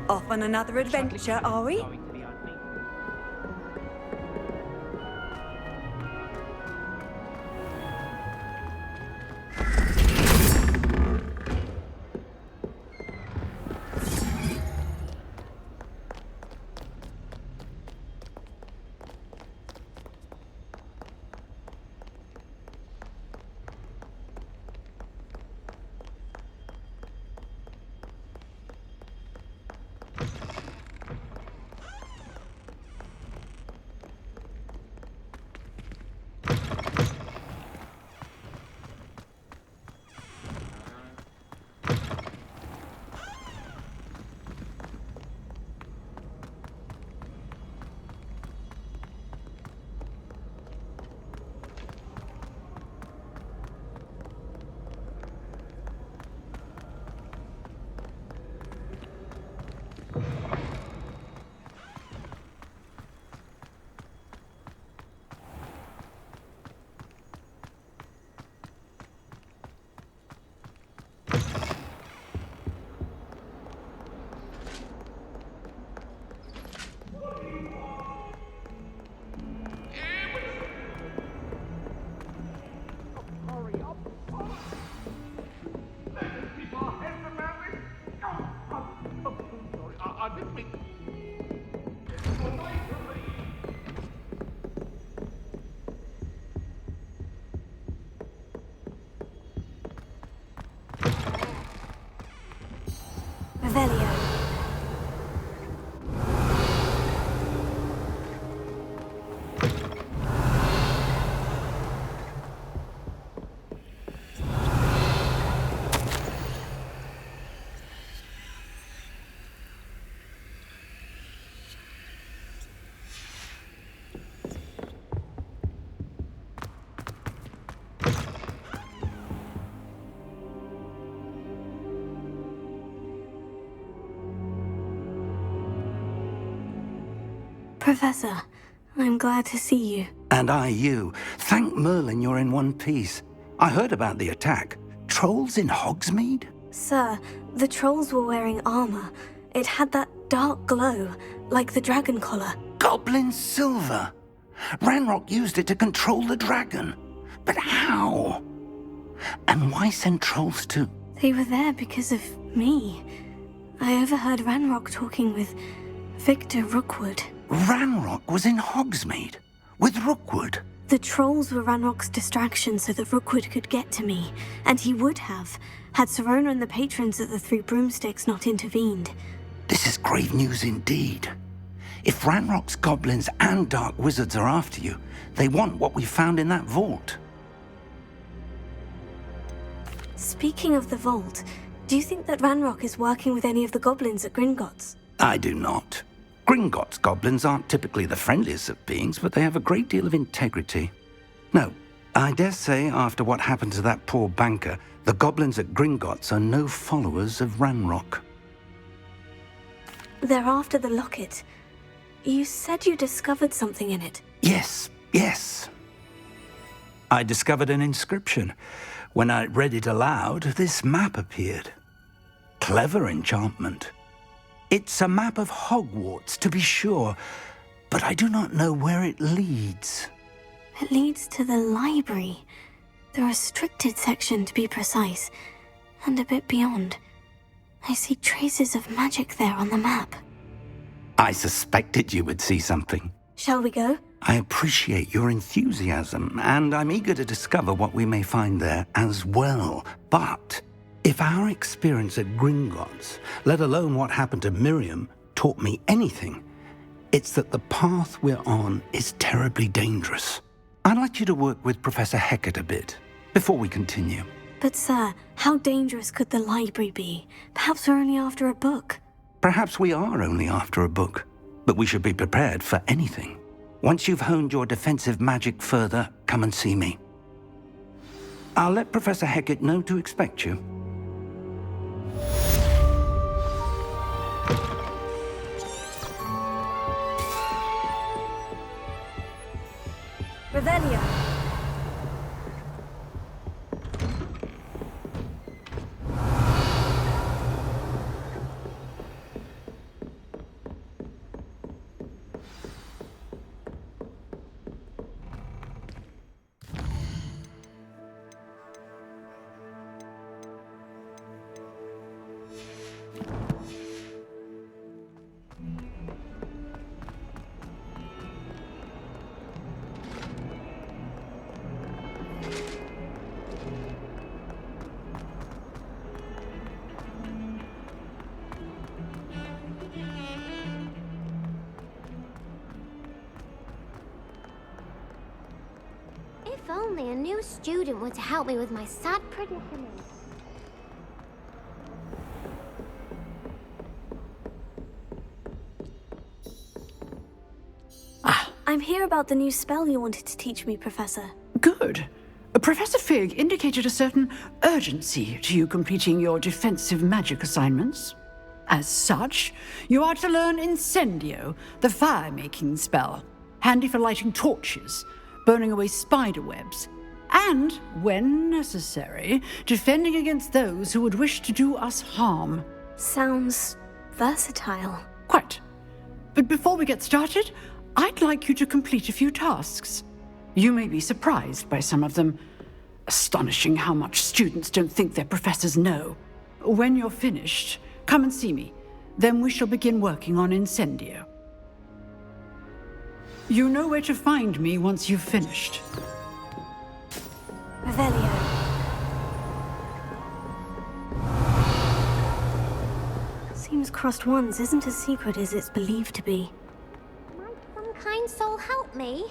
Off on another adventure, are we? Revelio. Professor, I'm glad to see you. And I you. Thank Merlin you're in one piece. I heard about the attack. Trolls in Hogsmeade? Sir, the trolls were wearing armor. It had that dark glow, like the dragon collar. Goblin silver! Ranrock used it to control the dragon. But how? And why send trolls too? They were there because of me. I overheard Ranrock talking with Victor Rookwood. Ranrock was in Hogsmeade? With Rookwood? The trolls were Ranrock's distraction so that Rookwood could get to me, and he would have, had Serona and the patrons at the Three Broomsticks not intervened. This is grave news indeed. If Ranrock's goblins and dark wizards are after you, they want what we found in that vault. Speaking of the vault, do you think that Ranrock is working with any of the goblins at Gringotts? I do not. Gringotts goblins aren't typically the friendliest of beings, but they have a great deal of integrity. No, I dare say after what happened to that poor banker, the goblins at Gringotts are no followers of Ranrock. They're after the locket. You said you discovered something in it. Yes. I discovered an inscription. When I read it aloud, this map appeared. Clever enchantment. It's a map of Hogwarts, to be sure, but I do not know where it leads. It leads to the library. The restricted section, to be precise, and a bit beyond. I see traces of magic there on the map. I suspected you would see something. Shall we go? I appreciate your enthusiasm, and I'm eager to discover what we may find there as well. But if our experience at Gringotts, let alone what happened to Miriam, taught me anything, it's that the path we're on is terribly dangerous. I'd like you to work with Professor Hecat a bit before we continue. But sir, how dangerous could the library be? Perhaps we're only after a book. Perhaps we are only after a book, but we should be prepared for anything. Once you've honed your defensive magic further, come and see me. I'll let Professor Hecat know to expect you. Revelio. If only a new student were to help me with my sad predicament. I'm here about the new spell you wanted to teach me, Professor. Good. Professor Fig indicated a certain urgency to you completing your defensive magic assignments. As such, you are to learn Incendio, the fire-making spell, handy for lighting torches, burning away spider webs, and, when necessary, defending against those who would wish to do us harm. Sounds versatile. Quite. But before we get started, I'd like you to complete a few tasks. You may be surprised by some of them. Astonishing how much students don't think their professors know. When you're finished, come and see me. Then we shall begin working on Incendio. You know where to find me once you've finished. Revelio. Seems crossed wands isn't as secret as it's believed to be. Might some kind soul help me?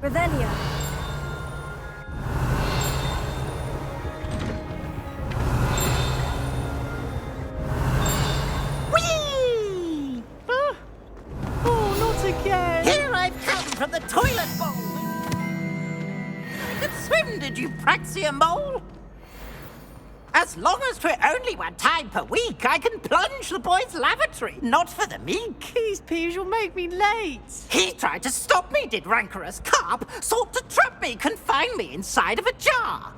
Revelio. Whee! Oh, not again! Here I've come from the toilet bowl! You could swim, did you, Praxia Mole? As long as 'twere only one time per week, I can plunge the boys' lavatory, not for the meek. These peeves will make me late. He tried to stop me, did rancorous carp, sought to trap me, confine me inside of a jar.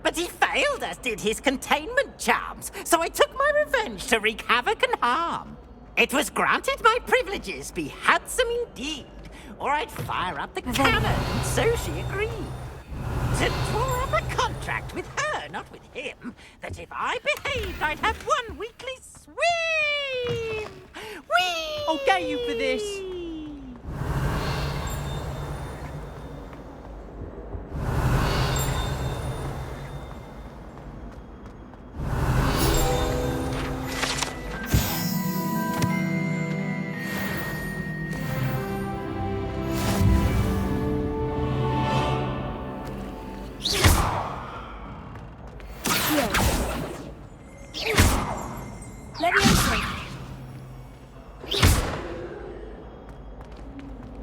But he failed, as did his containment charms, so I took my revenge to wreak havoc and harm. It was granted my privileges be handsome indeed, or I'd fire up the cannon, and so she agreed. To draw up a contract with her, not with him, that if I behaved, I'd have one weekly swim! Whee! I'll get you for this.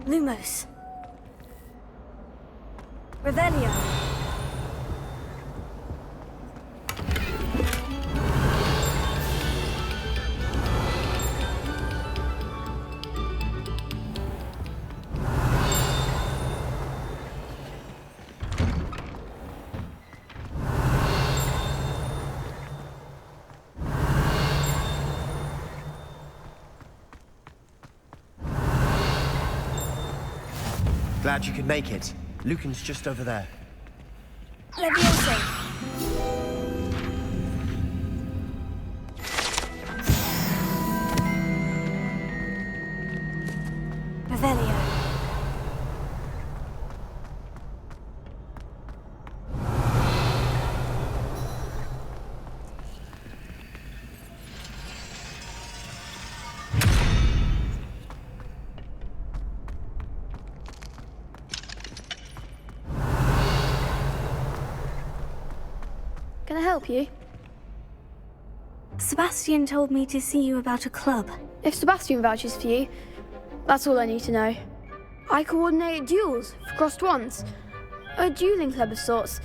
Lumos. Revelio. Glad you could make it. Lucan's just over there. Levioso. Revelio. Can I help you? Sebastian told me to see you about a club. If Sebastian vouches for you, that's all I need to know. I coordinate duels for crossed wands. A dueling club of sorts.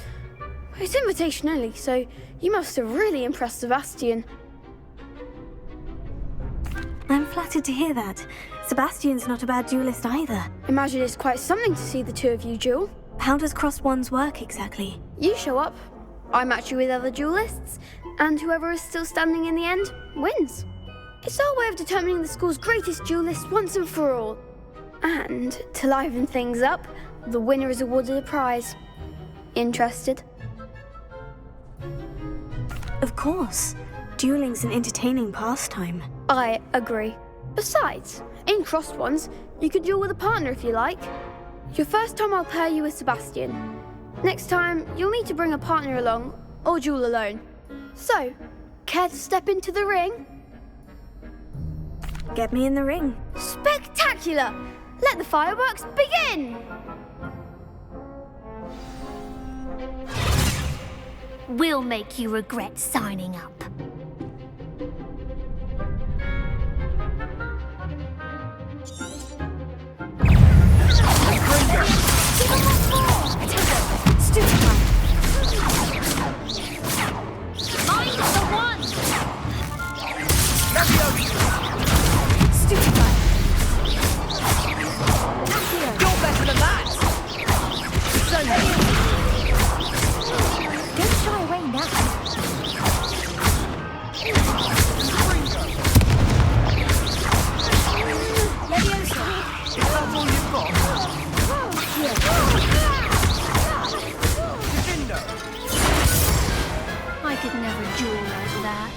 It's invitation only, so you must have really impressed Sebastian. I'm flattered to hear that. Sebastian's not a bad duelist either. Imagine it's quite something to see the two of you duel. How does crossed wands work exactly? You show up, I match you with other duelists, and whoever is still standing in the end wins. It's our way of determining the school's greatest duelist once and for all. And to liven things up, the winner is awarded a prize. Interested? Of course. Dueling's an entertaining pastime. I agree. Besides, in Crossed Ones, you could duel with a partner if you like. Your first time I'll pair you with Sebastian. Next time, you'll need to bring a partner along, or duel alone. So, care to step into the ring? Get me in the ring. Spectacular! Let the fireworks begin! We'll make you regret signing up. I could never duel like that.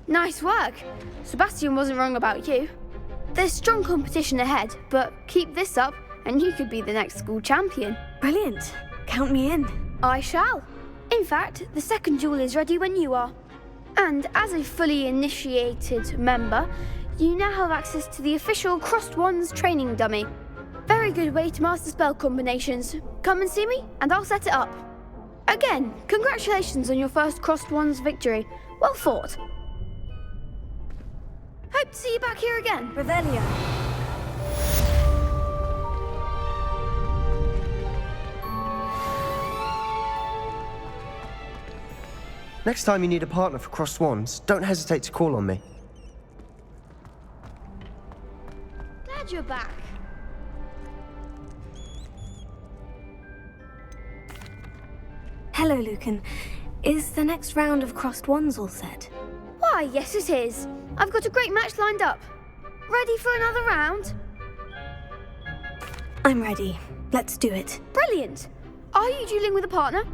Nice work. Sebastian wasn't wrong about you. There's strong competition ahead, but keep this up and you could be the next school champion. Brilliant. Count me in. I shall. In fact, the second duel is ready when you are. And as a fully initiated member, you now have access to the official Crossed Wands training dummy. Very good way to master spell combinations. Come and see me, and I'll set it up. Again, congratulations on your first Crossed Wands victory. Well fought. Hope to see you back here again. Revelio. Next time you need a partner for Crossed Wands, don't hesitate to call on me. Glad you're back. Hello, Lucan. Is the next round of Crossed Wands all set? Why, yes it is. I've got a great match lined up. Ready for another round? I'm ready. Let's do it. Brilliant. Are you dueling with a partner?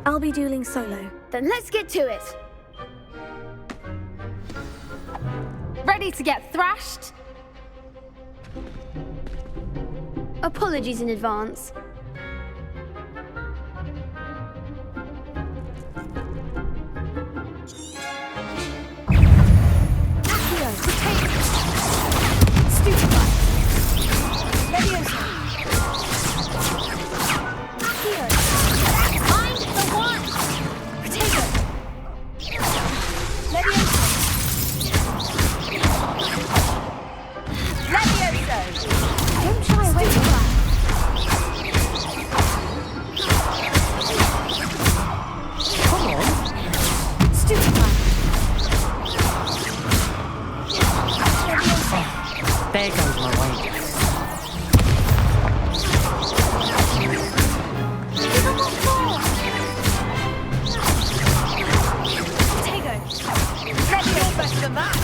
I'll be dueling solo. Then let's get to it. Ready to get thrashed? Apologies in advance. There goes my wages. Better than that.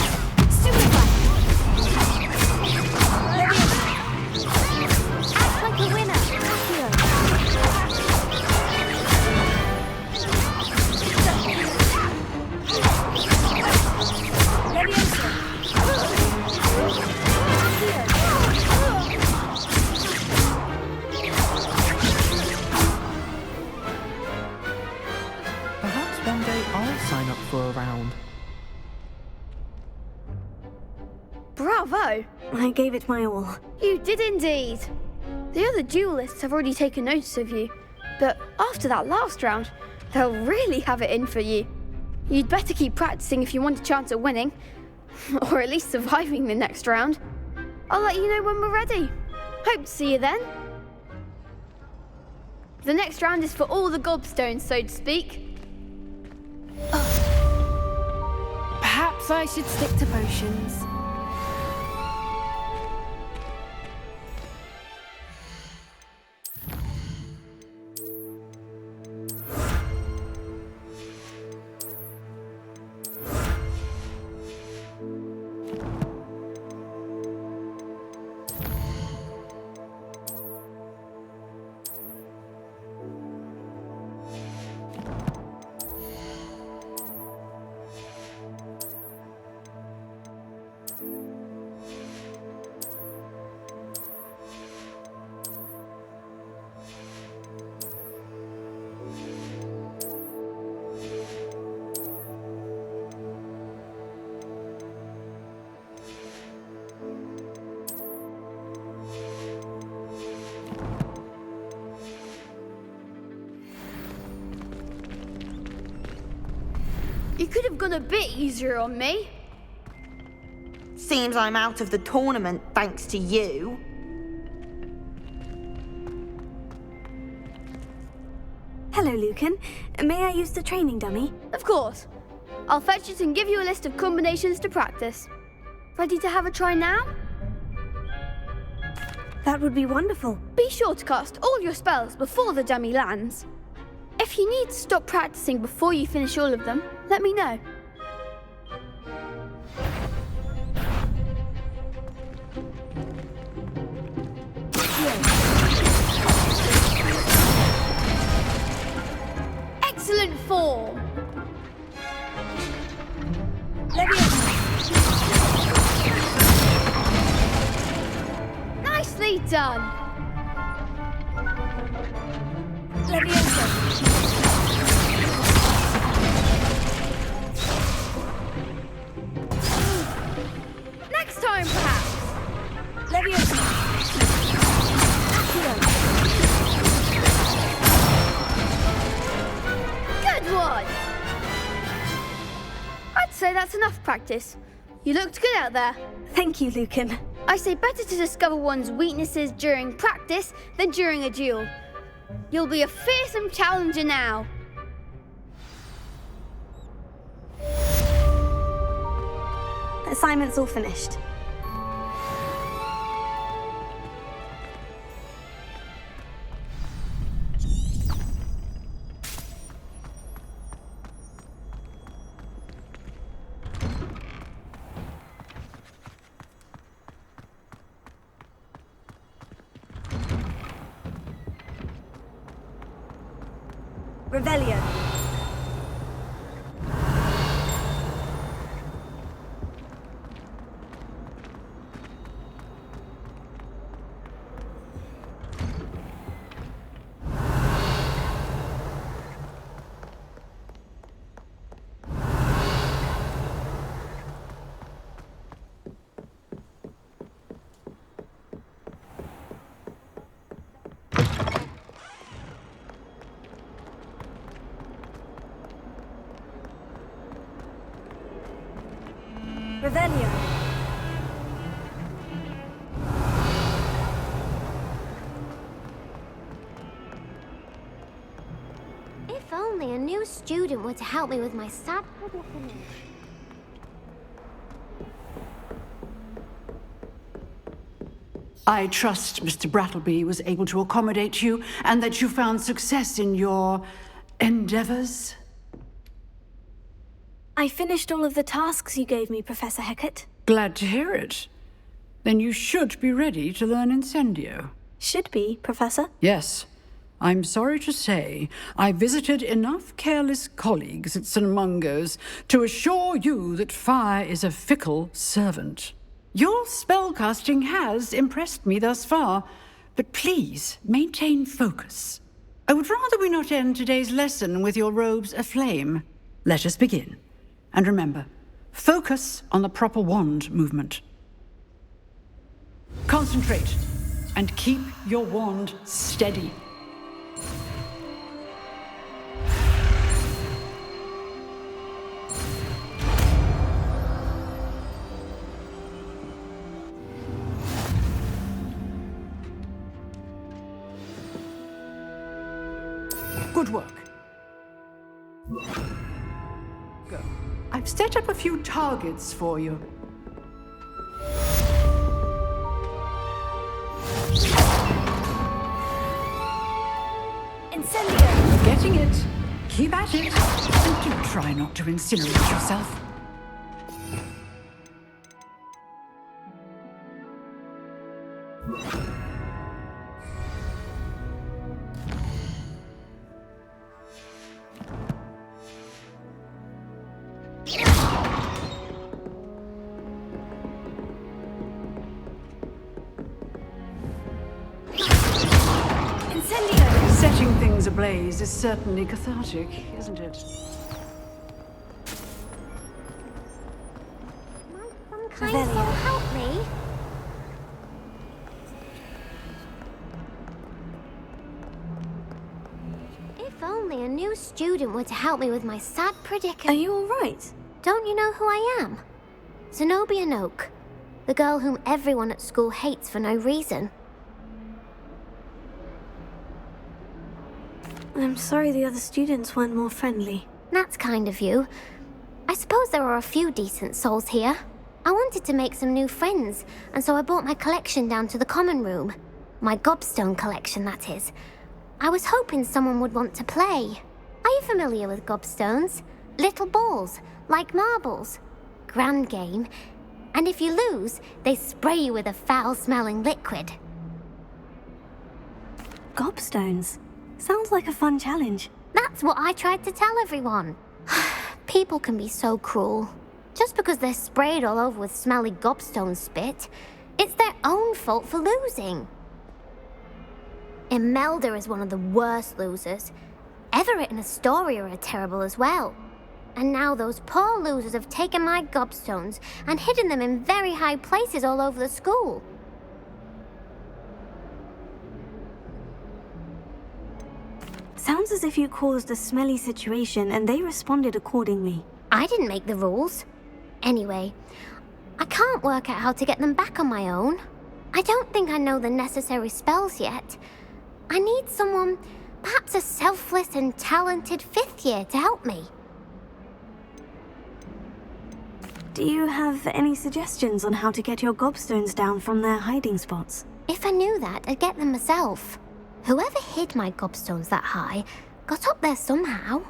Act like a winner. Perhaps one day I'll sign up for a round. Bravo! I gave it my all. You did indeed. The other duelists have already taken notice of you, but after that last round, they'll really have it in for you. You'd better keep practicing if you want a chance at winning, or at least surviving the next round. I'll let you know when we're ready. Hope to see you then. The next round is for all the gobstones, so to speak. Perhaps I should stick to potions. could have gone a bit easier on me. Seems I'm out of the tournament thanks to you. Hello, Lucan. May I use the training dummy? Of course. I'll fetch it and give you a list of combinations to practice. Ready to have a try now? That would be wonderful. Be sure to cast all your spells before the dummy lands. If you need to stop practicing before you finish all of them, let me know. Excellent form! Nicely done! Next time, perhaps! Good one! I'd say that's enough practice. You looked good out there. Thank you, Lucan. I say better to discover one's weaknesses during practice than during a duel. You'll be a fearsome challenger now. Assignment's all finished. Revelio. Revelio. If only a new student were to help me with my sad predicament. I trust Mr. Brattleby was able to accommodate you and that you found success in your endeavors. I finished all of the tasks you gave me, Professor Hecat. Glad to hear it. Then you should be ready to learn Incendio. Should be, Professor. Yes. I'm sorry to say, I visited enough careless colleagues at St. Mungo's to assure you that fire is a fickle servant. Your spellcasting has impressed me thus far, but please maintain focus. I would rather we not end today's lesson with your robes aflame. Let us begin. And remember, focus on the proper wand movement. Concentrate and keep your wand steady. Good work. Go. I've set up a few targets for you. Incendio! You're getting it. Keep at it. And do try not to incinerate yourself. Setting things ablaze is certainly cathartic, isn't it? Might some kind soul help me? If only only a new student were to help me with my sad Are predicament. you alright? Don't you know who I am? Zenobia Noak, the girl whom everyone at school hates for no reason. I'm sorry the other students weren't more friendly. That's kind of you. I suppose there are a few decent souls here. I wanted to make some new friends, and so I brought my collection down to the common room. My gobstone collection, that is. I was hoping someone would want to play. Are you familiar with gobstones? Little balls, like marbles. Grand game. And if you lose, they spray you with a foul-smelling liquid. Gobstones? Sounds like a fun challenge. That's what I tried to tell everyone. People can be so cruel. Just because they're sprayed all over with smelly gobstone spit, it's their own fault for losing. Imelda is one of the worst losers. Everett and Astoria are terrible as well. And now those poor losers have taken my gobstones and hidden them in very high places all over the school. Sounds as if you caused a smelly situation and they responded accordingly. I didn't make the rules. Anyway, I can't work out how to get them back on my own. I don't think I know the necessary spells yet. I need someone, perhaps a selfless and talented fifth year to help me. Do you have any suggestions on how to get your gobstones down from their hiding spots? If I knew that, I'd get them myself. Whoever hid my gobstones that high got up there somehow.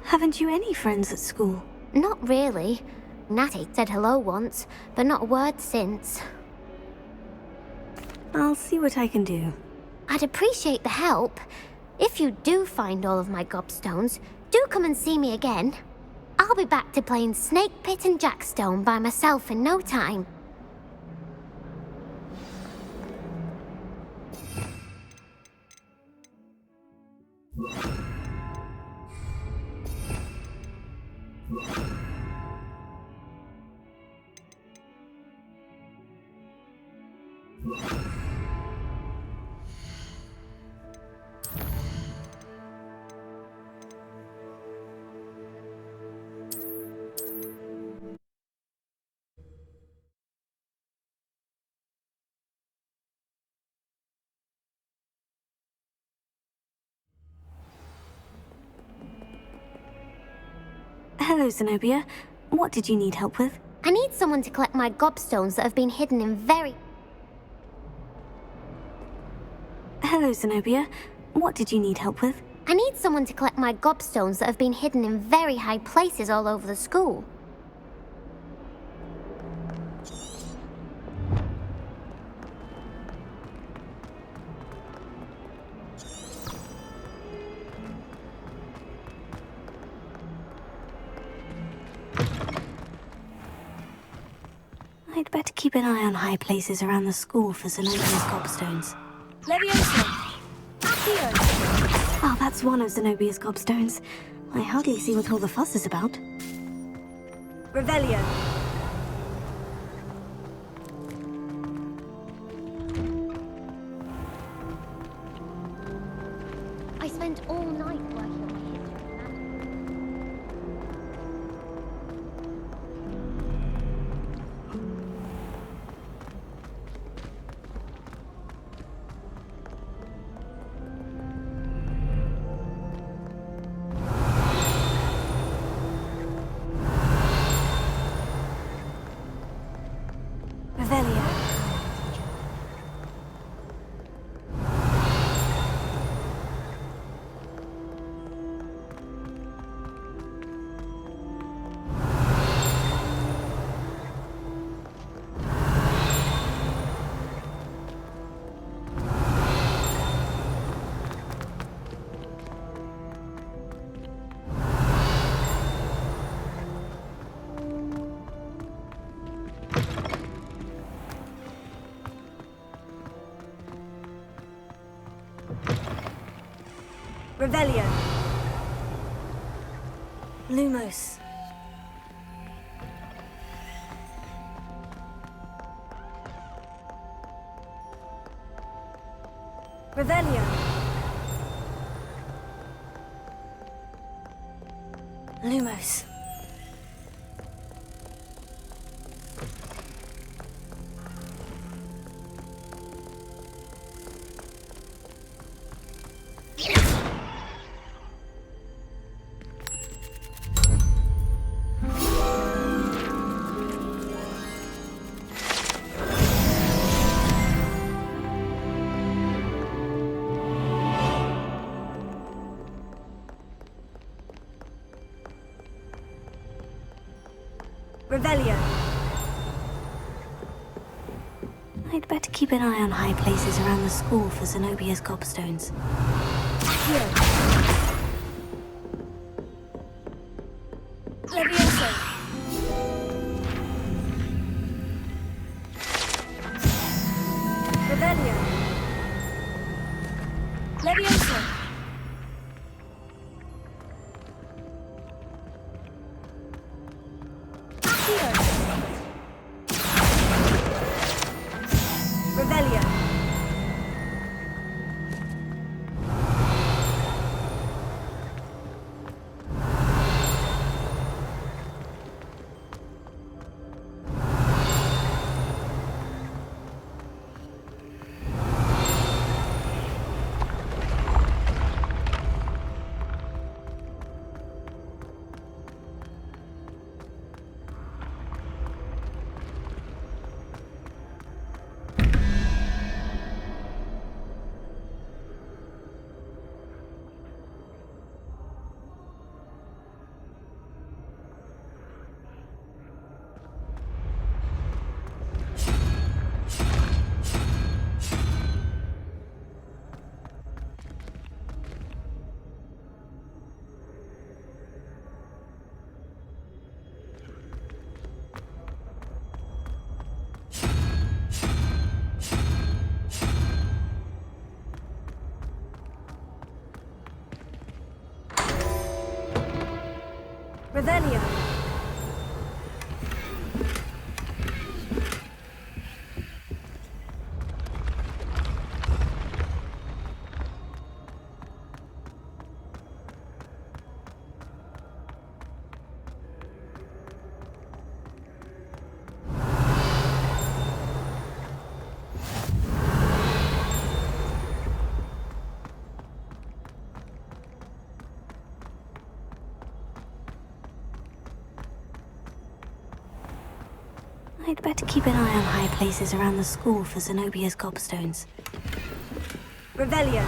Haven't you any friends at school? Not really. Natty said hello once, but not a word since. I'll see what I can do. I'd appreciate the help. If you do find all of my gobstones, do come and see me again. I'll be back to playing Snake Pit and Jackstone by myself in no time. Hello, Zenobia. What did you need help with? I need someone to collect my gobstones that have been hidden in very... Hello, Zenobia. What did you need help with? I need someone to collect my gobstones that have been hidden in very high places all over the school. I'd better keep an eye on high places around the school for Zenobia's gobstones. Leviosa! Accio! Oh, that's one of Zenobia's gobstones. I hardly see what all the fuss is about. Revelio! I spent all night working on my history. Revelio. Revelio! Lumos. Revelio! Lumos. Revelio. I'd better keep an eye on high places around the school for Zenobia's gobstones. Accio. Levioso. Revelio. Levioso. Accio. Revelio. Revelio. I'd better keep an eye on high places around the school for Zenobia's gobstones. Revelio.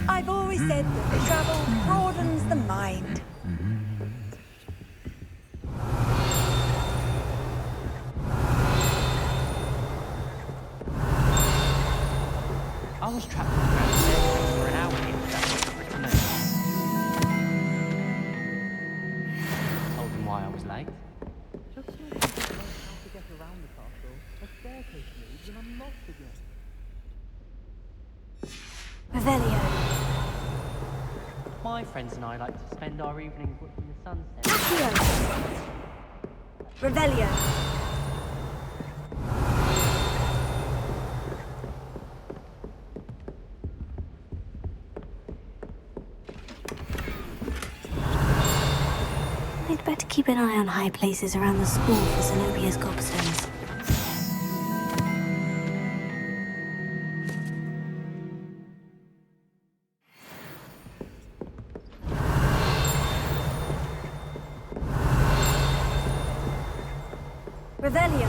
I've always said that travel broadens the mind. I was trapped in the ground staircase for an hour here. That's what the to know. Told him why I was late. Just so I can know how to get around the castle, a staircase moves and I'm lost again. Revelio. My friends and I like to spend our evenings watching the sunset. Accio. Revelio. I'd better keep an eye on high places around the school for Zenobia's gobstones. Revelio.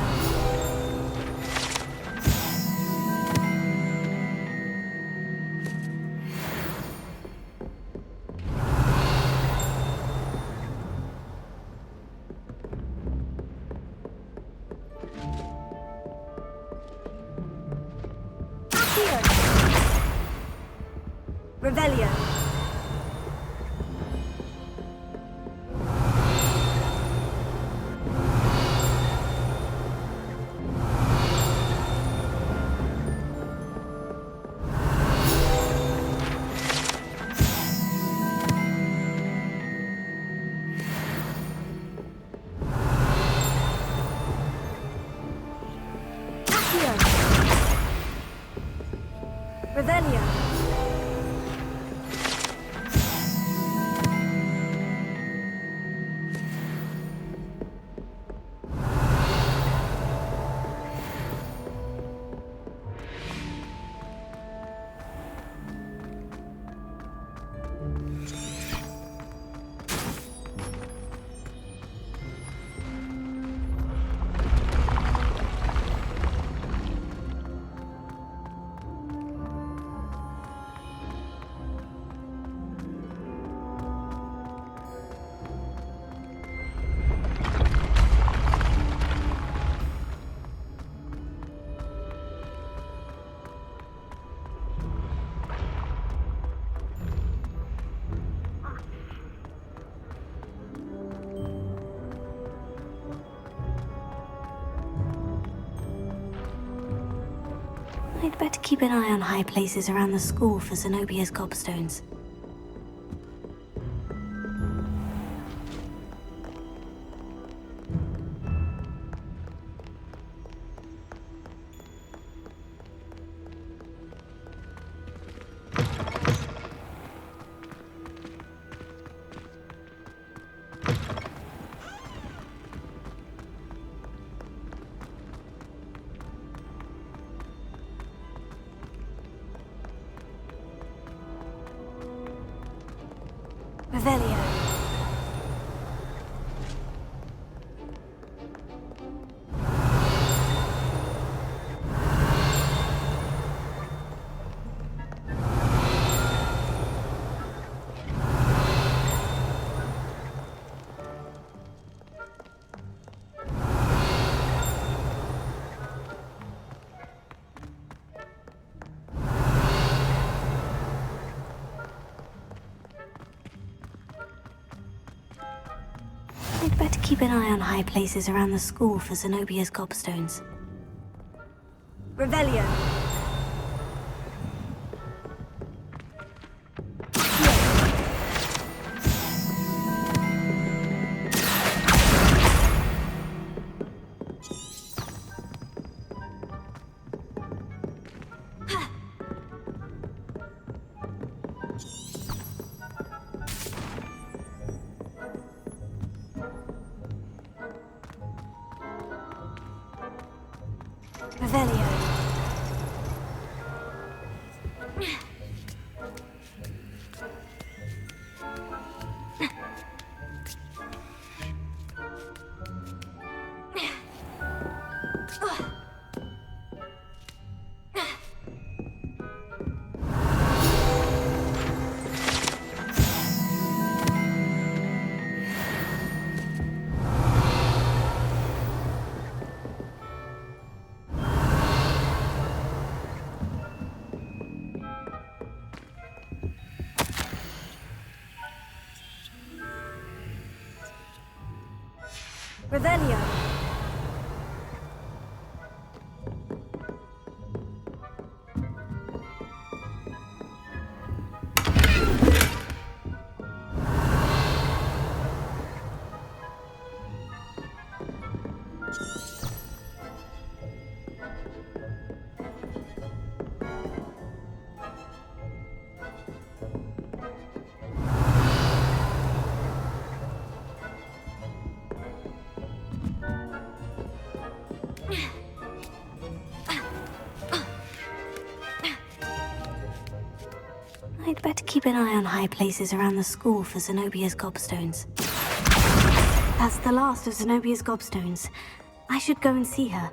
Accio. Revelio. Accio. Revelio. I'd better keep an eye on high places around the school for Zenobia's gobstones. Revelio. I'd better keep an eye on high places around the school for Zenobia's gobstones. Revelio. Revelio. Revelio. I'd better keep an eye on high places around the school for Zenobia's gobstones. That's the last of Zenobia's gobstones. I should go and see her.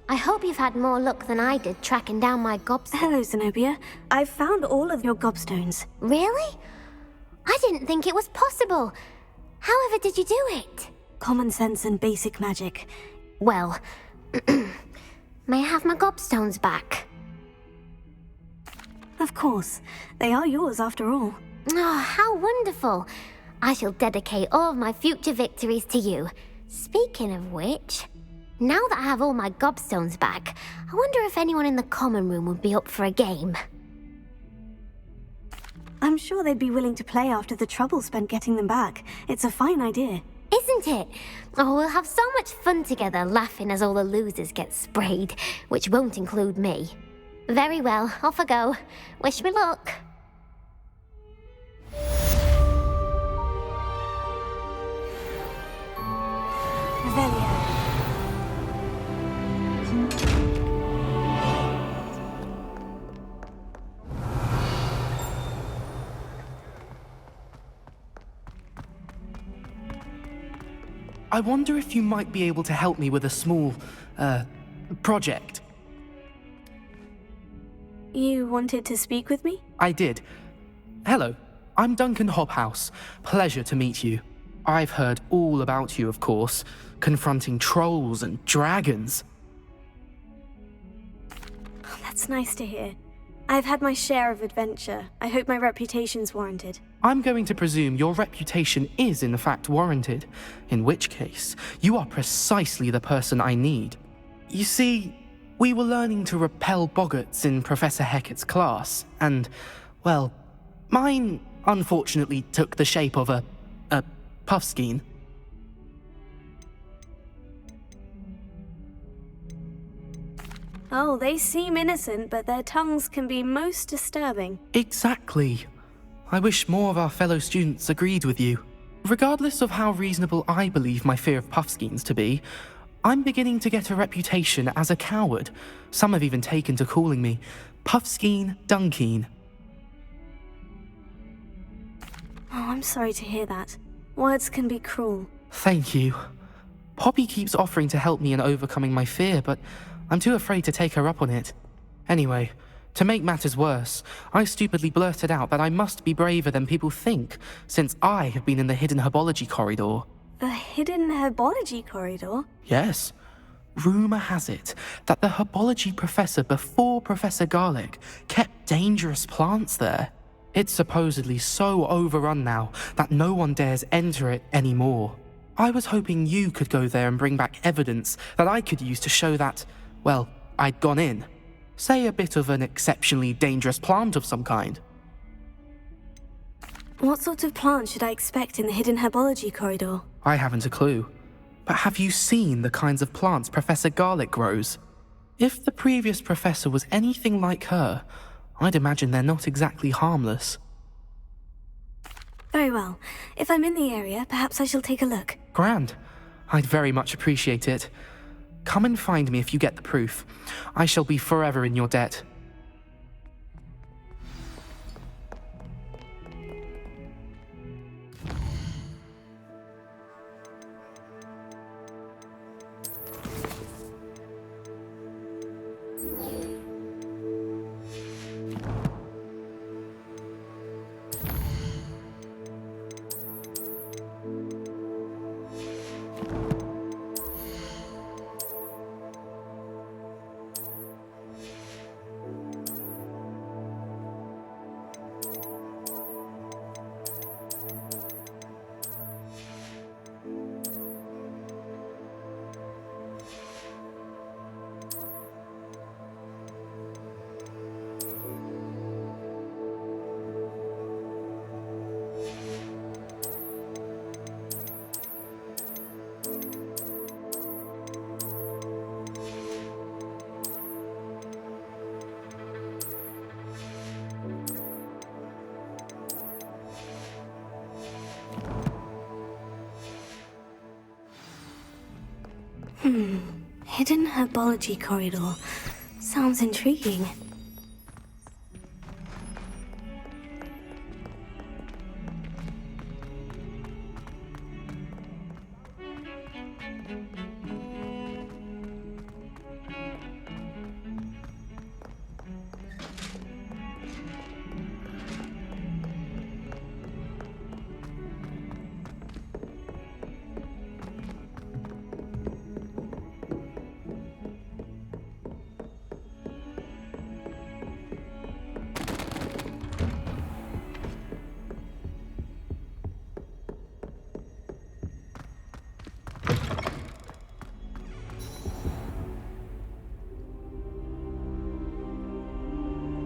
I hope you've had more luck than I did tracking down my gobstones. Hello, Zenobia. I've found all of your gobstones. Really? I didn't think it was possible. However did you do it? Common sense and basic magic. Well, may I have my gobstones back? Of course. They are yours after all. Oh, how wonderful. I shall dedicate all of my future victories to you. Speaking of which, now that I have all my gobstones back, I wonder if anyone in the common room would be up for a game. I'm sure they'd be willing to play after the trouble spent getting them back. It's a fine idea. Isn't it? Oh, we'll have so much fun together laughing as all the losers get sprayed, which won't include me. Very well, off I go. Wish me luck. I wonder if you might be able to help me with a small, project. You wanted to speak with me? I did. Hello, I'm Duncan Hobhouse. Pleasure to meet you. I've heard all about you, of course, confronting trolls and dragons. Oh, that's nice to hear. I've had my share of adventure. I hope my reputation's warranted. I'm going to presume your reputation is in fact warranted, in which case, you are precisely the person I need. You see, we were learning to repel boggarts in Professor Hecat's class, and, well, mine unfortunately took the shape of a puffskein. Oh, they seem innocent, but their tongues can be most disturbing. Exactly. I wish more of our fellow students agreed with you. Regardless of how reasonable I believe my fear of puffskeins to be, I'm beginning to get a reputation as a coward. Some have even taken to calling me Puffskeen Dunkeen. Oh, I'm sorry to hear that. Words can be cruel. Thank you. Poppy keeps offering to help me in overcoming my fear, but I'm too afraid to take her up on it. Anyway, to make matters worse, I stupidly blurted out that I must be braver than people think, since I have been in the hidden herbology corridor. The hidden herbology corridor? Yes. Rumour has it that the herbology professor before Professor Garlic kept dangerous plants there. It's supposedly so overrun now that no one dares enter it anymore. I was hoping you could go there and bring back evidence that I could use to show that, well, I'd gone in. Say a bit of an exceptionally dangerous plant of some kind. What sort of plant should I expect in the hidden herbology corridor? I haven't a clue. But have you seen the kinds of plants Professor Garlic grows? If the previous professor was anything like her, I'd imagine they're not exactly harmless. Very well. If I'm in the area, perhaps I shall take a look. Grand. I'd very much appreciate it. Come and find me if you get the proof. I shall be forever in your debt. Hidden herbology corridor. Sounds intriguing.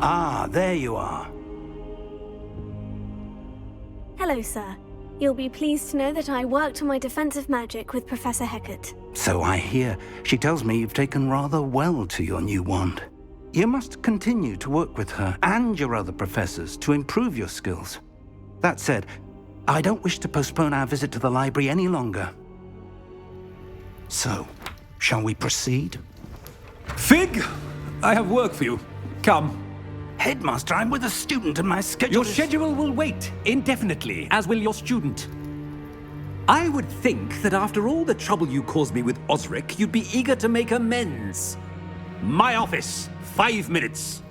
Ah, there you are. Hello, sir. You'll be pleased to know that I worked on my defensive magic with Professor Hecat. So I hear. She tells me you've taken rather well to your new wand. You must continue to work with her and your other professors to improve your skills. That said, I don't wish to postpone our visit to the library any longer. So, shall we proceed? Fig! I have work for you. Come. Headmaster, I'm with a student and my schedule Your schedule will wait indefinitely, as will your student. I would think that after all the trouble you caused me with Osric, you'd be eager to make amends. My office, 5 minutes.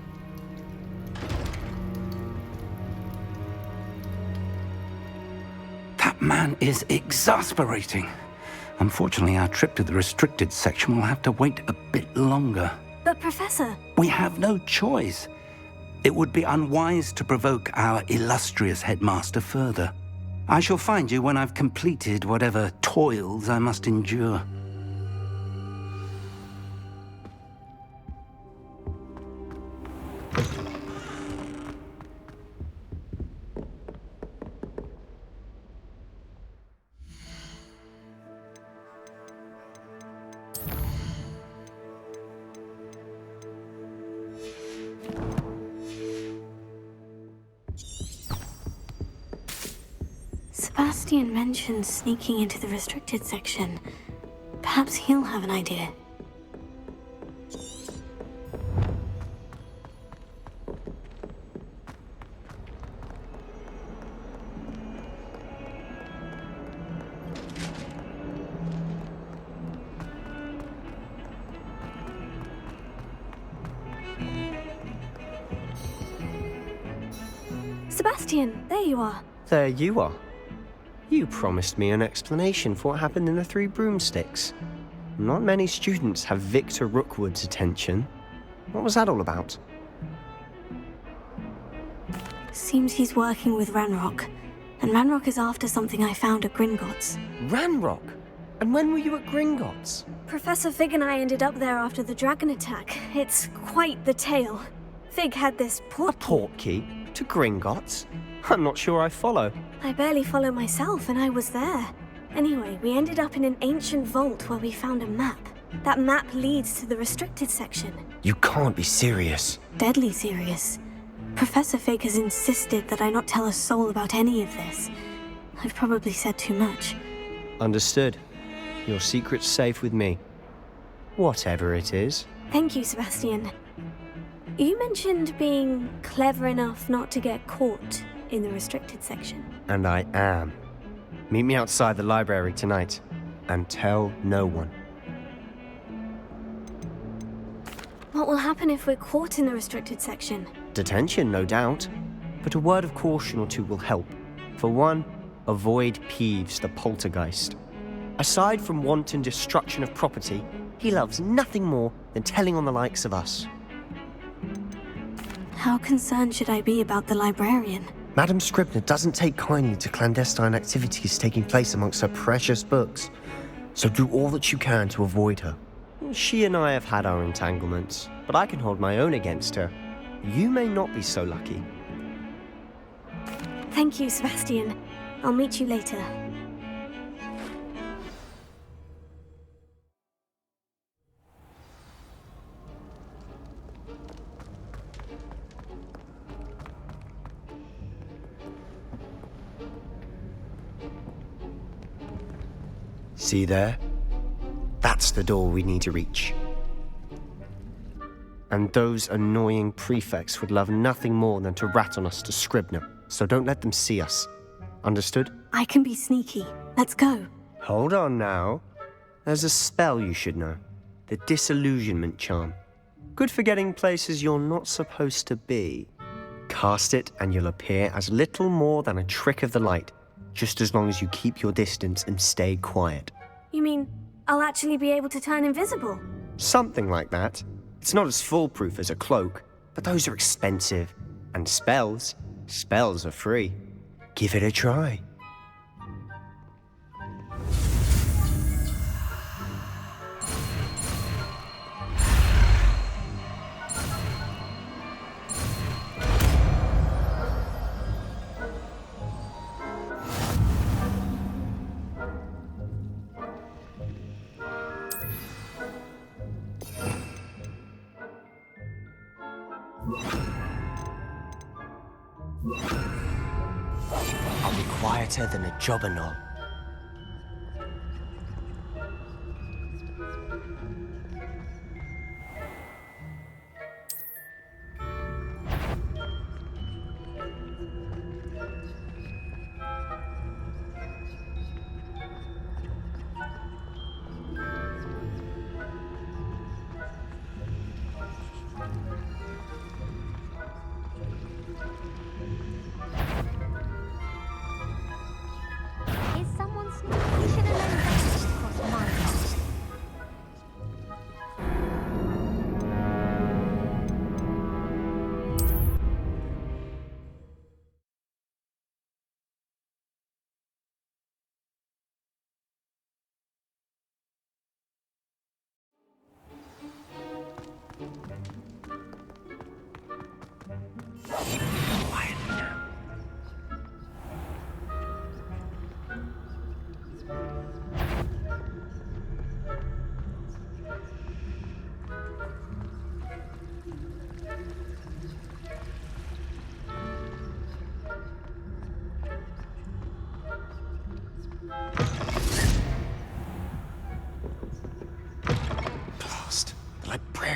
That man is exasperating. Unfortunately, our trip to the restricted section will have to wait a bit longer. But Professor... We have no choice. It would be unwise to provoke our illustrious headmaster further. I shall find you when I've completed whatever toils I must endure. Sebastian mentioned sneaking into the restricted section. Perhaps he'll have an idea. Sebastian, there you are. There you are. You promised me an explanation for what happened in the Three Broomsticks. Not many students have Victor Rookwood's attention. What was that all about? Seems he's working with Ranrock. And Ranrock is after something I found at Gringotts. Ranrock? And when were you at Gringotts? Professor Fig and I ended up there after the dragon attack. It's quite the tale. Fig had this portkey to Gringotts? I'm not sure I follow. I barely follow myself, and I was there. Anyway, we ended up in an ancient vault where we found a map. That map leads to the restricted section. You can't be serious. Deadly serious. Professor Fig has insisted that I not tell a soul about any of this. I've probably said too much. Understood. Your secret's safe with me. Whatever it is. Thank you, Sebastian. You mentioned being clever enough not to get caught in the restricted section. And I am. Meet me outside the library tonight, and tell no one. What will happen if we're caught in the restricted section? Detention, no doubt. But a word of caution or two will help. For one, avoid Peeves, the poltergeist. Aside from wanton destruction of property, he loves nothing more than telling on the likes of us. How concerned should I be about the librarian? Madam Scribner doesn't take kindly to clandestine activities taking place amongst her precious books, so do all that you can to avoid her. She and I have had our entanglements, but I can hold my own against her. You may not be so lucky. Thank you, Sebastian. I'll meet you later. See there? That's the door we need to reach. And those annoying prefects would love nothing more than to rat on us to Scribner, so don't let them see us. Understood? I can be sneaky. Let's go. Hold on now. There's a spell you should know. The Disillusionment Charm. Good for getting places you're not supposed to be. Cast it and you'll appear as little more than a trick of the light, just as long as you keep your distance and stay quiet. You mean I'll actually be able to turn invisible? Something like that. It's not as foolproof as a cloak, but those are expensive. And spells are free. Give it a try. I'll be quieter than a jobberknoll.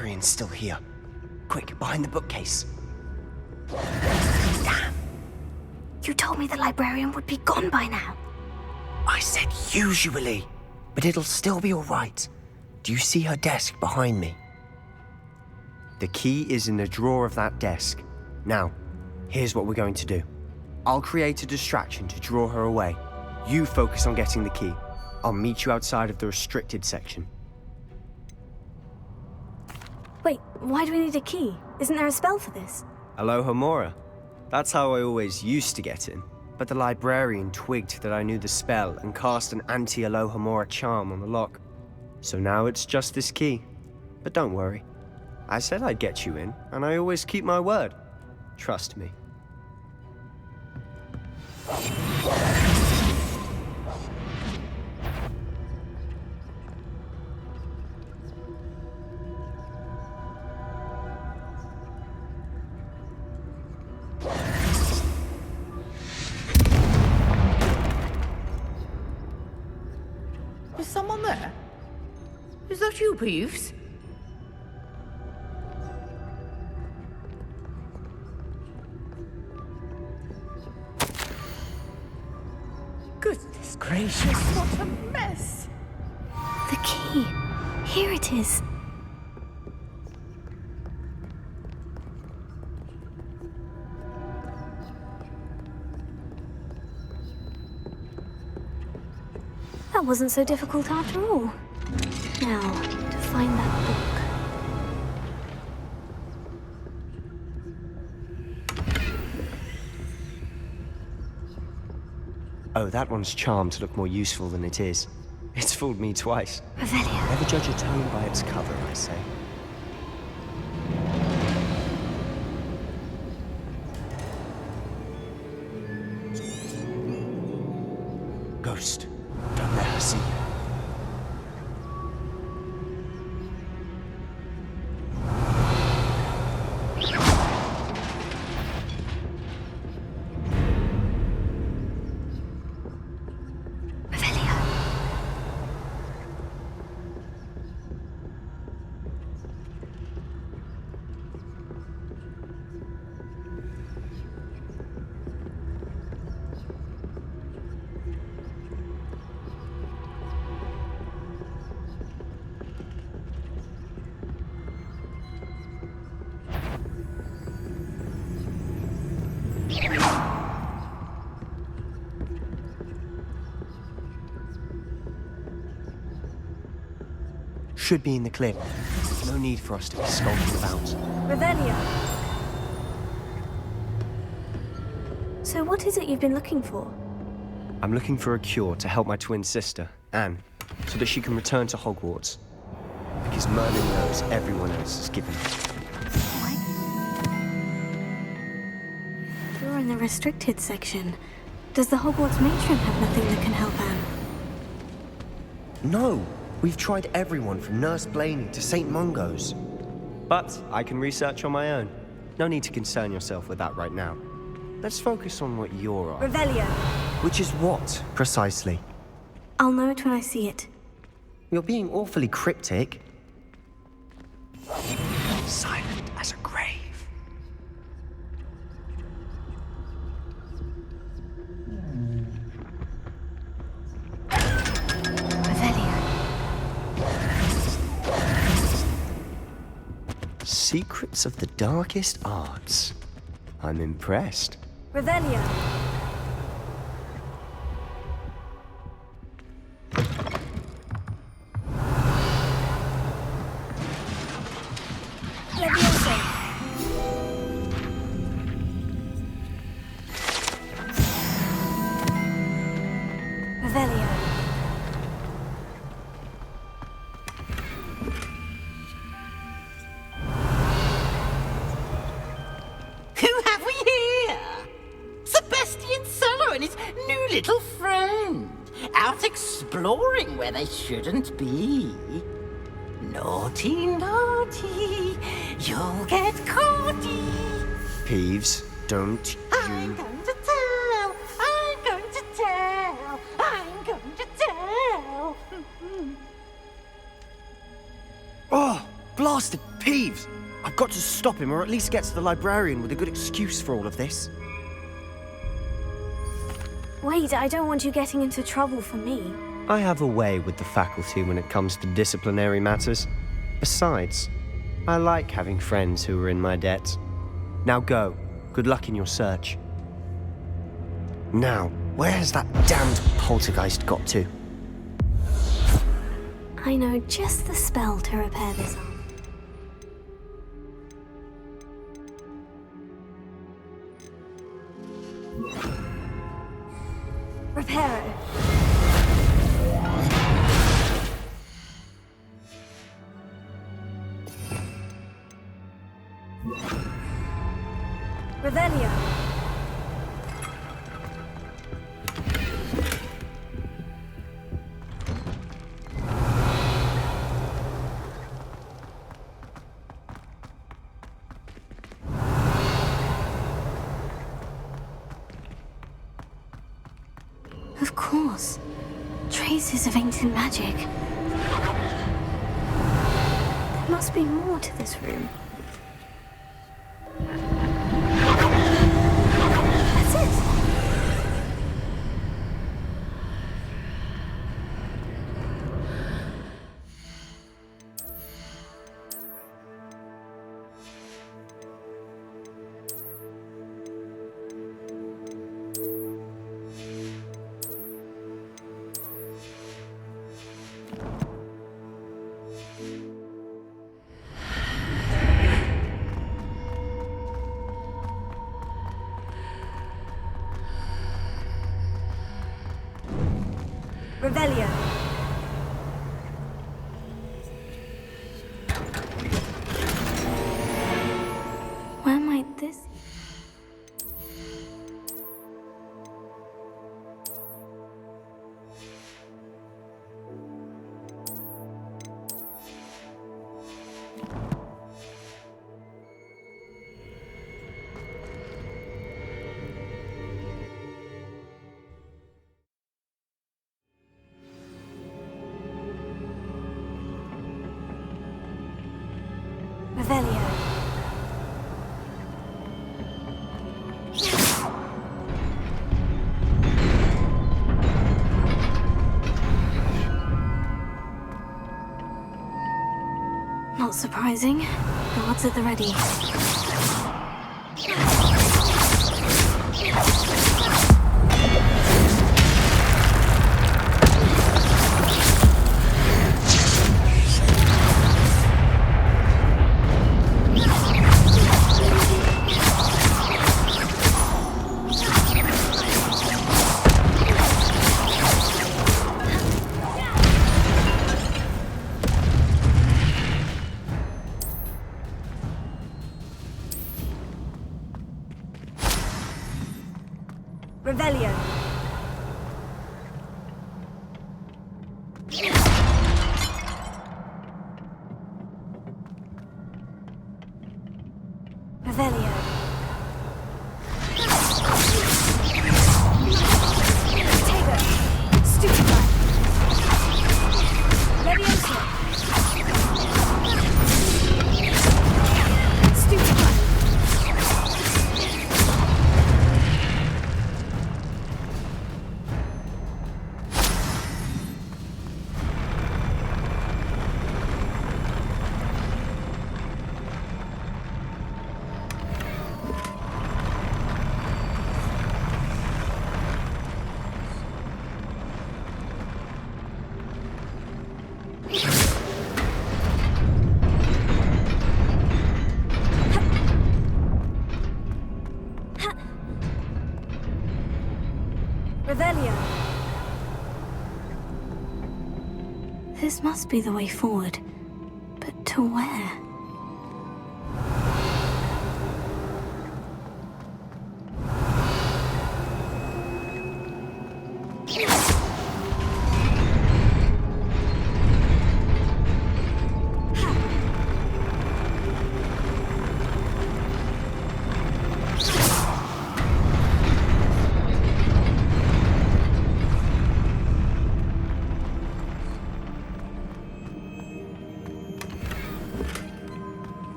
librarian's still here. Quick, behind the bookcase. Damn. You told me the librarian would be gone by now. I said usually, but it'll still be all right. Do you see her desk behind me? The key is in the drawer of that desk. Now, here's what we're going to do. I'll create a distraction to draw her away. You focus on getting the key. I'll meet you outside of the restricted section. Wait, why do we need a key? Isn't there a spell for this? Alohomora. That's how I always used to get in. But the librarian twigged that I knew the spell and cast an anti-Alohomora charm on the lock. So now it's just this key. But don't worry. I said I'd get you in, and I always keep my word. Trust me. Is someone there? Is that you, Peeves? Goodness gracious, what a mess! The key. Here it is. That wasn't so difficult after all. Now, to find that book. Oh, that one's charmed to look more useful than it is. It's fooled me twice. Revelio. Never judge a tome by its cover, I say. Ghost, don't let her see you. Should be in the clip. No need for us to be skulking about. Revelio. So what is it you've been looking for? I'm looking for a cure to help my twin sister, Anne, so that she can return to Hogwarts. Because Merlin knows everyone else is given up. What? You're in the restricted section. Does the Hogwarts matron have nothing that can help Anne? No! We've tried everyone from Nurse Blaney to St. Mungo's. But I can research on my own. No need to concern yourself with that right now. Let's focus on what you're on. Revelio. Which is what, precisely? I'll know it when I see it. You're being awfully cryptic. Silent as a grave. Secrets of the darkest arts. I'm impressed. Revelio. Revelio. Little friend, out exploring where they shouldn't be. Naughty, naughty, you'll get caughty. Peeves, don't you... I'm going to tell, I'm going to tell, I'm going to tell. Oh, blasted Peeves! I've got to stop him, or at least get to the librarian with a good excuse for all of this. Wait, I don't want you getting into trouble for me. I have a way with the faculty when it comes to disciplinary matters. Besides, I like having friends who are in my debt. Now go. Good luck in your search. Now, where has that damned poltergeist got to? I know just the spell to repair this arm. Repair it. Revelio. Of course. Traces of ancient magic. There must be more to this room. That's it! Revelio. Where might this... Revelio. Not surprising. Guards at the ready. Revelio. Revelio. Tago. Stupefy. Leviosa. Stupefy. Revelio. This must be the way forward. But to where?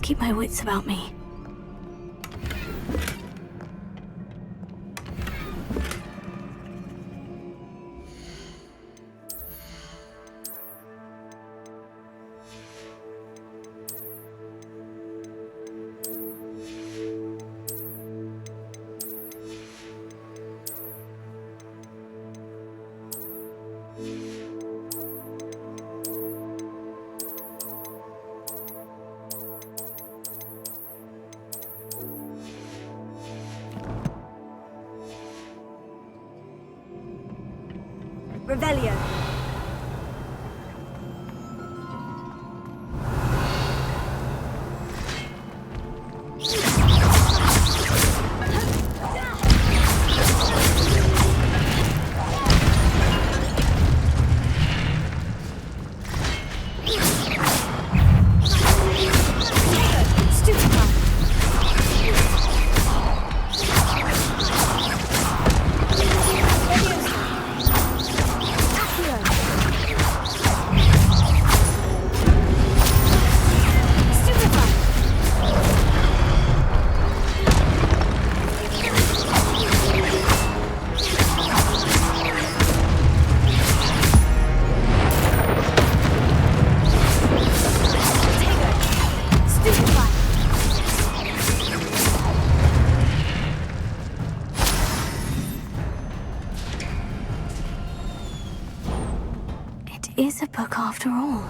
keep my wits about me. Revelio. Is a book after all.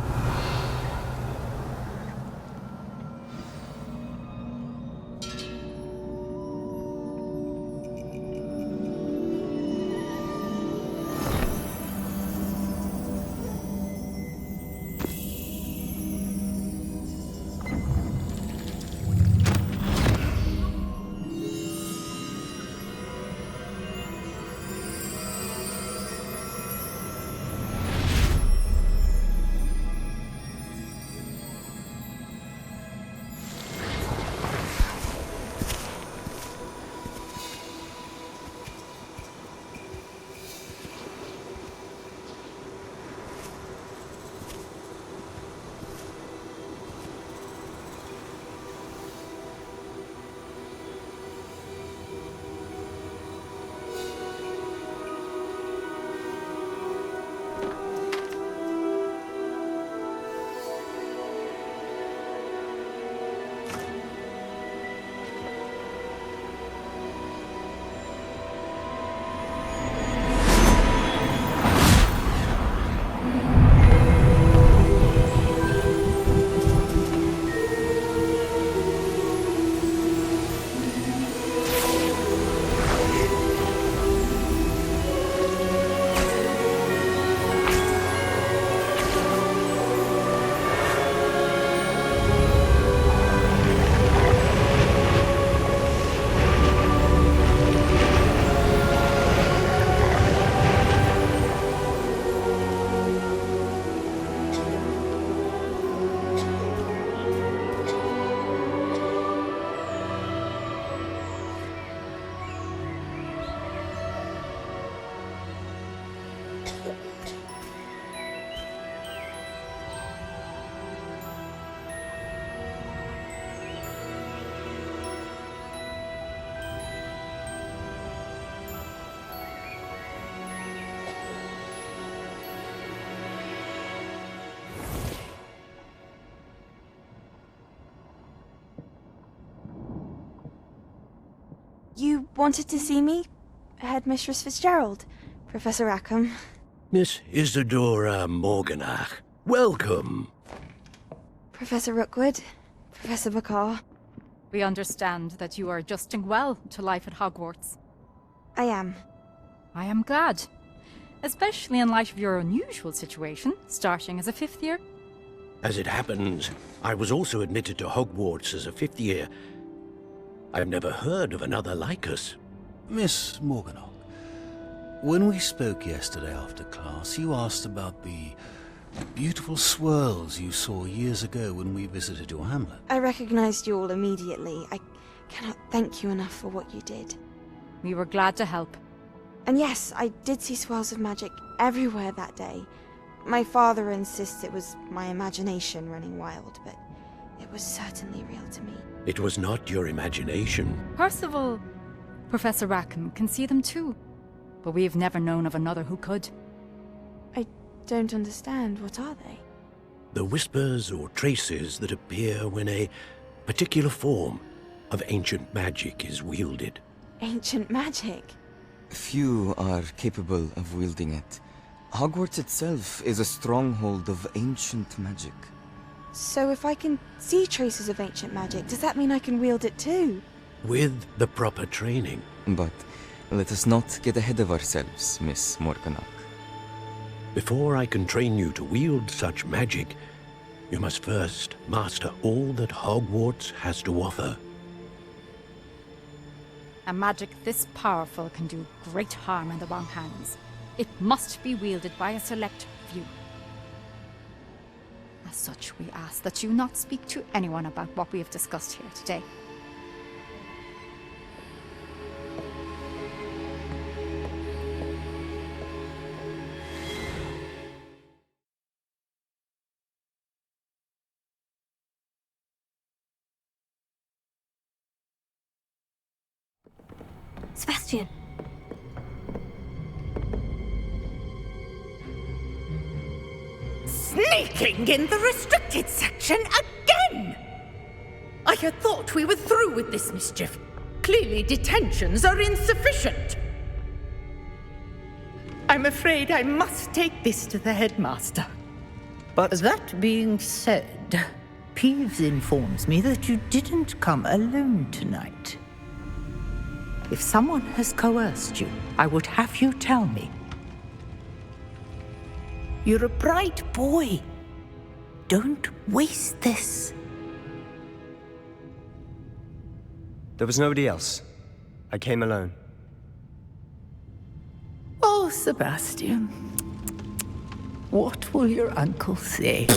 You wanted to see me? Headmistress Fitzgerald, Professor Rackham. Miss Isadora Morganach, welcome. Professor Rookwood, Professor Bakar. We understand that you are adjusting well to life at Hogwarts. I am. I am glad. Especially in light of your unusual situation, starting as a 5th year. As it happens, I was also admitted to Hogwarts as a 5th year. I've never heard of another like us. Miss Morganach, when we spoke yesterday after class, you asked about the beautiful swirls you saw years ago when we visited your hamlet. I recognized you all immediately. I cannot thank you enough for what you did. We were glad to help. And yes, I did see swirls of magic everywhere that day. My father insists it was my imagination running wild, but It was certainly real to me. It was not your imagination. Percival, Professor Rackham can see them too. But we've never known of another who could. I don't understand. What are they? The whispers or traces that appear when a particular form of ancient magic is wielded. Ancient magic? Few are capable of wielding it. Hogwarts itself is a stronghold of ancient magic. So if I can see traces of ancient magic, does that mean I can wield it too? With the proper training. But let us not get ahead of ourselves, Miss Morganach. Before I can train you to wield such magic, you must first master all that Hogwarts has to offer. A magic this powerful can do great harm in the wrong hands. It must be wielded by a select few. As such, we ask that you not speak to anyone about what we have discussed here today. Sebastian. Sneaking in the restricted section again! I had thought we were through with this mischief. Clearly detentions are insufficient. I'm afraid I must take this to the headmaster. But that being said, Peeves informs me that you didn't come alone tonight. If someone has coerced you, I would have you tell me. You're a bright boy. Don't waste this. There was nobody else. I came alone. Oh, Sebastian. What will your uncle say?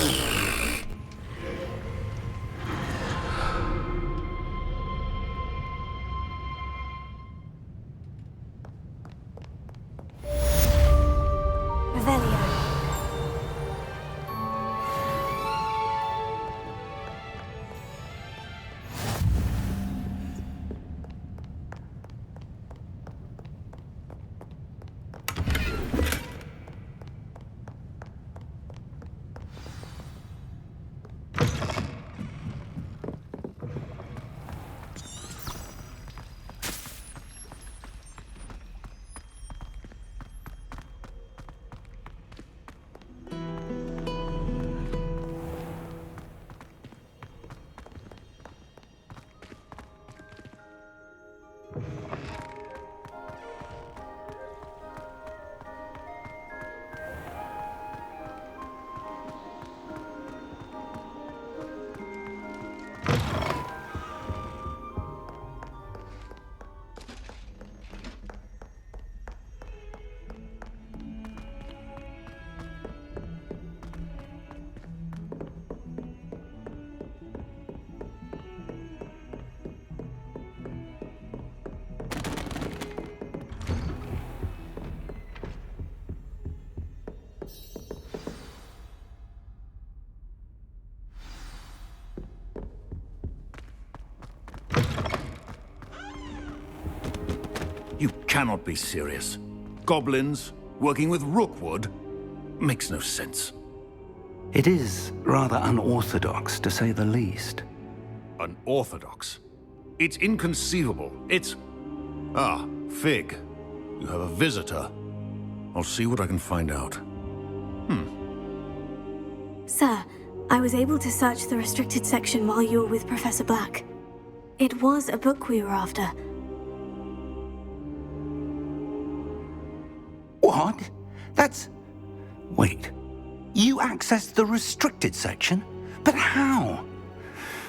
You cannot be serious. Goblins working with Rookwood makes no sense. It is rather unorthodox, to say the least. Unorthodox? It's inconceivable. It's... Ah, Fig. You have a visitor. I'll see what I can find out. Sir, I was able to search the restricted section while you were with Professor Black. It was a book we were after. What? That's... Wait. You accessed the restricted section? But how?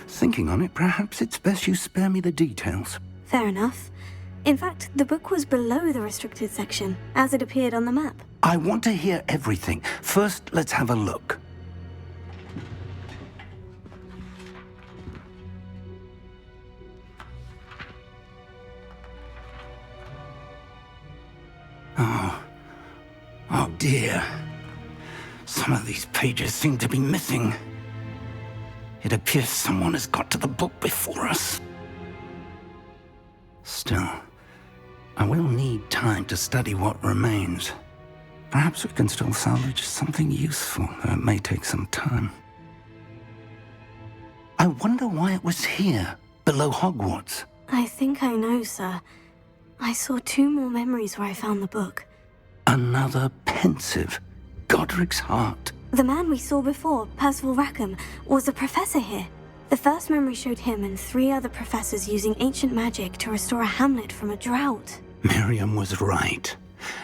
Thinking on it, perhaps it's best you spare me the details. Fair enough. In fact, the book was below the restricted section, as it appeared on the map. I want to hear everything. First, let's have a look. Oh dear. Some of these pages seem to be missing. It appears someone has got to the book before us. Still, I will need time to study what remains. Perhaps we can still salvage something useful, though it may take some time. I wonder why it was here, below Hogwarts. I think I know, sir. I saw 2 more memories where I found the book. Another pensive. Godric's heart. The man we saw before, Percival Rackham, was a professor here. The first memory showed him and 3 other professors using ancient magic to restore a hamlet from a drought. Miriam was right.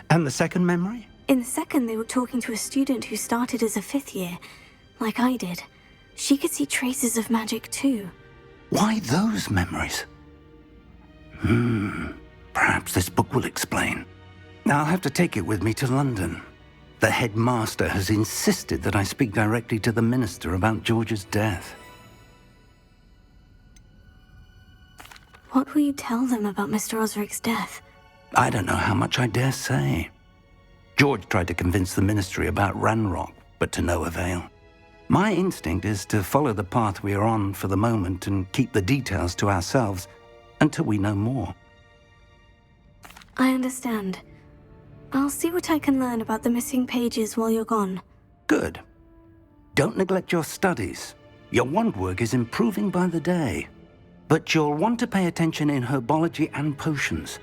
And the second memory? In the second, they were talking to a student who started as a 5th year, like I did. She could see traces of magic too. Why those memories? Perhaps this book will explain. I'll have to take it with me to London. The headmaster has insisted that I speak directly to the minister about George's death. What will you tell them about Mr. Osric's death? I don't know how much I dare say. George tried to convince the ministry about Ranrock, but to no avail. My instinct is to follow the path we are on for the moment and keep the details to ourselves until we know more. I understand. I'll see what I can learn about the missing pages while you're gone. Good. Don't neglect your studies. Your wand work is improving by the day. But you'll want to pay attention in herbology and potions.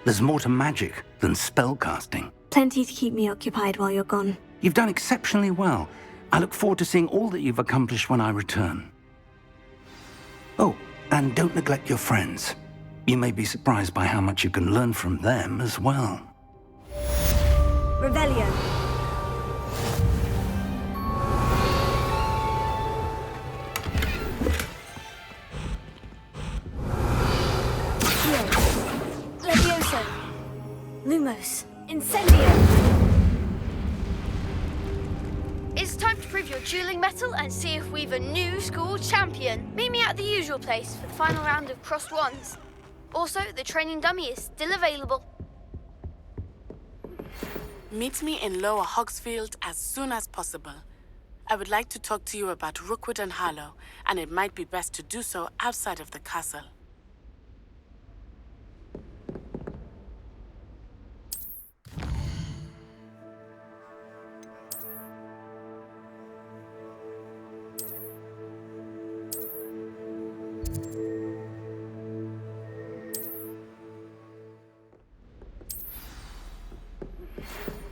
There's more to magic than spellcasting. Plenty to keep me occupied while you're gone. You've done exceptionally well. I look forward to seeing all that you've accomplished when I return. Oh, and don't neglect your friends. You may be surprised by how much you can learn from them as well. Revelio. Levioso. Lumos. Incendio. It's time to prove your dueling mettle and see if we've a new school champion. Meet me at the usual place for the final round of crossed wands. Also, the training dummy is still available. Meet me in Lower Hogsfield as soon as possible. I would like to talk to you about Rookwood and Harlow, and it might be best to do so outside of the castle.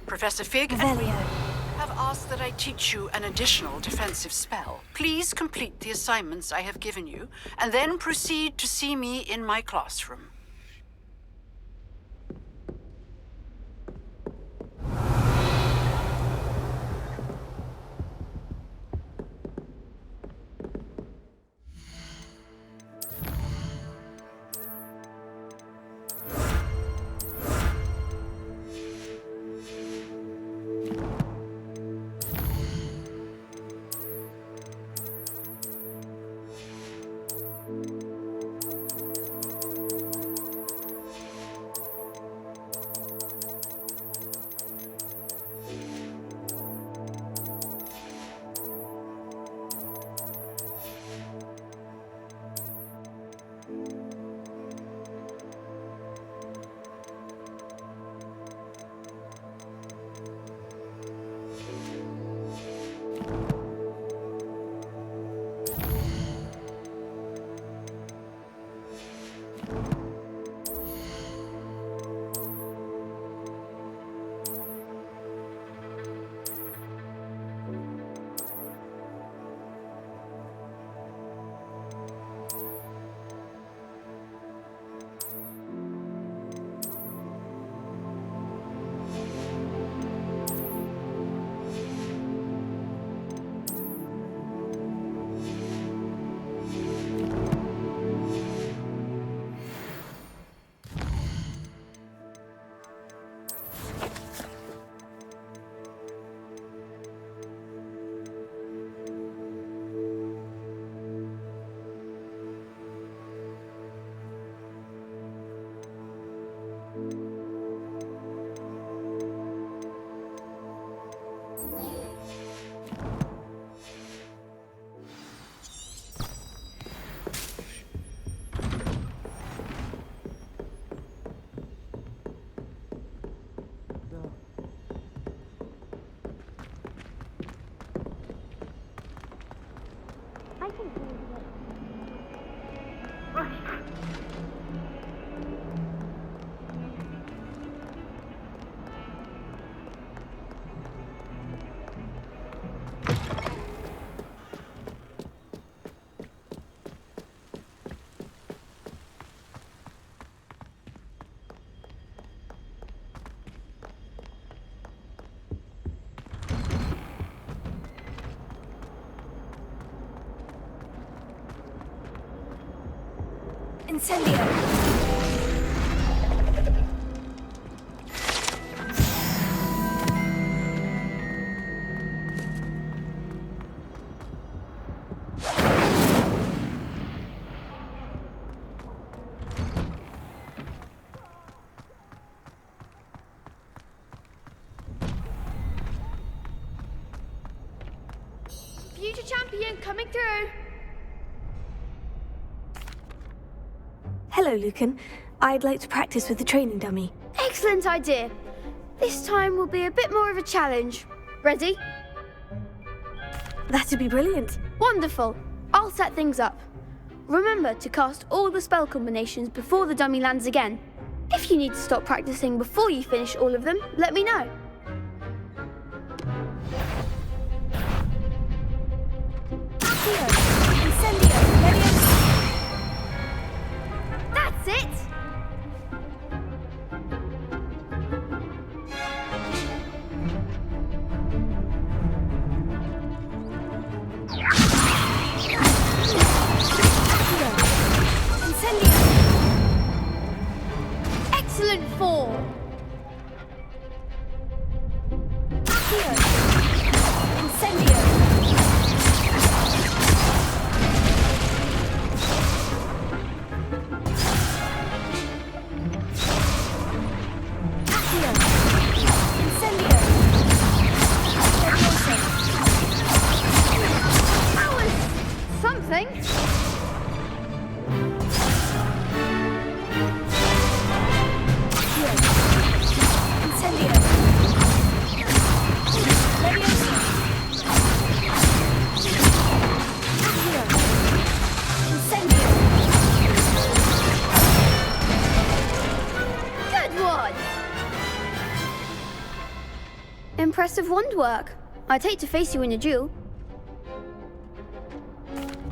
Professor Fig have asked that I teach you an additional defensive spell. Please complete the assignments I have given you, and then proceed to see me in my classroom. Incendio! Future champion coming through! Hello, Lucan. I'd like to practice with the training dummy. Excellent idea. This time will be a bit more of a challenge. Ready? That'd be brilliant. Wonderful. I'll set things up. Remember to cast all the spell combinations before the dummy lands again. If you need to stop practicing before you finish all of them, let me know. That's it! Excellent form! Something. Good one. Impressive wand work. I'd hate to face you in a duel.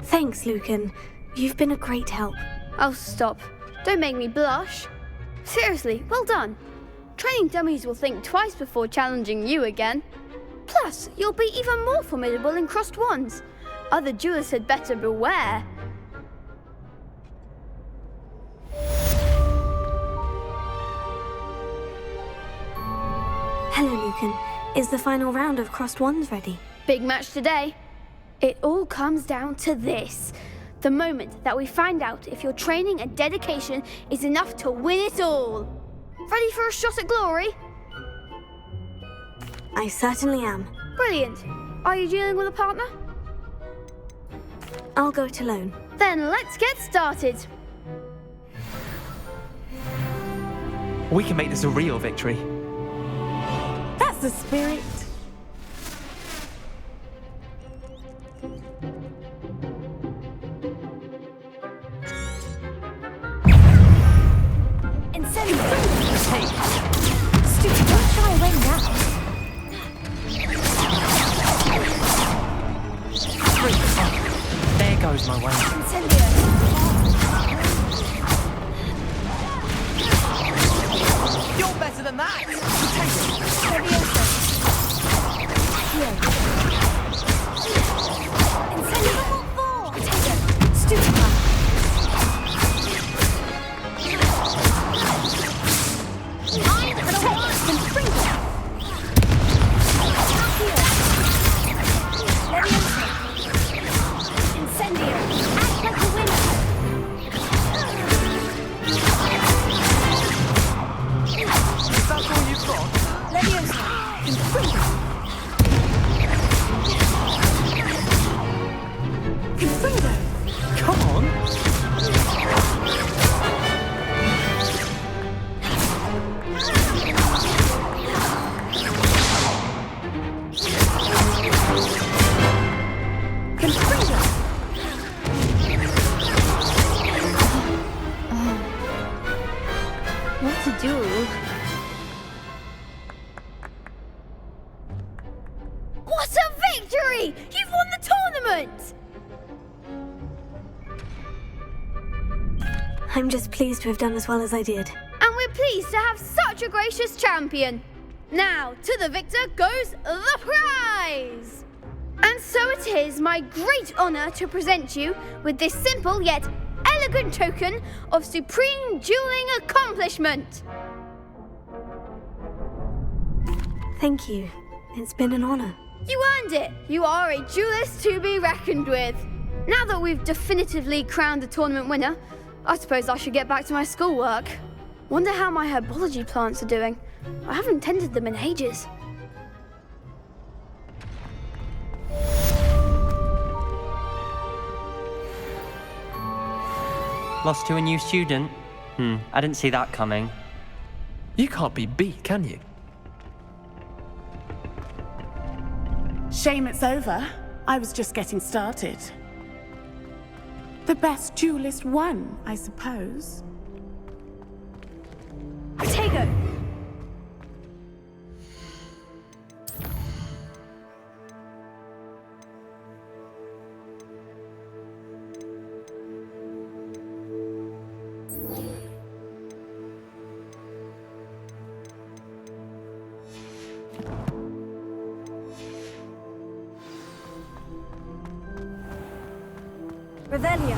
Thanks, Lucan. You've been a great help. Oh, stop. Don't make me blush. Seriously, well done. Training dummies will think twice before challenging you again. Plus, you'll be even more formidable in crossed wands. Other duelists had better beware. Hello, Lucan. Is the final round of crossed wands ready? Big match today. It all comes down to this. The moment that we find out if your training and dedication is enough to win it all. Ready for a shot at glory? I certainly am. Brilliant. Are you dealing with a partner? I'll go it alone. Then let's get started. We can make this a real victory. That's the spirit. Hey! Stupid, don't shy away now. There goes my way. You're better than that! What a victory! You've won the tournament! I'm just pleased to have done as well as I did. And we're pleased to have such a gracious champion. Now, to the victor goes the prize! And so it is my great honour to present you with this simple yet elegant token of supreme dueling accomplishment. Thank you. It's been an honour. You earned it. You are a duelist to be reckoned with. Now that we've definitively crowned the tournament winner, I suppose I should get back to my schoolwork. Wonder how my herbology plants are doing. I haven't tended them in ages. Lost to a new student? I didn't see that coming. You can't be beat, can you? Shame it's over. I was just getting started. The best duelist won, I suppose. Tego! Revelio.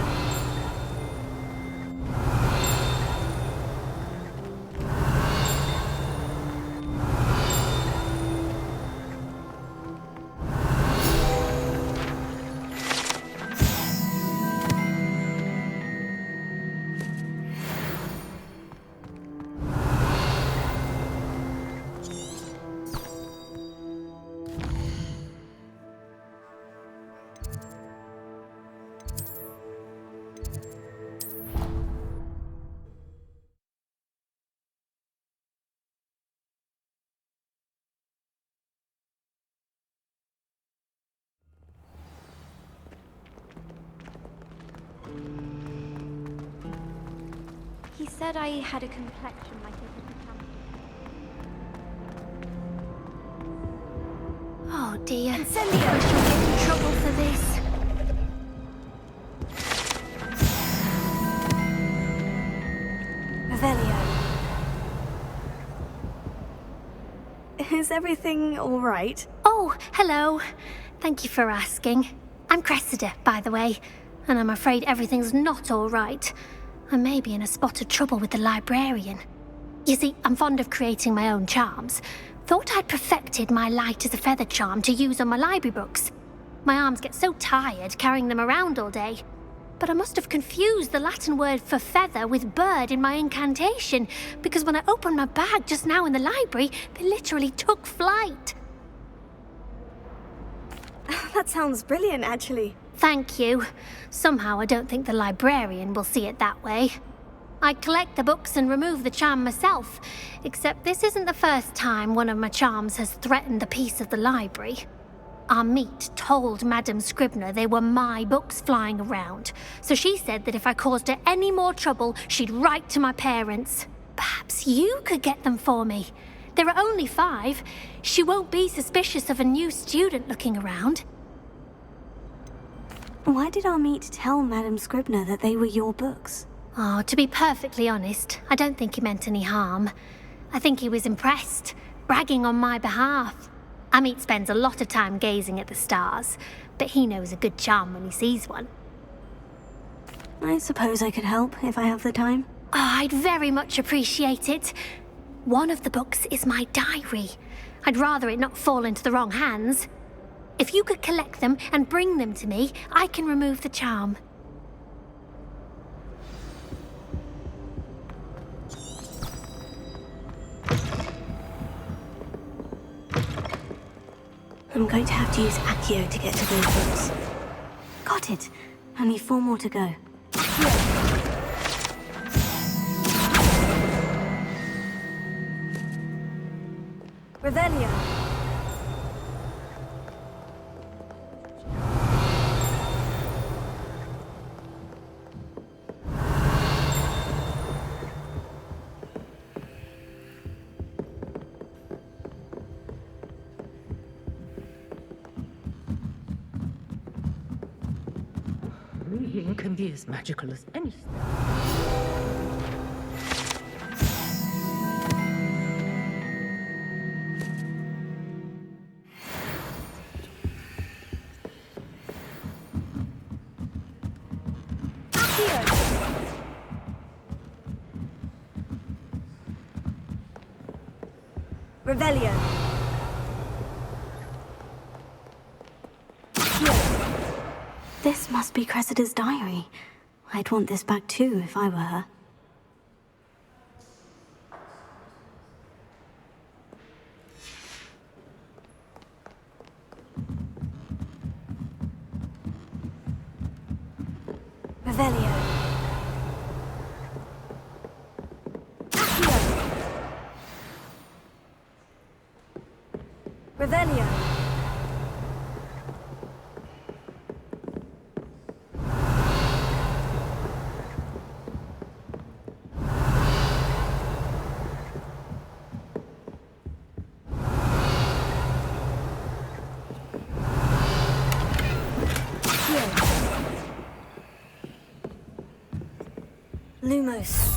He said I had a complexion like a camel. Oh dear. Incendio! I shall get in trouble for this. Revelio. Is everything all right? Oh, hello. Thank you for asking. I'm Cressida, by the way, and I'm afraid everything's not all right. I may be in a spot of trouble with the librarian. You see, I'm fond of creating my own charms. Thought I'd perfected my light as a feather charm to use on my library books. My arms get so tired carrying them around all day. But I must have confused the Latin word for feather with bird in my incantation, because when I opened my bag just now in the library, they literally took flight. That sounds brilliant, actually. Thank you. Somehow I don't think the librarian will see it that way. I collect the books and remove the charm myself, except this isn't the first time one of my charms has threatened the peace of the library. Our meet told Madame Scribner they were my books flying around, so she said that if I caused her any more trouble, she'd write to my parents. Perhaps you could get them for me. There are only 5. She won't be suspicious of a new student looking around. Why did our meet tell Madame Scribner that they were your books? Oh, to be perfectly honest, I don't think he meant any harm. I think he was impressed, bragging on my behalf. Amit spends a lot of time gazing at the stars, but he knows a good charm when he sees one. I suppose I could help if I have the time. Oh, I'd very much appreciate it. One of the books is my diary. I'd rather it not fall into the wrong hands. If you could collect them and bring them to me, I can remove the charm. I'm going to have to use Accio to get to those books. Got it. Only 4 more to go. Revelio. Agreeing can be as magical as anything. Revelio. This must be Cressida's diary. I'd want this back too if I were her. Revelio. Revelio. Lumos.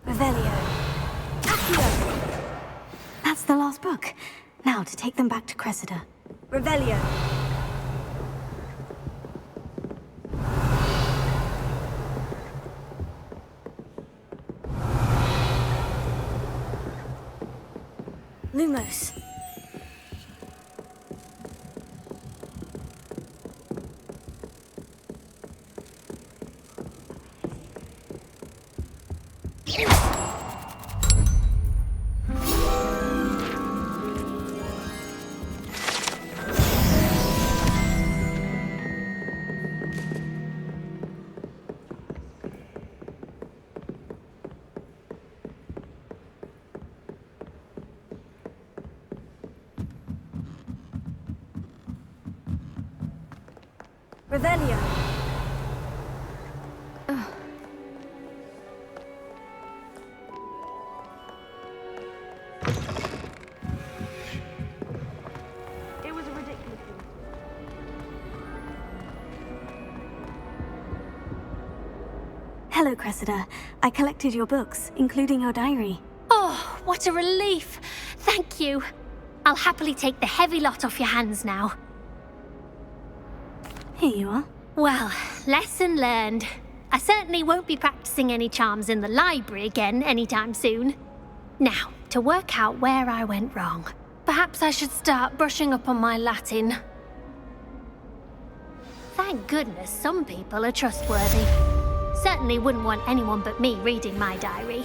Revelio. That's the last book. Now to take them back to Cressida. Revelio. Lumos. Revelio. It was a ridiculous thing. Hello, Cressida. I collected your books, including your diary. Oh, what a relief. Thank you. I'll happily take the heavy lot off your hands now. Here you are. Well, lesson learned. I certainly won't be practicing any charms in the library again anytime soon. Now, to work out where I went wrong. Perhaps I should start brushing up on my Latin. Thank goodness some people are trustworthy. Certainly wouldn't want anyone but me reading my diary.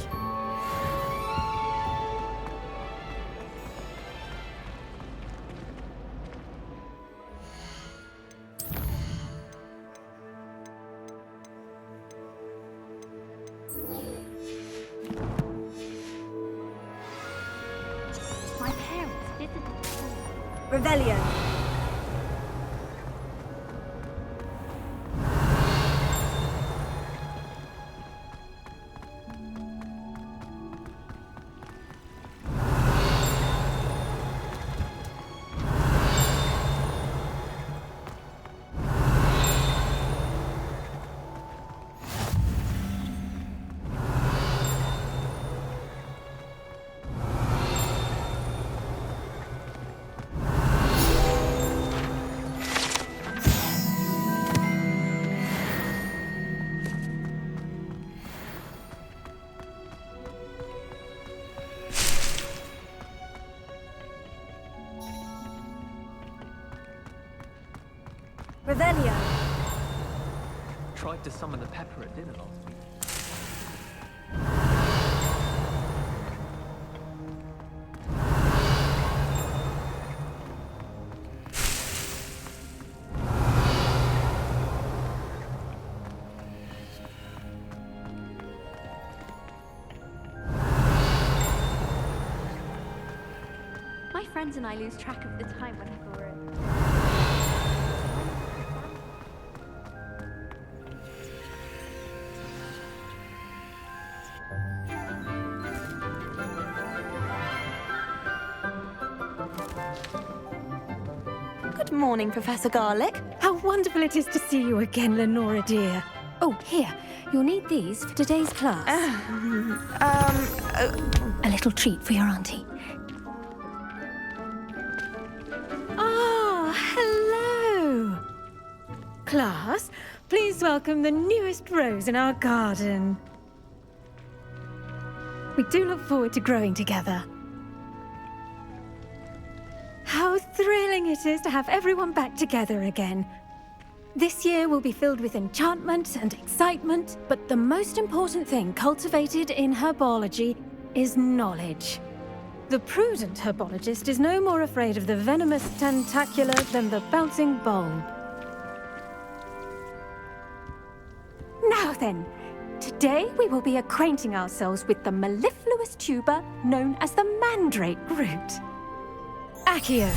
My parents visited school. Revelio. Revelio. Tried to summon the pepper at dinner last week. My friends and I lose track of the time whenever we're Good morning, Professor Garlic. How wonderful it is to see you again, Lenora dear. Oh, here. You'll need these for today's class. A little treat for your auntie. Ah, hello. Class, please welcome the newest rose in our garden. We do look forward to growing together. How thrilling it is to have everyone back together again. This year will be filled with enchantment and excitement, but the most important thing cultivated in herbology is knowledge. The prudent herbologist is no more afraid of the venomous tentacula than the bouncing bulb. Now then, today we will be acquainting ourselves with the mellifluous tuber known as the mandrake root. Accio.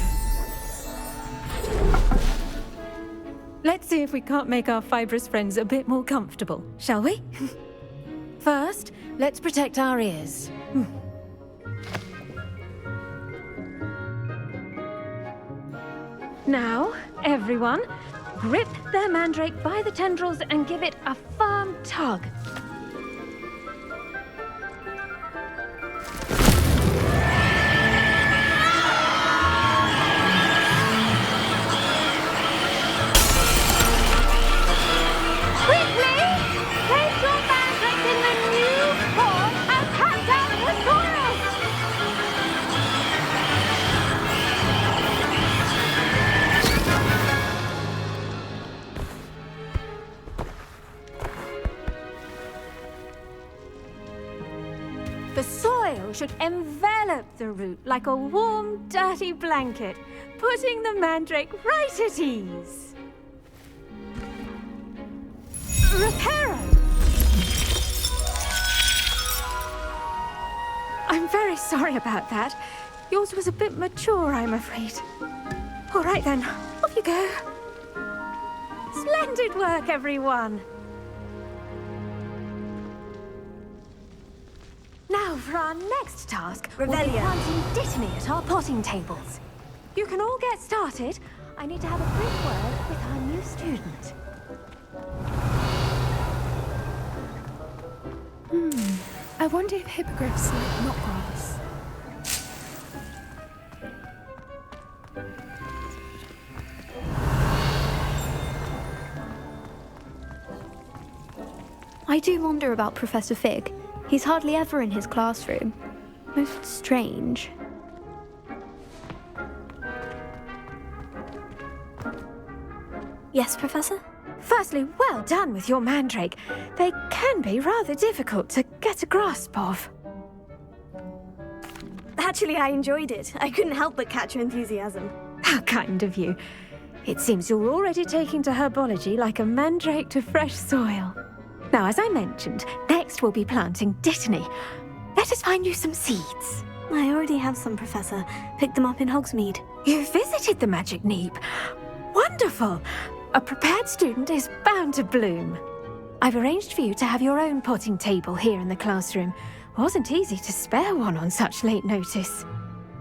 Let's see if we can't make our fibrous friends a bit more comfortable, shall we? First, let's protect our ears. Now, everyone, grip their mandrake by the tendrils and give it a firm tug. The soil should envelop the root like a warm, dirty blanket, putting the mandrake right at ease. Reparo! I'm very sorry about that. Yours was a bit mature, I'm afraid. All right then, off you go. Splendid work, everyone. Now for our next task, we'll be planting Dittany at our potting tables. You can all get started. I need to have a quick word with our new student. I wonder if hippogriffs like not grass. I do wonder about Professor Fig. He's hardly ever in his classroom. Most strange. Yes, Professor? Firstly, well done with your mandrake. They can be rather difficult to get a grasp of. Actually, I enjoyed it. I couldn't help but catch your enthusiasm. How kind of you. It seems you're already taking to herbology like a mandrake to fresh soil. Now, as I mentioned, next we'll be planting Dittany. Let us find you some seeds. I already have some, Professor. Picked them up in Hogsmeade. You visited the Magic Neep. Wonderful! A prepared student is bound to bloom. I've arranged for you to have your own potting table here in the classroom. Wasn't easy to spare one on such late notice.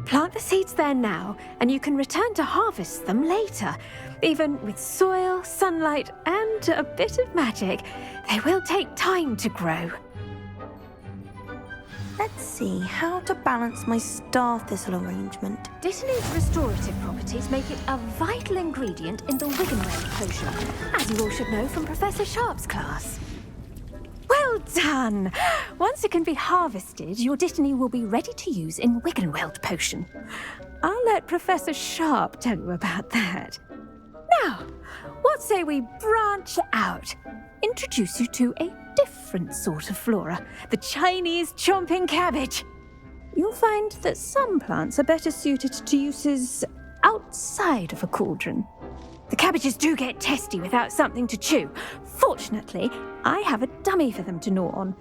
Plant the seeds there now, and you can return to harvest them later. Even with soil, sunlight, and a bit of magic, they will take time to grow. Let's see, how to balance my star thistle arrangement. Dittany's restorative properties make it a vital ingredient in the Wiggenweld potion, as you all should know from Professor Sharp's class. Well done! Once it can be harvested, your Dittany will be ready to use in Wiggenweld potion. I'll let Professor Sharp tell you about that. Now, what say we branch out? Introduce you to a different sort of flora, the Chinese chomping cabbage. You'll find that some plants are better suited to uses outside of a cauldron. The cabbages do get testy without something to chew. Fortunately, I have a dummy for them to gnaw on.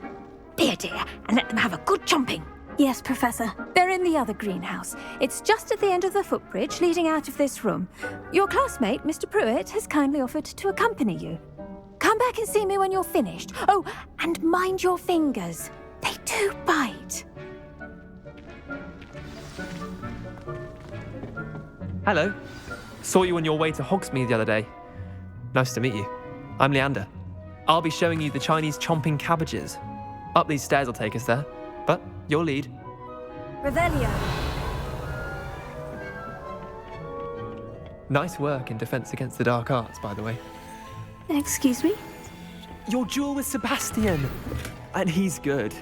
Be a dear and let them have a good chomping. Yes, Professor. They're in the other greenhouse. It's just at the end of the footbridge leading out of this room. Your classmate, Mr. Pruitt, has kindly offered to accompany you. Come back and see me when you're finished. Oh, and mind your fingers. They do bite. Hello. Saw you on your way to Hogsmeade the other day. Nice to meet you. I'm Leander. I'll be showing you the Chinese chomping cabbages. Up these stairs will take us there, but your lead. Revelio. Nice work in Defense Against the Dark Arts, by the way. Excuse me? Your duel with Sebastian! And he's good.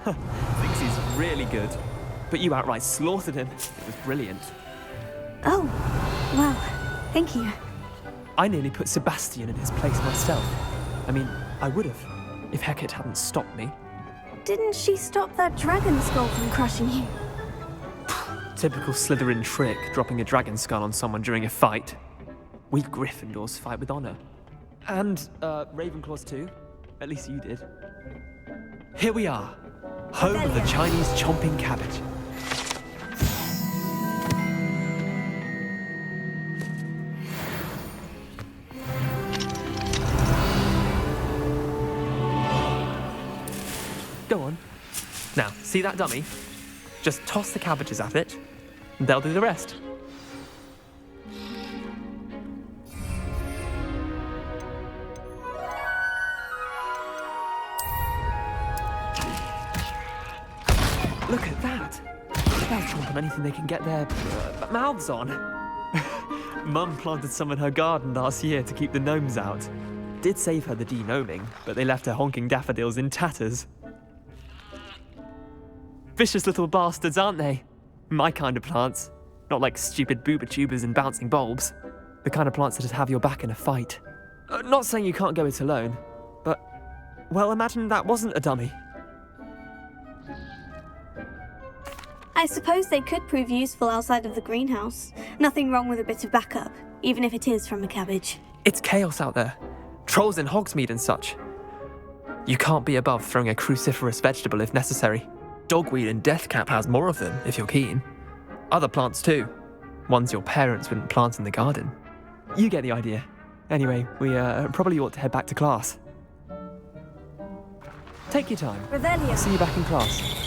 Thinks he's really good. But you outright slaughtered him. It was brilliant. Oh, well, thank you. I nearly put Sebastian in his place myself. I mean, I would have, if Hecate hadn't stopped me. Didn't she stop that dragon skull from crushing you? Typical Slytherin trick, dropping a dragon skull on someone during a fight. We Gryffindors fight with honor. And, Ravenclaws too. At least you did. Here we are. Home of the Chinese chomping cabbage. Go on. Now, see that dummy? Just toss the cabbages at it, and they'll do the rest. Look at that! They'll chomp on anything they can get their mouths on. Mum planted some in her garden last year to keep the gnomes out. Did save her the de-gnoming, but they left her honking daffodils in tatters. Vicious little bastards, aren't they? My kind of plants. Not like stupid booba tubers and bouncing bulbs. The kind of plants that'd have your back in a fight. Not saying you can't go it alone, but, well, imagine that wasn't a dummy. I suppose they could prove useful outside of the greenhouse. Nothing wrong with a bit of backup, even if it is from a cabbage. It's chaos out there. Trolls in Hogsmeade and such. You can't be above throwing a cruciferous vegetable if necessary. Dogweed and deathcap has more of them, if you're keen. Other plants too. Ones your parents wouldn't plant in the garden. You get the idea. Anyway, we probably ought to head back to class. Take your time. Revelio. See you back in class.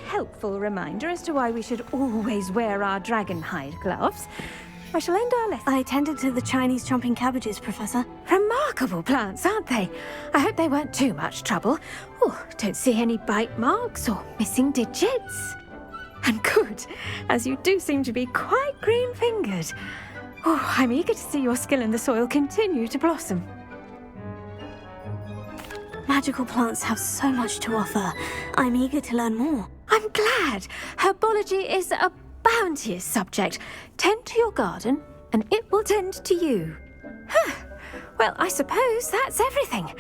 Helpful reminder as to why we should always wear our dragon hide gloves. I shall end our lesson. I attended to the Chinese chomping cabbages, Professor. Remarkable plants, aren't they? I hope they weren't too much trouble. Oh, don't see any bite marks or missing digits. And good, as you do seem to be quite green-fingered. Oh, I'm eager to see your skill in the soil continue to blossom. Magical plants have so much to offer. I'm eager to learn more. I'm glad. Herbology is a bounteous subject. Tend to your garden, and it will tend to you. Well, I suppose that's everything.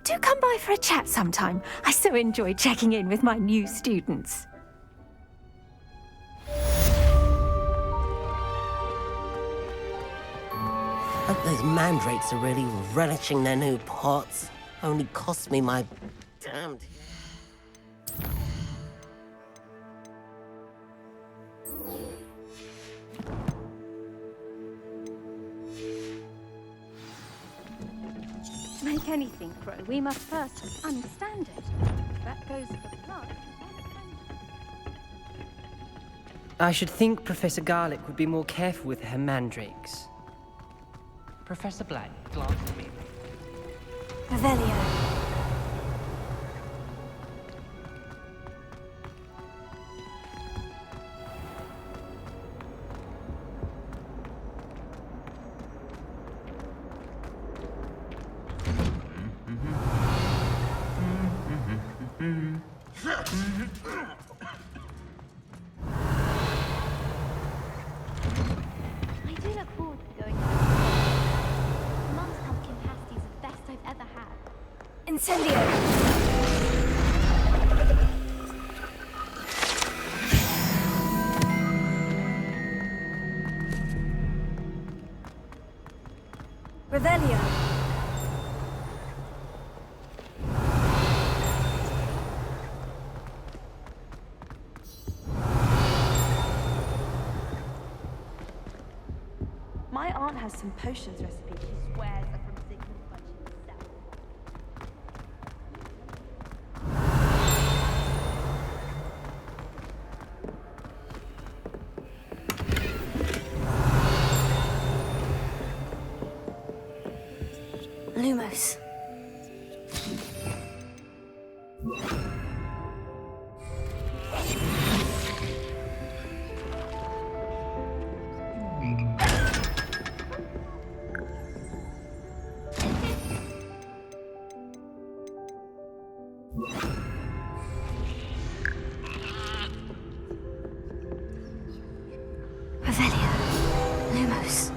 Do come by for a chat sometime. I so enjoy checking in with my new students. Hope those mandrakes are really relishing their new pots. Only cost me my damned... To make anything grow, we must first understand it. That goes for plants. I should think Professor Garlick would be more careful with her mandrakes. Professor Black glanced at me. Revelio. I do look forward to going. Mum's pumpkin pasties are the best I've ever had. Incendio. Revelio. aunt has some potions recipes she swears are from Sigmund Fudge himself. Lumos. Revelio. Lumos.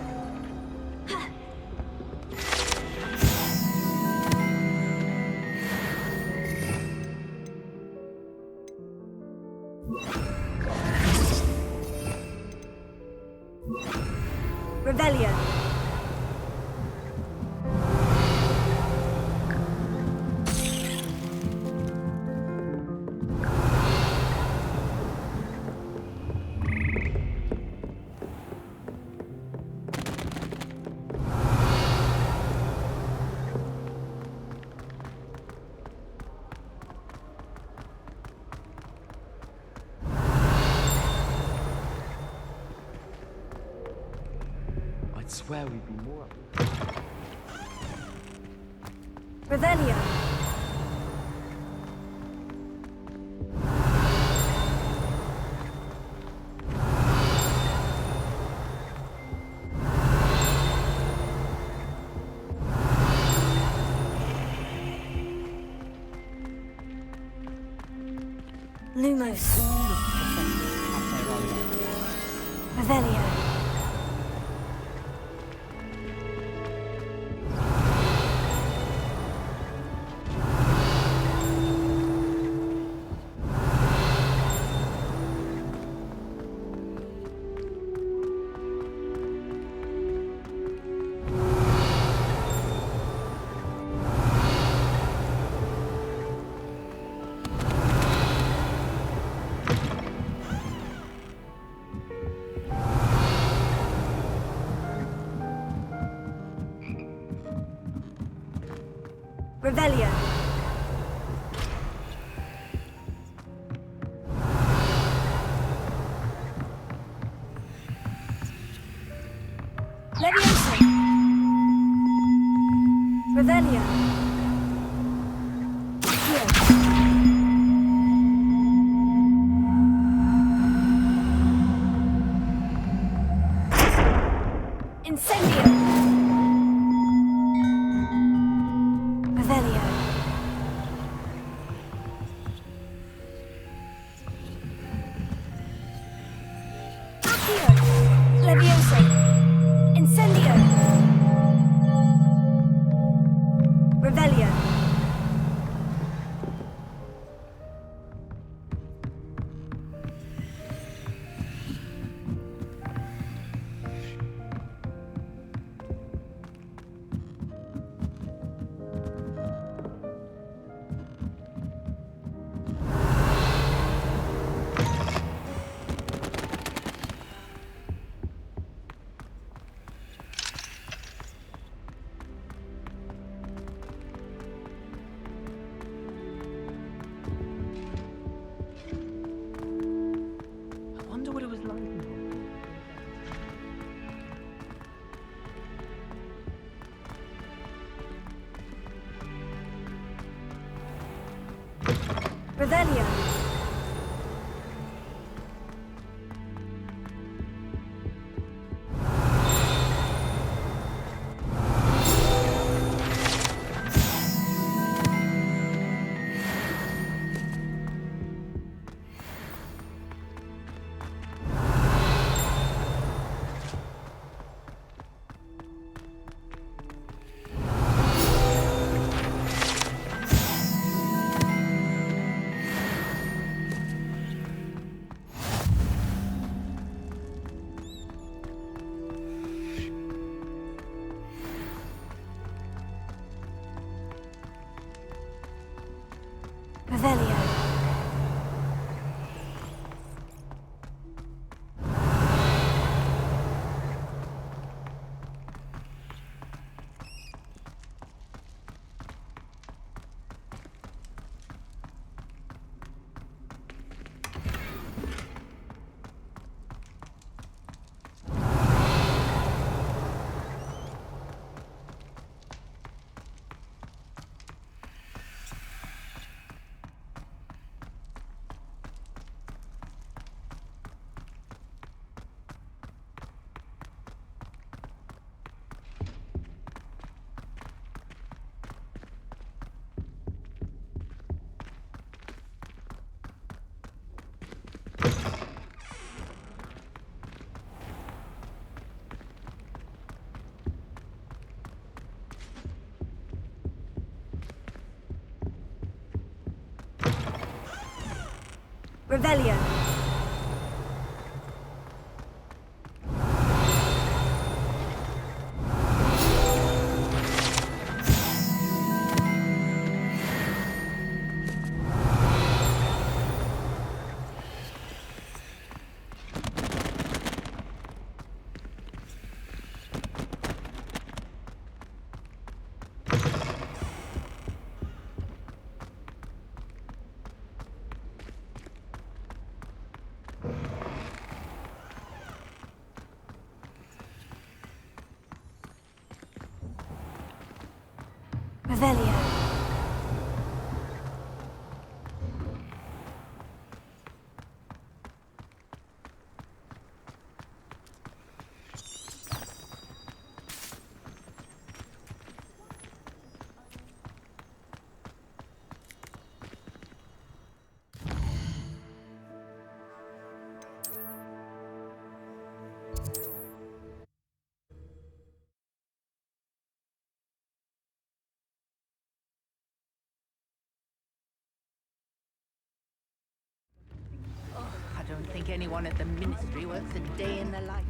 Revelio. I'd swear we'd be more. Revelio. Lumos. Revelio. Revelio. Leviosa. Revelio. Incendio. Revelio. Accio. Leviosa. Incendio. Revelio. I wonder what it was like. Revelio. Revelio. Revelio. I don't think anyone at the Ministry works a day in the life.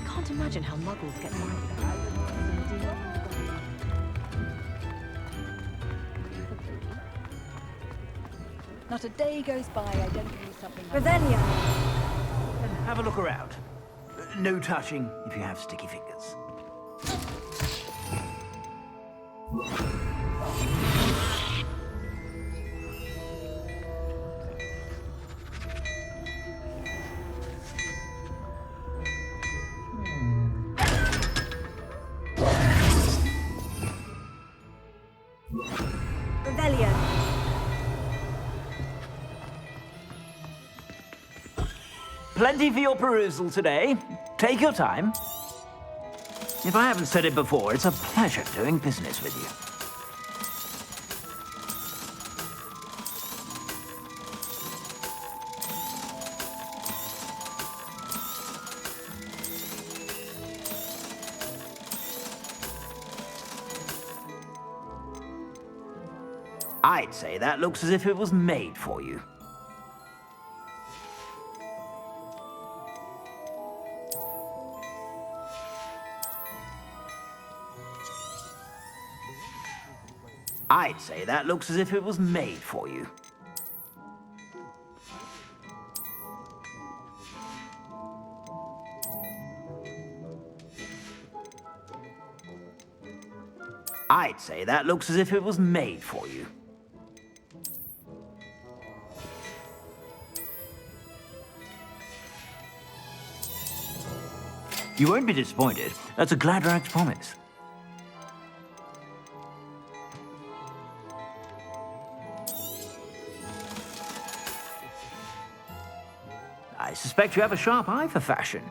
Can't imagine how muggles get by. Not a day goes by I don't do something like Revelio. Have a look around. No touching if you have sticky fingers. Revelio. Plenty for your perusal today. Take your time. If I haven't said it before, it's a pleasure doing business with you. I'd say that looks as if it was made for you. I'd say that looks as if it was made for you. I'd say that looks as if it was made for you. You won't be disappointed. That's a Gladrax promise. I suspect you have a sharp eye for fashion.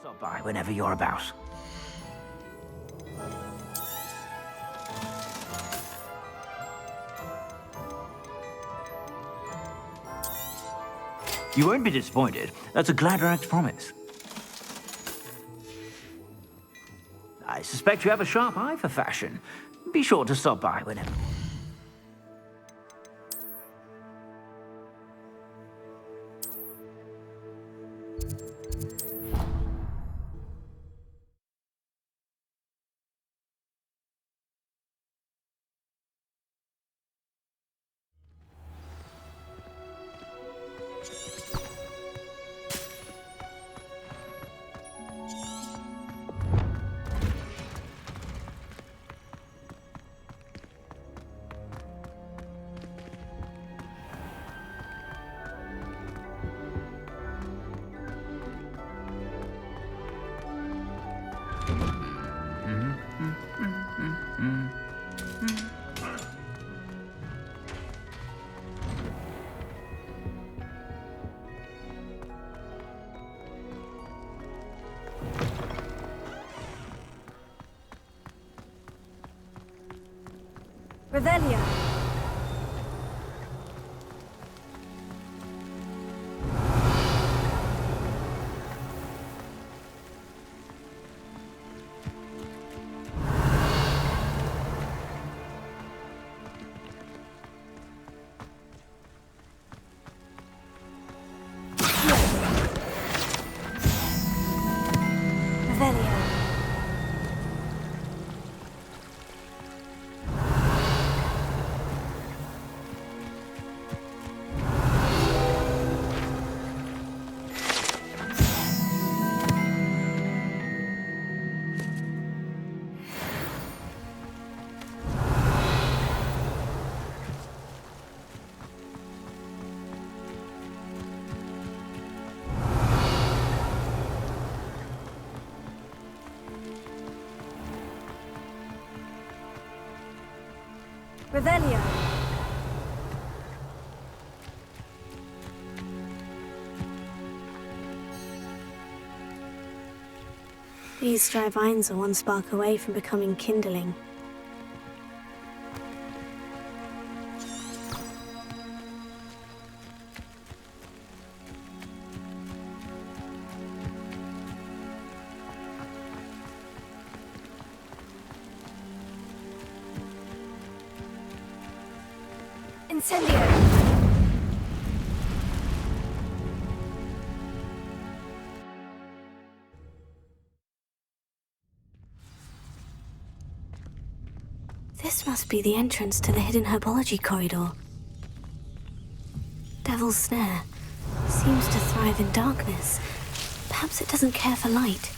Stop by whenever you're about. You won't be disappointed. That's a Gladrax promise. I suspect you have a sharp eye for fashion. Be sure to stop by whenever. Revelio. Revelio. These dry vines are one spark away from becoming kindling. Incendio! This must be the entrance to the hidden herbology corridor. Devil's Snare seems to thrive in darkness. Perhaps it doesn't care for light.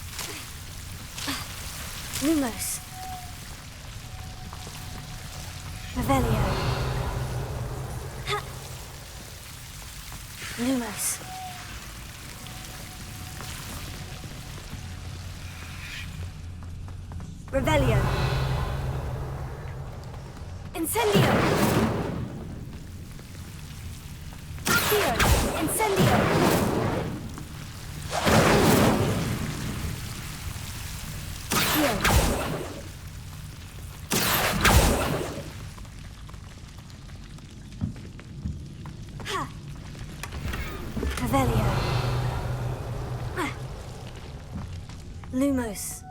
Lumos. Revelio. Lumos. Revelio. Incendio. Accio. Incendio. Accio. Ha. Revelio. Lumos.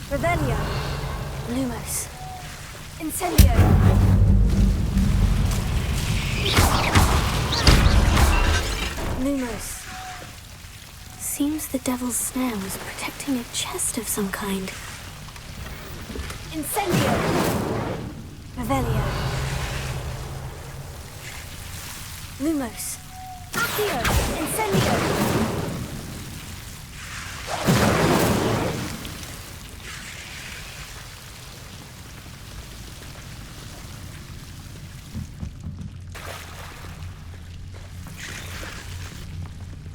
Revelio. Lumos. Incendio. Lumos. Seems the Devil's Snare was protecting a chest of some kind. Incendio. Revelio. Lumos. Accio. Incendio.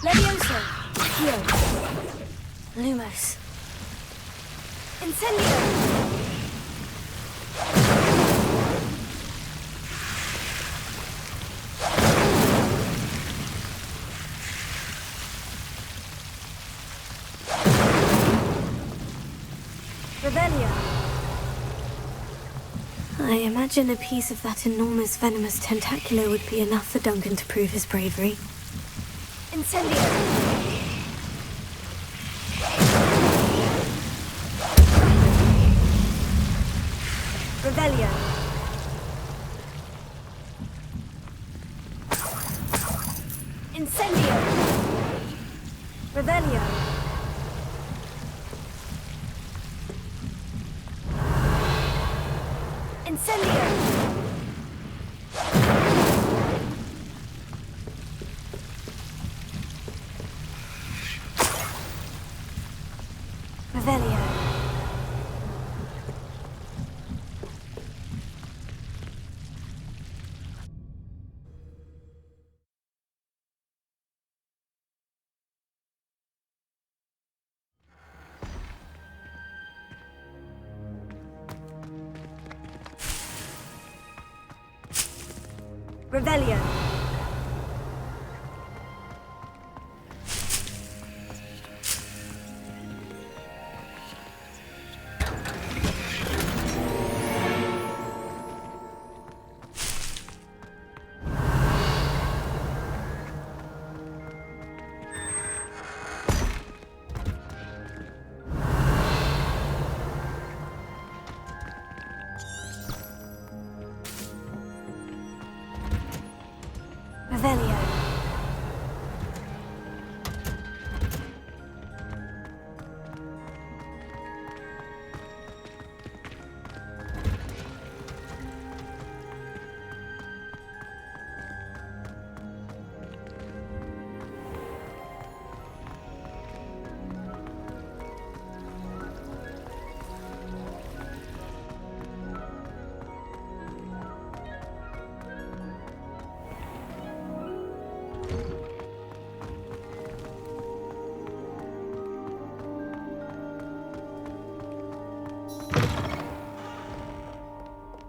Levioso. Accio. Lumos. Incendio. Revelio. I imagine a piece of that enormous venomous tentacular would be enough for Duncan to prove his bravery. Incendio. Revelio. Incendio. Revelio. Incendio. Revelio. Revelio. Revelio.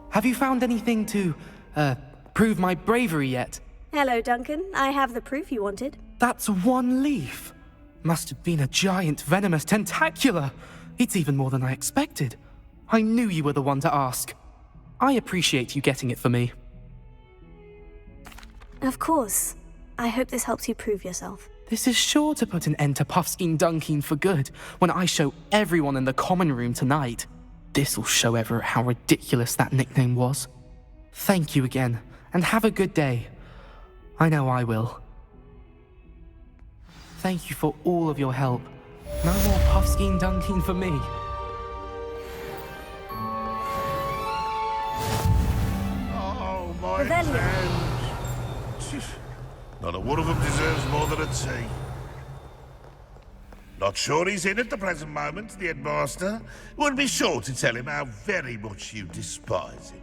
Have you found anything to, prove my bravery yet? Hello, Duncan. I have the proof you wanted. That's one leaf. Must have been a giant venomous tentacula. It's even more than I expected. I knew you were the one to ask. I appreciate you getting it for me. Of course. I hope this helps you prove yourself. This is sure to put an end to Puffskein Dunkin for good when I show everyone in the common room tonight. This'll show Everett how ridiculous that nickname was. Thank you again, and have a good day. I know I will. Thank you for all of your help. No more Puffskein Dunkin for me. Oh, my Revelio. hands. Not a one of them deserves more than a tea. Not sure he's in at the present moment, the headmaster. Would be sure to tell him how very much you despise him.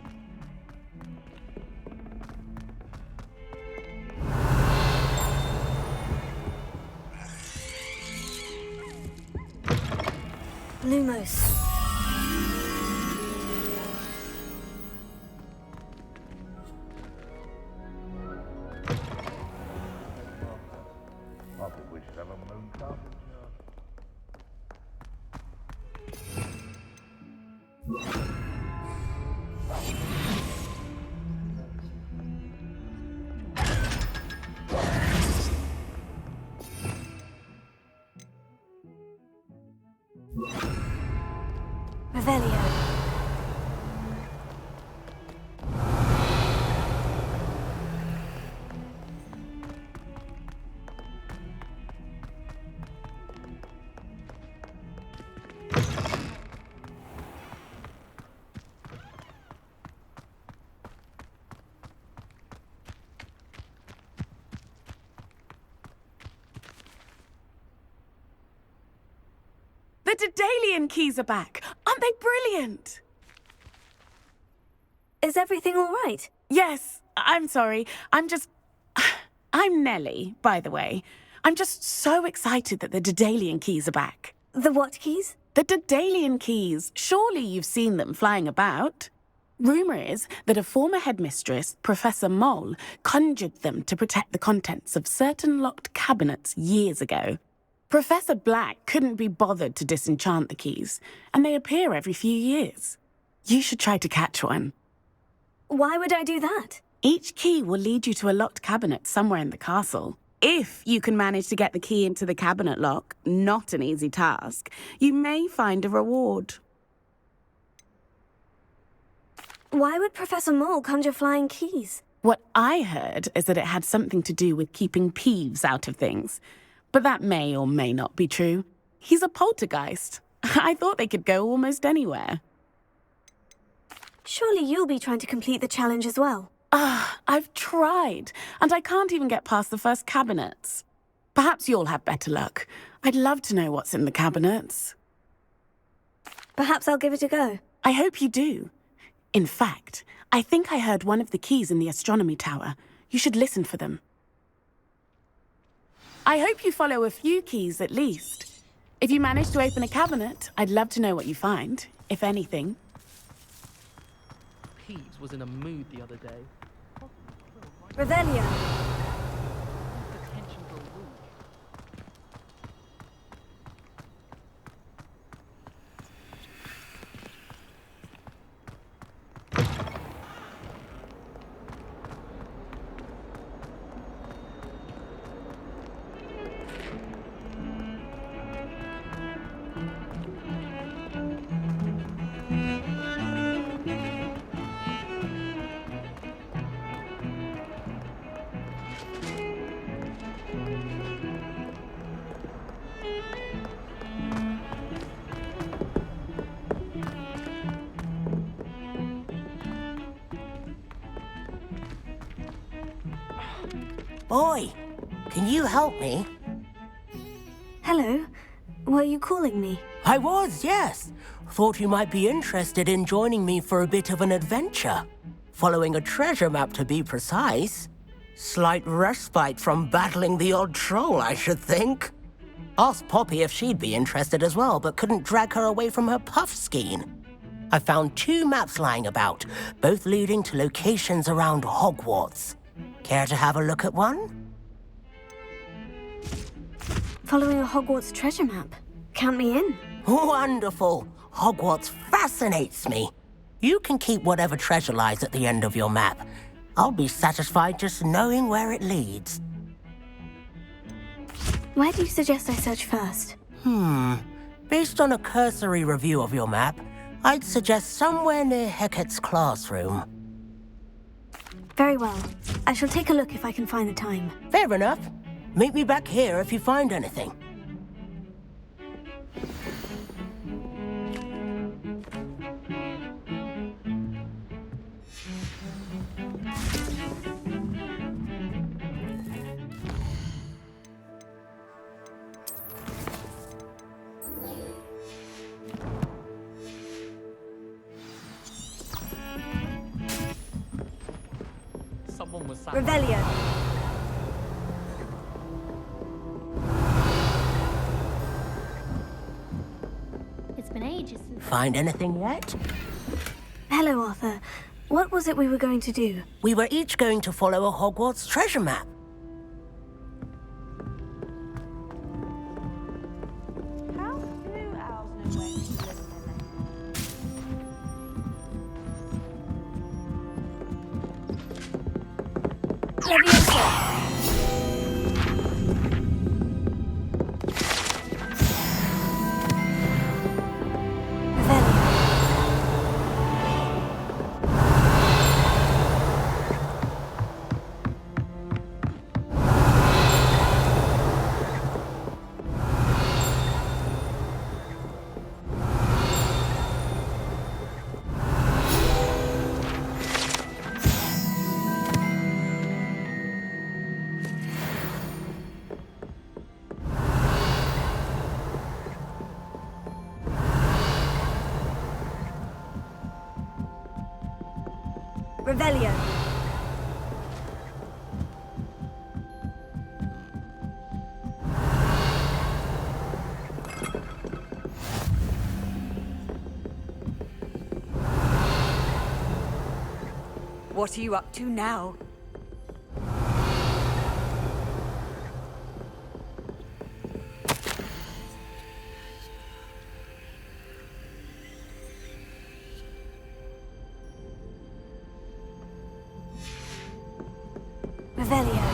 Lumos. I think we should have a moon carpet. Revelio. The Daedalian keys are back. Aren't they brilliant? Is everything all right? Yes, I'm sorry. I'm Nellie, by the way. I'm just so excited that the Daedalian keys are back. The what keys? The Daedalian keys. Surely you've seen them flying about. Rumour is that a former headmistress, Professor Mole, conjured them to protect the contents of certain locked cabinets years ago. Professor Black couldn't be bothered to disenchant the keys, and they appear every few years. You should try to catch one. Why would I do that? Each key will lead you to a locked cabinet somewhere in the castle. If you can manage to get the key into the cabinet lock, not an easy task, you may find a reward. Why would Professor Mole conjure flying keys? What I heard is that it had something to do with keeping Peeves out of things. But that may or may not be true. He's a poltergeist. I thought they could go almost anywhere. Surely you'll be trying to complete the challenge as well. I've tried, and I can't even get past the first cabinets. Perhaps you'll have better luck. I'd love to know what's in the cabinets. Perhaps I'll give it a go. I hope you do. In fact, I think I heard one of the keys in the astronomy tower. You should listen for them. I hope you follow a few keys at least. If you manage to open a cabinet, I'd love to know what you find, if anything. Peeves was in a mood the other day. Revelio. Boy, can you help me? Hello. Were you calling me? I was, yes. Thought you might be interested in joining me for a bit of an adventure. Following a treasure map, to be precise. Slight respite from battling the odd troll, I should think. Asked Poppy if she'd be interested as well, but couldn't drag her away from her puff skein. I found 2 maps lying about, both leading to locations around Hogwarts. Care to have a look at one? Following a Hogwarts treasure map. Count me in. Wonderful. Hogwarts fascinates me. You can keep whatever treasure lies at the end of your map. I'll be satisfied just knowing where it leads. Where do you suggest I search first? Based on a cursory review of your map, I'd suggest somewhere near Hecat's classroom. Very well. I shall take a look if I can find the time. Fair enough. Meet me back here if you find anything. Revelio. It's been ages since... Find anything yet? Hello, Arthur. What was it we were going to do? We were each going to follow a Hogwarts treasure map. Revelio. What are you up to now? Revelio.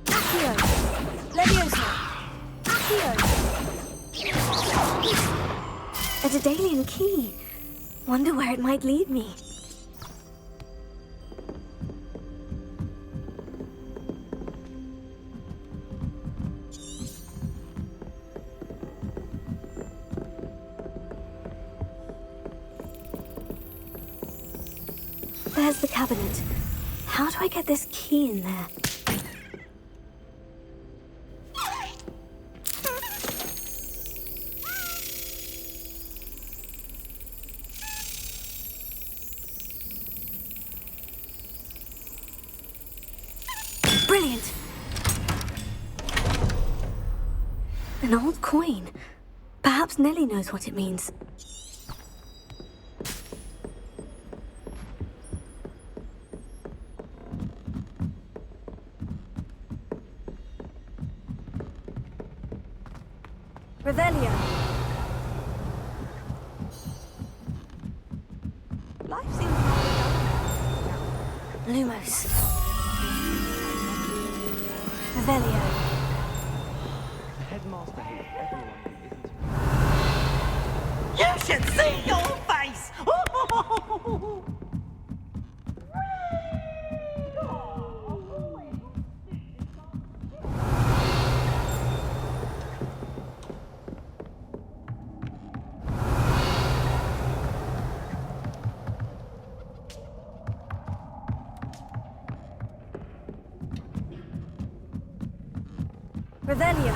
Accio. Leviosa. Accio. A Daedalian key. Wonder where it might lead me. There's the cabinet. How do I get this key in there? coin. Perhaps Nellie knows what it means. Revelio. Life seems Lumos. Revelio. The headmaster hates everyone who isn't. You should see your face! Revelio.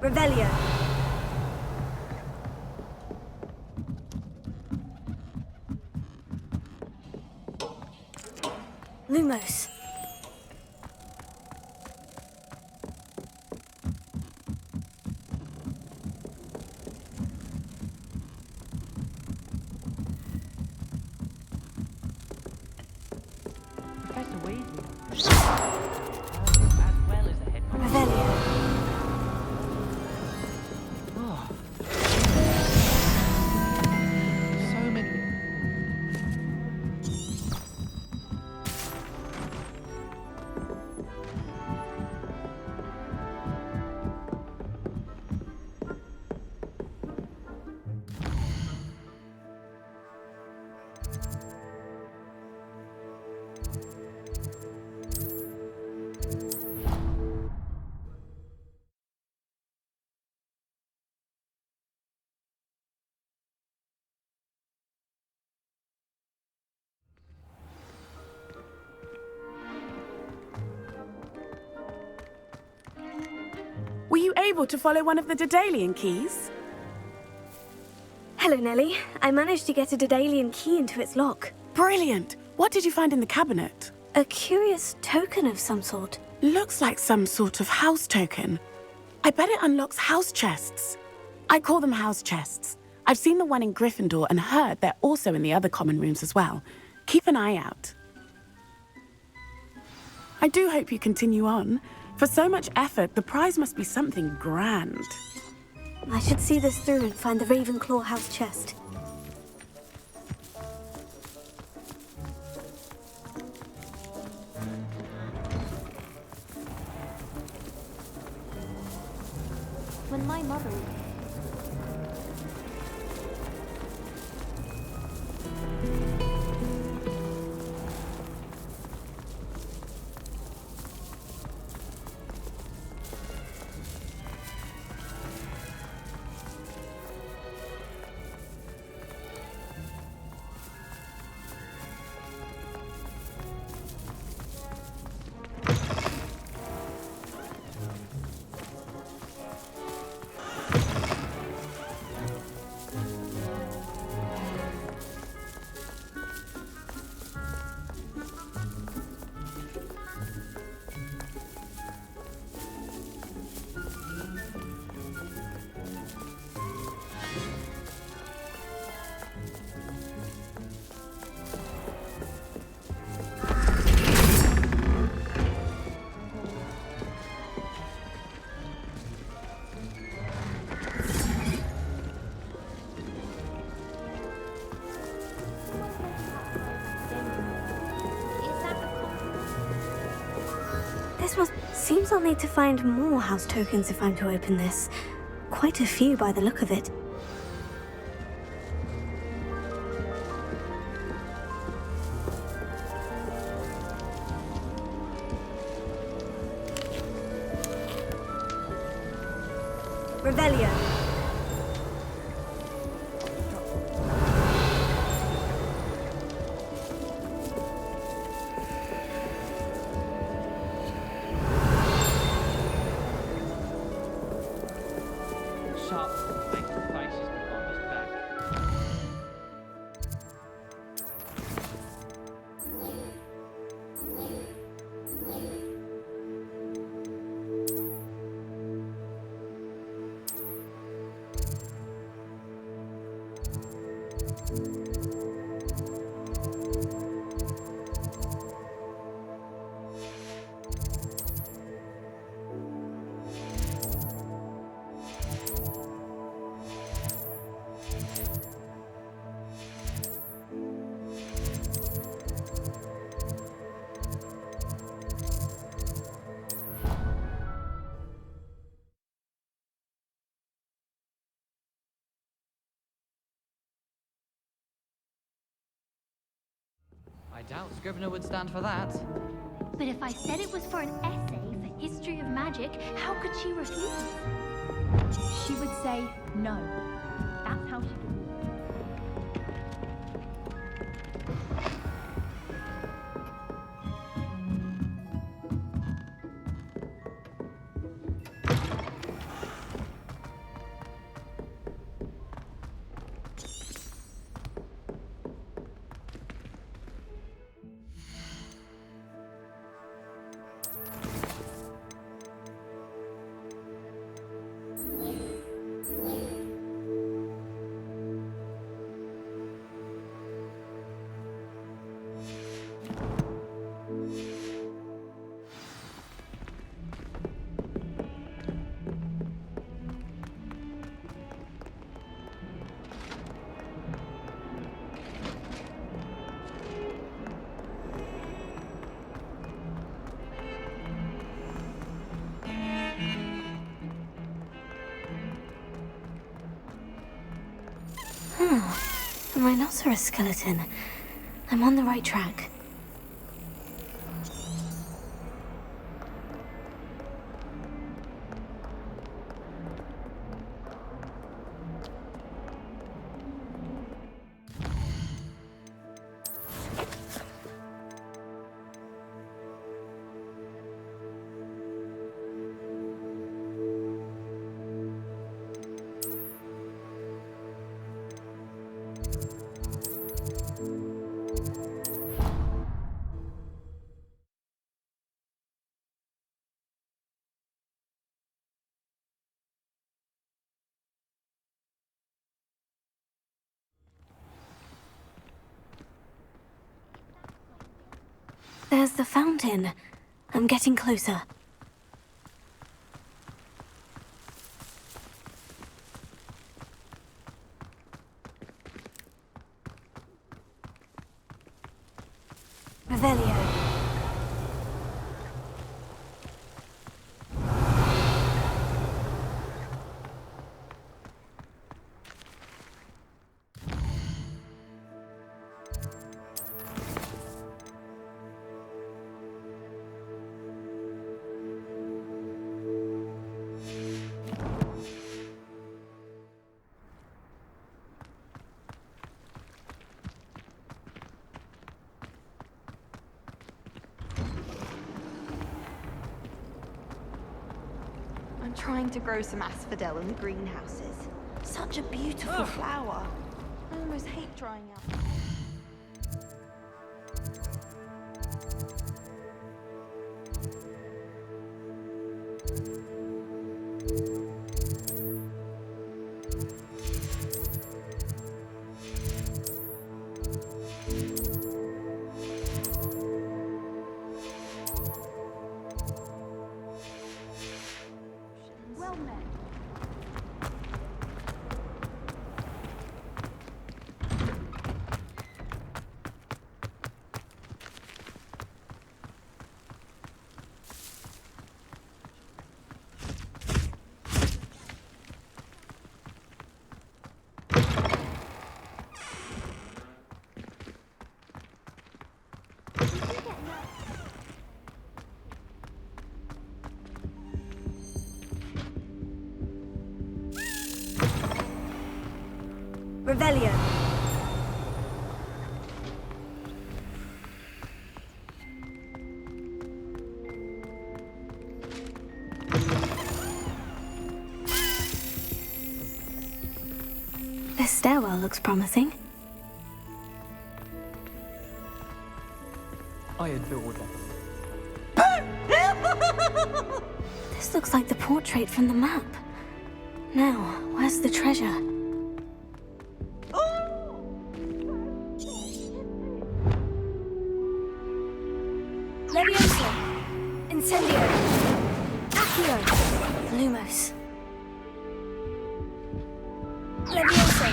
Revelio. Lumos. Professor Weasley. As well as the headmaster. Revelio. So many. Were you able to follow one of the Daedalian keys? Hello, Nellie. I managed to get a Daedalian key into its lock. Brilliant! What did you find in the cabinet? A curious token of some sort. Looks like some sort of house token. I bet it unlocks house chests. I call them house chests. I've seen the one in Gryffindor and heard they're also in the other common rooms as well. Keep an eye out. I do hope you continue on. For so much effort, the prize must be something grand. I should see this through and find the Ravenclaw house chest. When my mother... Seems I'll need to find more house tokens if I'm to open this. Quite a few by the look of it. Revelio. Sharp faces behind his back. I doubt Scrivener would stand for that. But if I said it was for an essay for history of magic, how could she refuse? She would say no. That's how she would. A rhinoceros skeleton. I'm on the right track. There's the fountain. I'm getting closer. Revelio. I'm trying to grow some asphodel in the greenhouses. Such a beautiful flower. I almost hate drying out. Well met. Revelio. This stairwell looks promising. I adore them. This looks like the portrait from the map. Now, where's the treasure? Levioso. Incendio. Accio. Lumos. Levioso.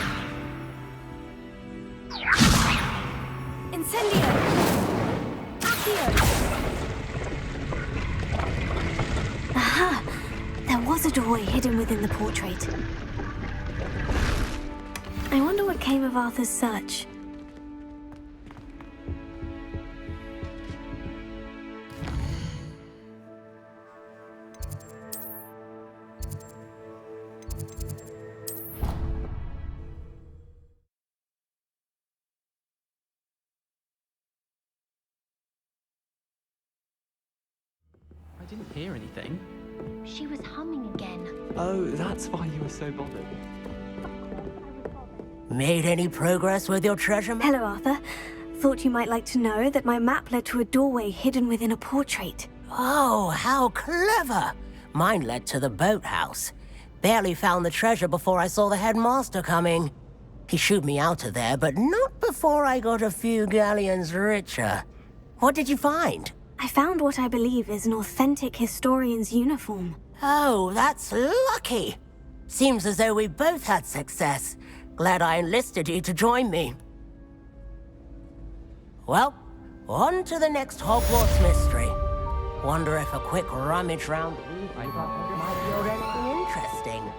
Incendio. Accio. Aha! There was a doorway hidden within the portrait. I wonder what came of Arthur's search. I didn't hear anything. She was humming again. Oh, that's why you were so bothered. Made any progress with your treasure map? Hello, Arthur. Thought you might like to know that my map led to a doorway hidden within a portrait. Oh, how clever! Mine led to the boathouse. Barely found the treasure before I saw the headmaster coming. He shooed me out of there, but not before I got a few galleons richer. What did you find? I found what I believe is an authentic historian's uniform. Oh, that's lucky. Seems as though we both had success. Glad I enlisted you to join me. Well, on to the next Hogwarts mystery. Wonder if a quick rummage round the roof might yield anything interesting.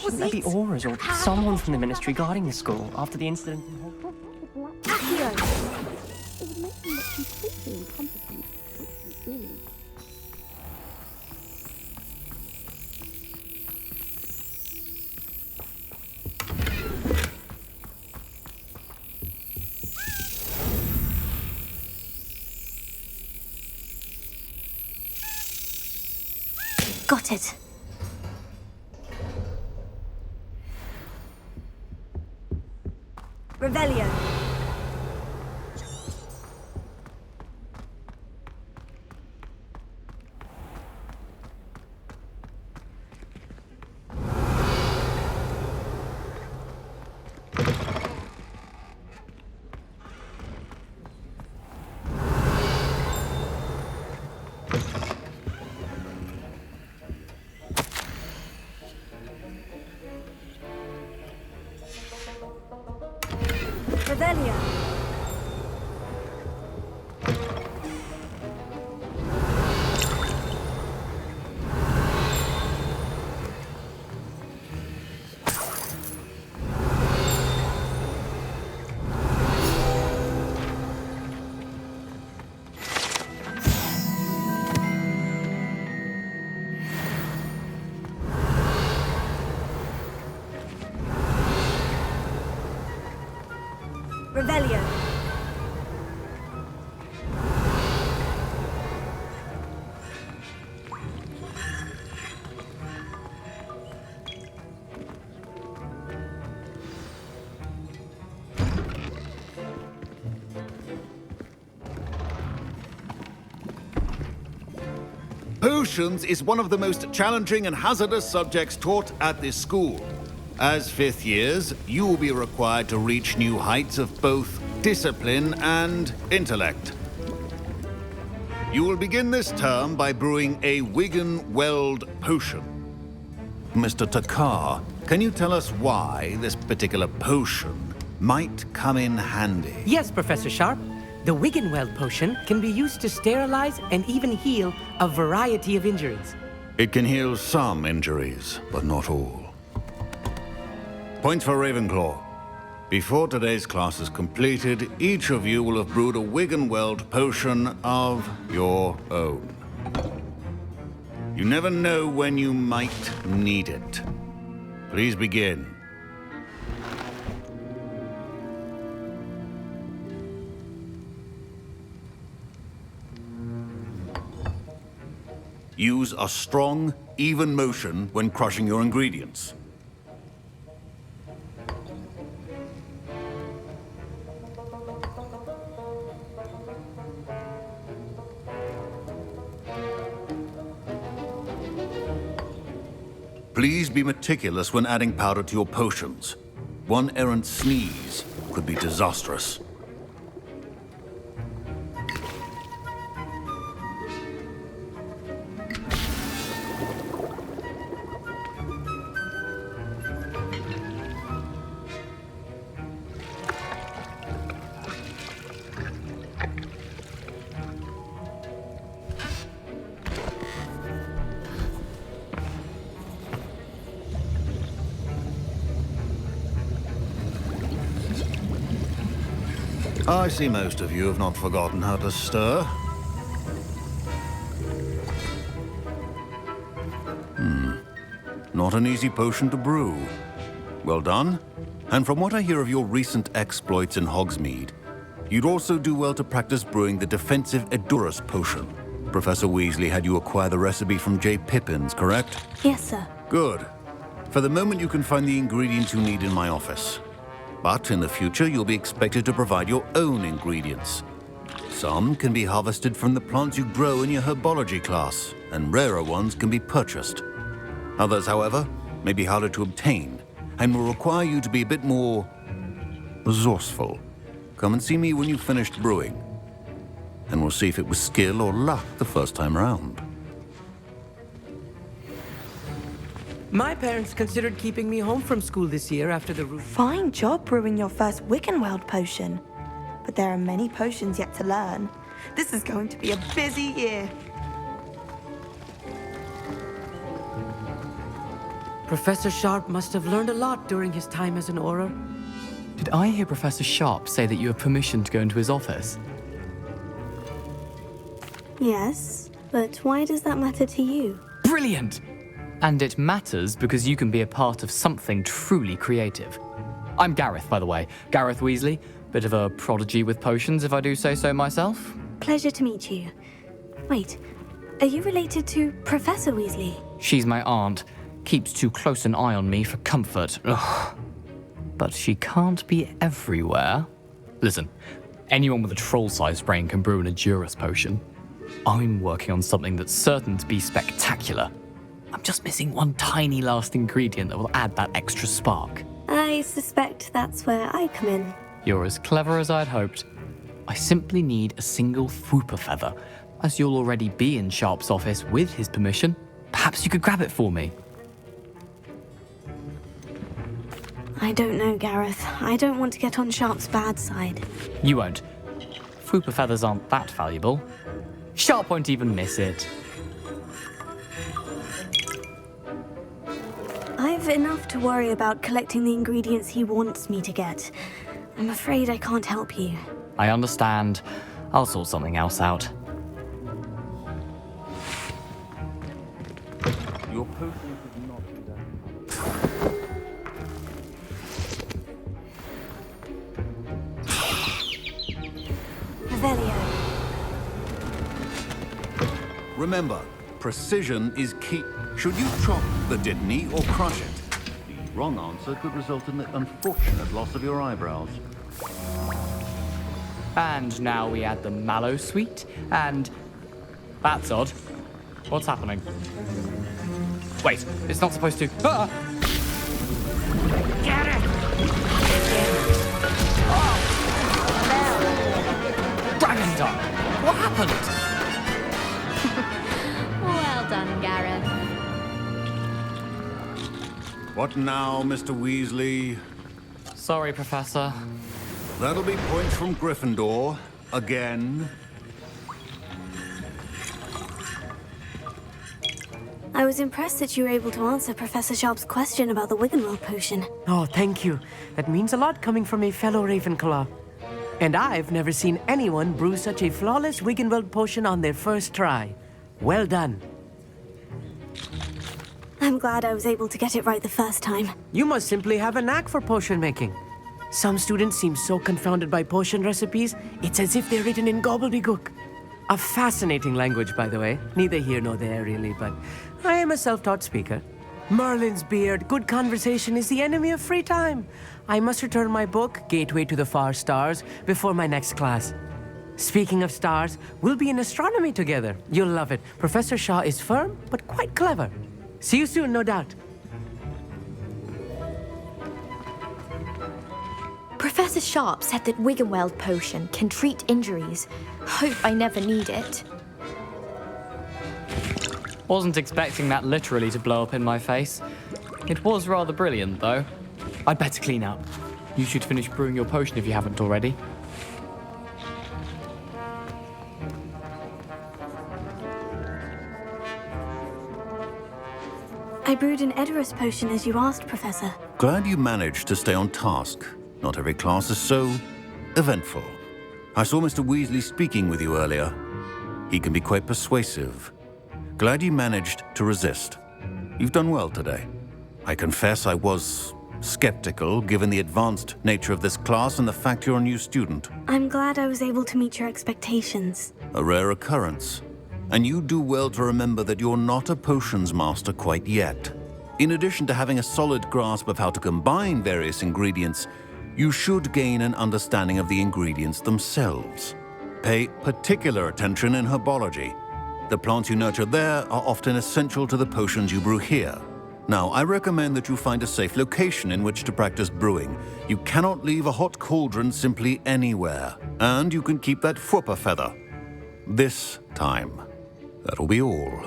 Shouldn't there be auras or someone from the ministry guarding the school after the incident in Hogwarts? Got it. Revelio. Revelio. Revelio. Potions is one of the most challenging and hazardous subjects taught at this school. As fifth years, you will be required to reach new heights of both discipline and intellect. You will begin this term by brewing a Wigan-Weld potion. Mr. Takar, can you tell us why this particular potion might come in handy? Yes, Professor Sharp. The Wigan-Weld potion can be used to sterilize and even heal a variety of injuries. It can heal some injuries, but not all. Points for Ravenclaw. Before today's class is completed, each of you will have brewed a Wigan-Weld potion of your own. You never know when you might need it. Please begin. Use a strong, even motion when crushing your ingredients. Please be meticulous when adding powder to your potions. One errant sneeze could be disastrous. I see most of you have not forgotten how to stir. Not an easy potion to brew. Well done. And from what I hear of your recent exploits in Hogsmeade, you'd also do well to practice brewing the defensive Edurus potion. Professor Weasley had you acquire the recipe from J. Pippin's, correct? Yes, sir. Good. For the moment, you can find the ingredients you need in my office. But in the future, you'll be expected to provide your own ingredients. Some can be harvested from the plants you grow in your herbology class, and rarer ones can be purchased. Others, however, may be harder to obtain, and will require you to be a bit more resourceful. Come and see me when you've finished brewing, and we'll see if it was skill or luck the first time round. My parents considered keeping me home from school this year after the Fine job brewing your first Wigan-Weld potion. But there are many potions yet to learn. This is going to be a busy year. Professor Sharp must have learned a lot during his time as an Auror. Did I hear Professor Sharp say that you have permission to go into his office? Yes, but why does that matter to you? Brilliant! And it matters because you can be a part of something truly creative. I'm Gareth, by the way. Gareth Weasley. Bit of a prodigy with potions, if I do say so myself. Pleasure to meet you. Wait, are you related to Professor Weasley? She's my aunt. Keeps too close an eye on me for comfort. Ugh. But she can't be everywhere. Listen, anyone with a troll-sized brain can brew an Edurus potion. I'm working on something that's certain to be spectacular. I'm just missing one tiny last ingredient that will add that extra spark. I suspect that's where I come in. You're as clever as I'd hoped. I simply need a single Fwooper feather. As you'll already be in Sharp's office with his permission, perhaps you could grab it for me. I don't know, Gareth. I don't want to get on Sharp's bad side. You won't. Fwooper feathers aren't that valuable. Sharp won't even miss it. I've enough to worry about collecting the ingredients he wants me to get. I'm afraid I can't help you. I understand. I'll sort something else out. Your potions have not been done. Revelio. Remember, precision is key. Should you chop the Didney or crush it? The wrong answer could result in the unfortunate loss of your eyebrows. And now we add the mallow sweet, and... That's odd. What's happening? Wait, it's not supposed to... Ah! Get it! Dragon Duck! What happened? Well done, Gareth. What now, Mr. Weasley? Sorry, Professor. That'll be points from Gryffindor. Again. I was impressed that you were able to answer Professor Sharp's question about the Wiggenweld potion. Oh, thank you. That means a lot coming from a fellow Ravenclaw. And I've never seen anyone brew such a flawless Wiggenweld potion on their first try. Well done. I'm glad I was able to get it right the first time. You must simply have a knack for potion making. Some students seem so confounded by potion recipes, it's as if they're written in gobbledygook. A fascinating language, by the way. Neither here nor there, really, but I am a self-taught speaker. Merlin's beard, good conversation is the enemy of free time. I must return my book, Gateway to the Far Stars, before my next class. Speaking of stars, we'll be in astronomy together. You'll love it. Professor Shaw is firm, but quite clever. See you soon, no doubt. Professor Sharp said that Wiggenweld potion can treat injuries. Hope I never need it. Wasn't expecting that literally to blow up in my face. It was rather brilliant, though. I'd better clean up. You should finish brewing your potion if you haven't already. I brewed an Edurus potion as you asked, Professor. Glad you managed to stay on task. Not every class is so eventful. I saw Mr. Weasley speaking with you earlier. He can be quite persuasive. Glad you managed to resist. You've done well today. I confess I was skeptical, given the advanced nature of this class and the fact you're a new student. I'm glad I was able to meet your expectations. A rare occurrence. And you do well to remember that you're not a potions master quite yet. In addition to having a solid grasp of how to combine various ingredients, you should gain an understanding of the ingredients themselves. Pay particular attention in herbology. The plants you nurture there are often essential to the potions you brew here. Now, I recommend that you find a safe location in which to practice brewing. You cannot leave a hot cauldron simply anywhere. And you can keep that Fwooper feather. This time. That'll be all.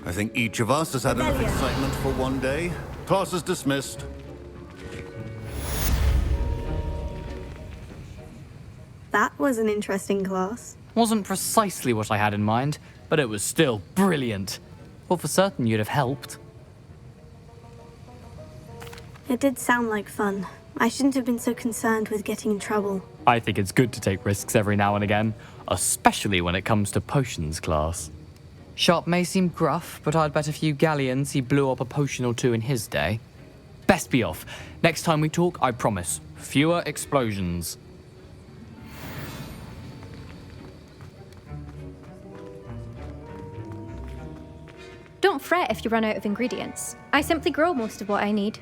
I think each of us has had enough excitement for one day. Class is dismissed. That was an interesting class. Wasn't precisely what I had in mind, but it was still brilliant. Well, for certain you'd have helped. It did sound like fun. I shouldn't have been so concerned with getting in trouble. I think it's good to take risks every now and again, especially when it comes to potions class. Sharp may seem gruff, but I'd bet a few galleons he blew up a potion or two in his day. Best be off. Next time we talk, I promise, fewer explosions. Don't fret if you run out of ingredients. I simply grow most of what I need.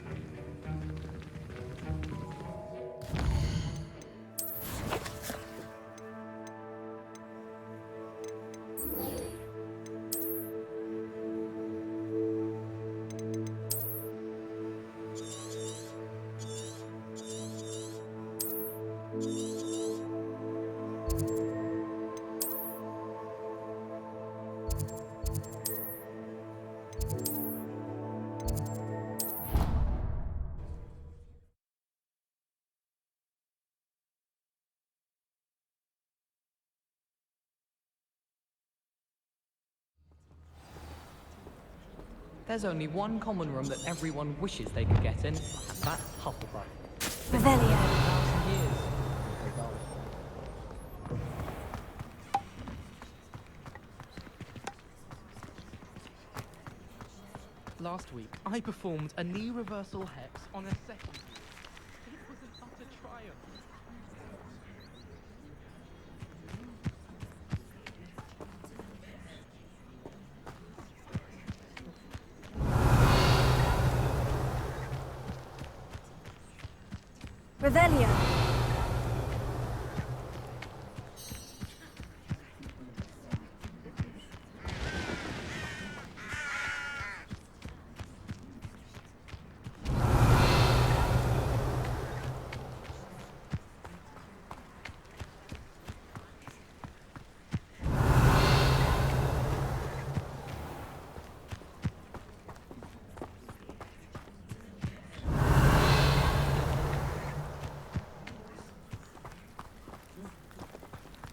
There's only one common room that everyone wishes they could get in, and that's Hufflepuff. Revelio. Last week, I performed a knee reversal hex on a second. It was an utter triumph. Revelio.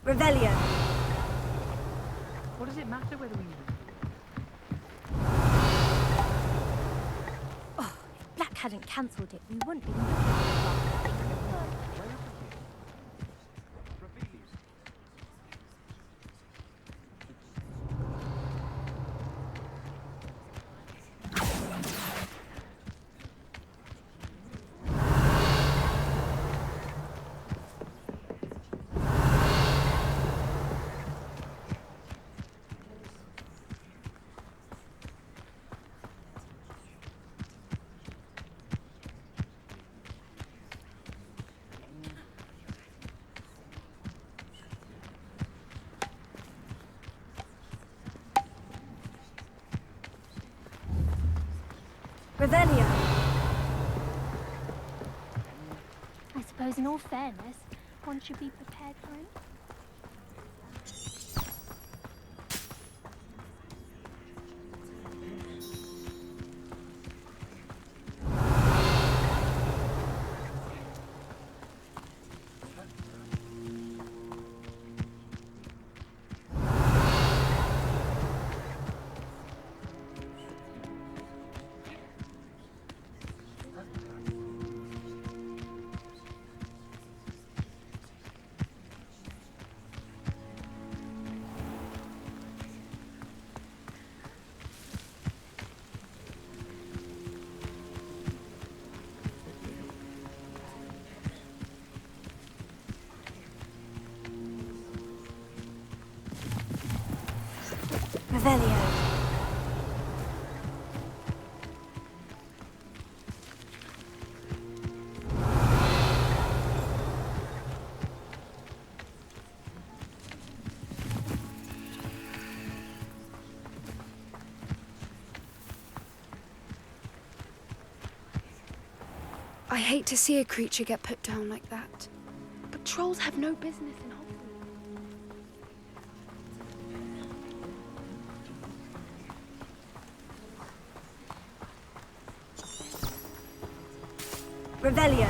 Revelio. What does it matter whether we... Oh, if Black hadn't cancelled it, we wouldn't be looking at it. Revelio. I suppose in all fairness, one should be prepared for it. Revelio. I hate to see a creature get put down like that. But trolls have no business in Hogwarts. Revelio.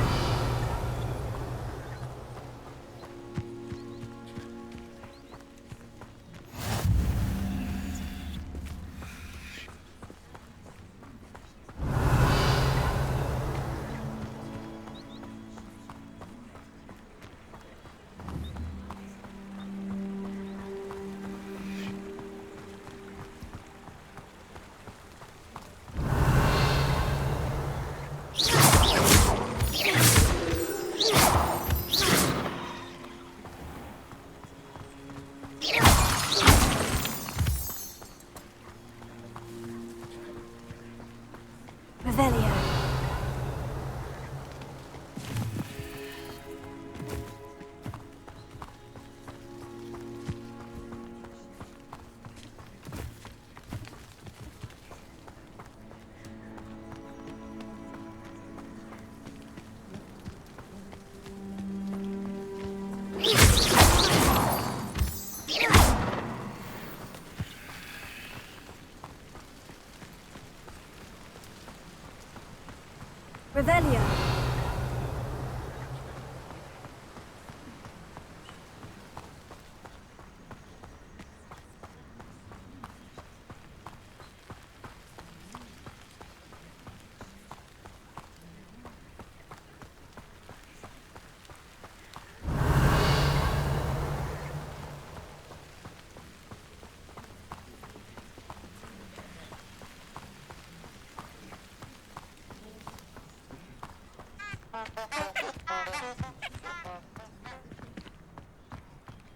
Revelio.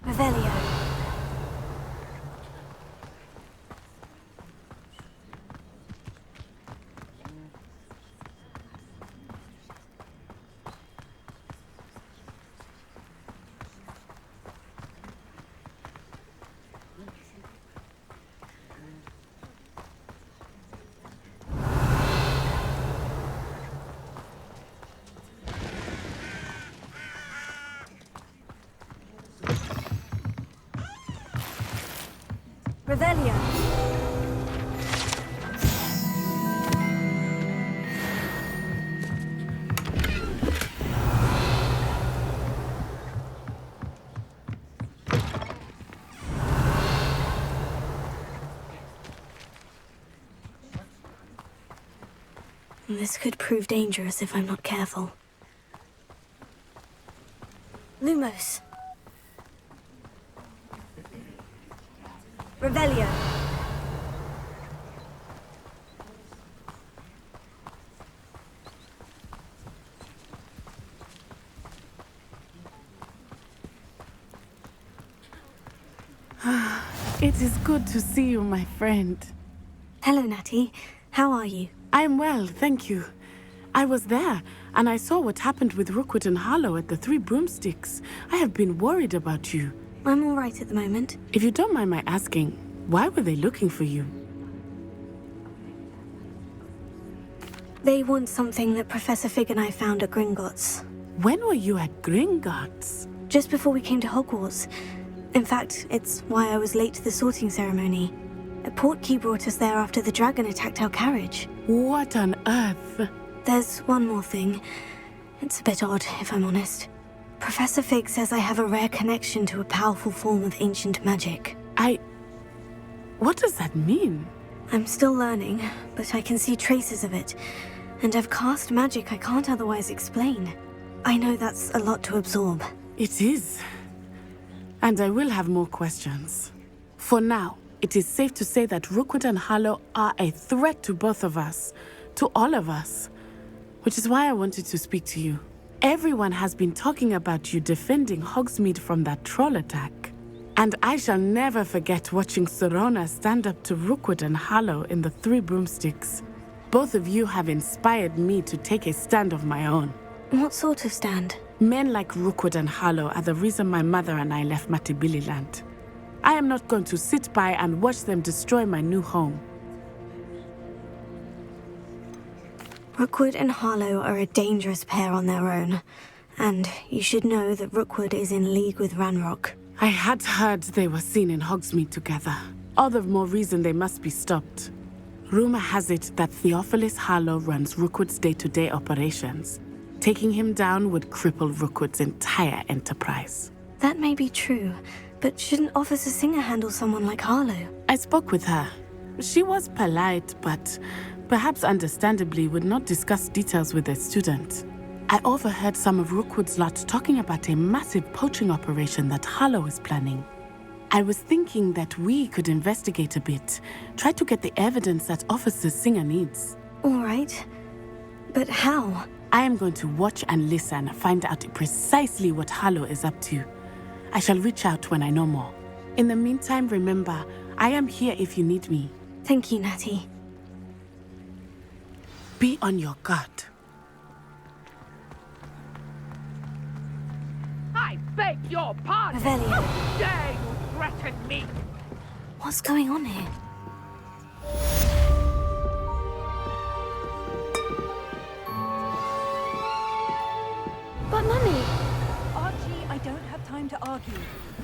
Revelio. Revelio. This could prove dangerous if I'm not careful. Lumos. Revelio. It is good to see you, my friend. Hello, Natty. How are you? I'm well, thank you. I was there, and I saw what happened with Rookwood and Harlow at the Three Broomsticks. I have been worried about you. I'm all right at the moment. If you don't mind my asking, why were they looking for you? They want something that Professor Fig and I found at Gringotts. When were you at Gringotts? Just before we came to Hogwarts. In fact, it's why I was late to the sorting ceremony. A portkey brought us there after the dragon attacked our carriage. What on earth? There's one more thing. It's a bit odd, if I'm honest. Professor Fig says I have a rare connection to a powerful form of ancient magic. What does that mean? I'm still learning, but I can see traces of it. And I've cast magic I can't otherwise explain. I know that's a lot to absorb. It is. And I will have more questions. For now, it is safe to say that Rookwood and Harlow are a threat to both of us. To all of us. Which is why I wanted to speak to you. Everyone has been talking about you defending Hogsmeade from that troll attack. And I shall never forget watching Sorona stand up to Rookwood and Harlow in the Three Broomsticks. Both of you have inspired me to take a stand of my own. What sort of stand? Men like Rookwood and Harlow are the reason my mother and I left Matabeleland. I am not going to sit by and watch them destroy my new home. Rookwood and Harlow are a dangerous pair on their own. And you should know that Rookwood is in league with Ranrock. I had heard they were seen in Hogsmeade together. All the more reason they must be stopped. Rumor has it that Theophilus Harlow runs Rookwood's day-to-day operations. Taking him down would cripple Rookwood's entire enterprise. That may be true, but shouldn't Officer Singer handle someone like Harlow? I spoke with her. She was polite, but perhaps understandably would not discuss details with a student. I overheard some of Rookwood's lot talking about a massive poaching operation that Harlow is planning. I was thinking that we could investigate a bit, try to get the evidence that Officer Singer needs. All right. But how? I am going to watch and listen, find out precisely what Harlow is up to. I shall reach out when I know more. In the meantime, remember, I am here if you need me. Thank you, Natty. Be on your guard. I beg your pardon! Revelio. How dare you threaten me? What's going on here? But Mummy! Archie, I don't have time to argue.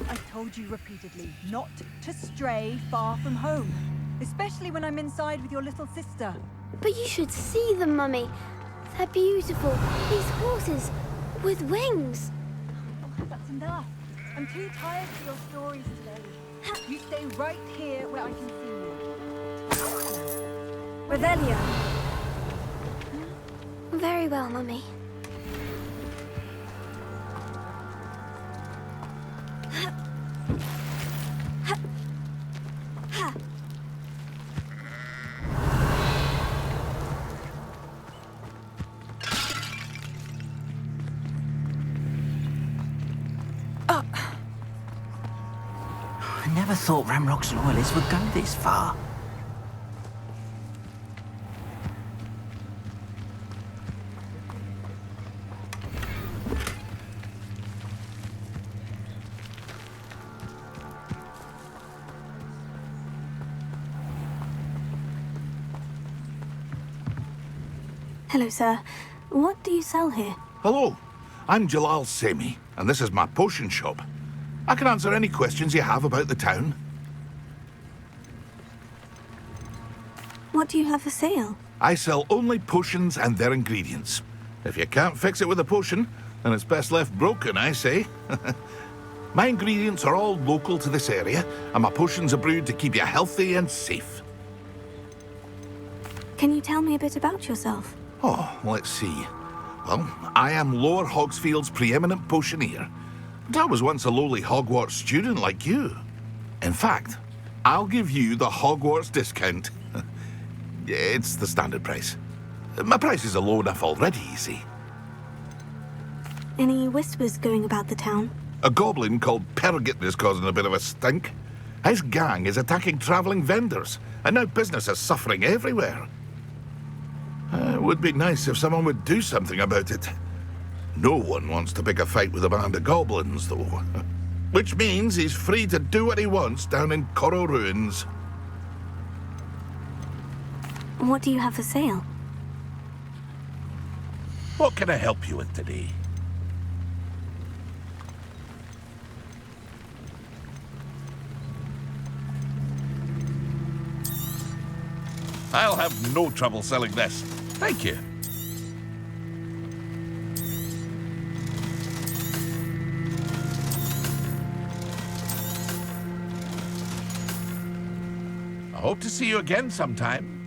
I've told you repeatedly not to stray far from home. Especially when I'm inside with your little sister. But you should see them, Mummy. They're beautiful. These horses with wings. That's enough. I'm too tired for your stories today. You stay right here where I can see you. Revelia. Very well, Mummy. I never thought Ramrock's loyalists would go this far. Hello, sir. What do you sell here? Hello, I'm Jalal Semi, and this is my potion shop. I can answer any questions you have about the town. What do you have for sale? I sell only potions and their ingredients. If you can't fix it with a potion, then it's best left broken, I say. My ingredients are all local to this area, and my potions are brewed to keep you healthy and safe. Can you tell me a bit about yourself? Oh, let's see. Well, I am Lower Hogsfield's preeminent potioneer. But I was once a lowly Hogwarts student like you. In fact, I'll give you the Hogwarts discount. It's the standard price. My prices are low enough already, you see. Any whispers going about the town? A goblin called Pergit is causing a bit of a stink. His gang is attacking travelling vendors, and now business is suffering everywhere. It would be nice if someone would do something about it. No one wants to pick a fight with a band of goblins, though. Which means he's free to do what he wants down in Coral Ruins. What do you have for sale? What can I help you with today? I'll have no trouble selling this. Thank you. I hope to see you again sometime.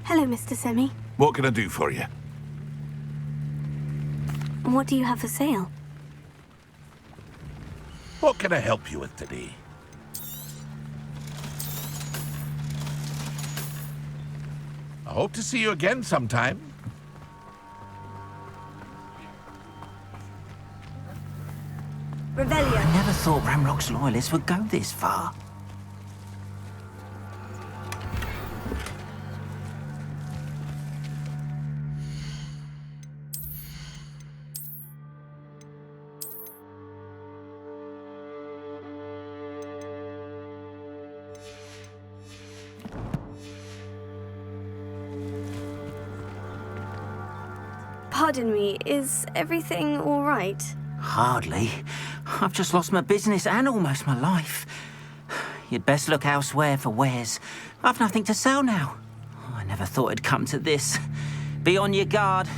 Hello, Mr. Semi. What can I do for you? What do you have for sale? What can I help you with today? I hope to see you again sometime. Revelia. I never thought Ramrock's loyalists would go this far. Pardon me, is everything all right? Hardly. I've just lost my business and almost my life. You'd best look elsewhere for wares. I've nothing to sell now. I never thought it'd come to this. Be on your guard.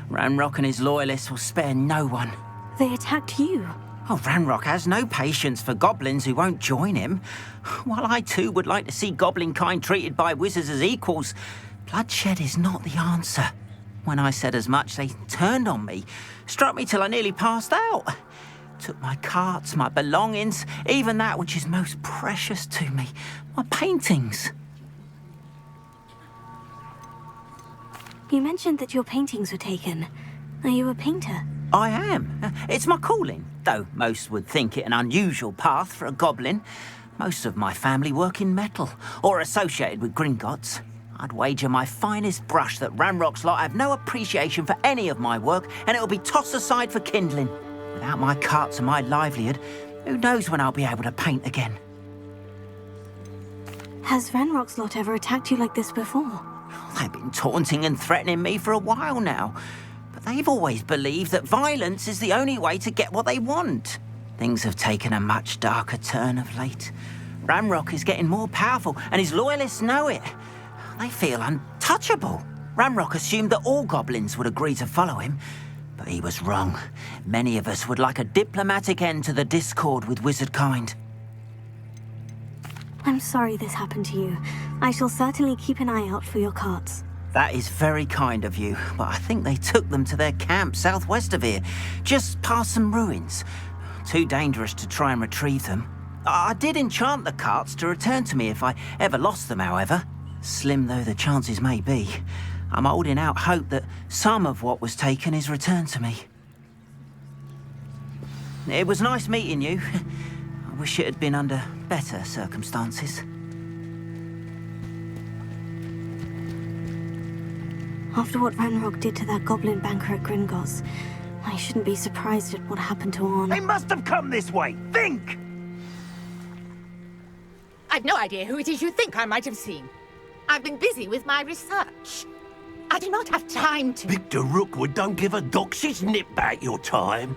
Ranrock and his loyalists will spare no one. They attacked you. Oh, Ranrock has no patience for goblins who won't join him. While I too would like to see goblin kind treated by wizards as equals, bloodshed is not the answer. When I said as much, they turned on me, struck me till I nearly passed out. Took my carts, my belongings, even that which is most precious to me, my paintings. You mentioned that your paintings were taken. Are you a painter? I am. It's my calling, though most would think it an unusual path for a goblin. Most of my family work in metal, or associated with Gringotts. I'd wager my finest brush that Ranrock's lot have no appreciation for any of my work, and it'll be tossed aside for kindling. Without my carts and my livelihood, who knows when I'll be able to paint again? Has Ranrock's lot ever attacked you like this before? They've been taunting and threatening me for a while now, but they've always believed that violence is the only way to get what they want. Things have taken a much darker turn of late. Ranrock is getting more powerful, and his loyalists know it. They feel untouchable. Ranrock assumed that all goblins would agree to follow him, but he was wrong. Many of us would like a diplomatic end to the discord with wizard kind. I'm sorry this happened to you. I shall certainly keep an eye out for your carts. That is very kind of you, but I think they took them to their camp southwest of here, just past some ruins. Too dangerous to try and retrieve them. I did enchant the carts to return to me if I ever lost them, however. Slim though the chances may be, I'm holding out hope that some of what was taken is returned to me. It was nice meeting you. I wish it had been under better circumstances. After what Ranrock did to that goblin banker at Gringotts, I shouldn't be surprised at what happened to Arn. They must have come this way. Think! I've no idea who it is you think I might have seen. I've been busy with my research. I do not have time to... Victor Rookwood don't give a doxy's nip back your time.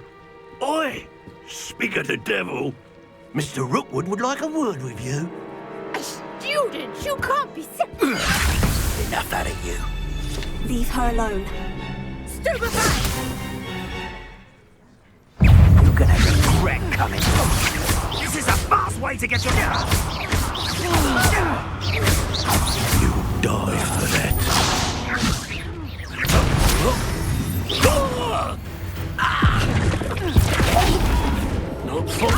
Oi! Speak of the devil. Mr. Rookwood would like a word with you. A student? You can't be... Enough out of you. Leave her alone. Stupefy! You're gonna regret coming. This is a fast way to get you down. You die for that. Not fun.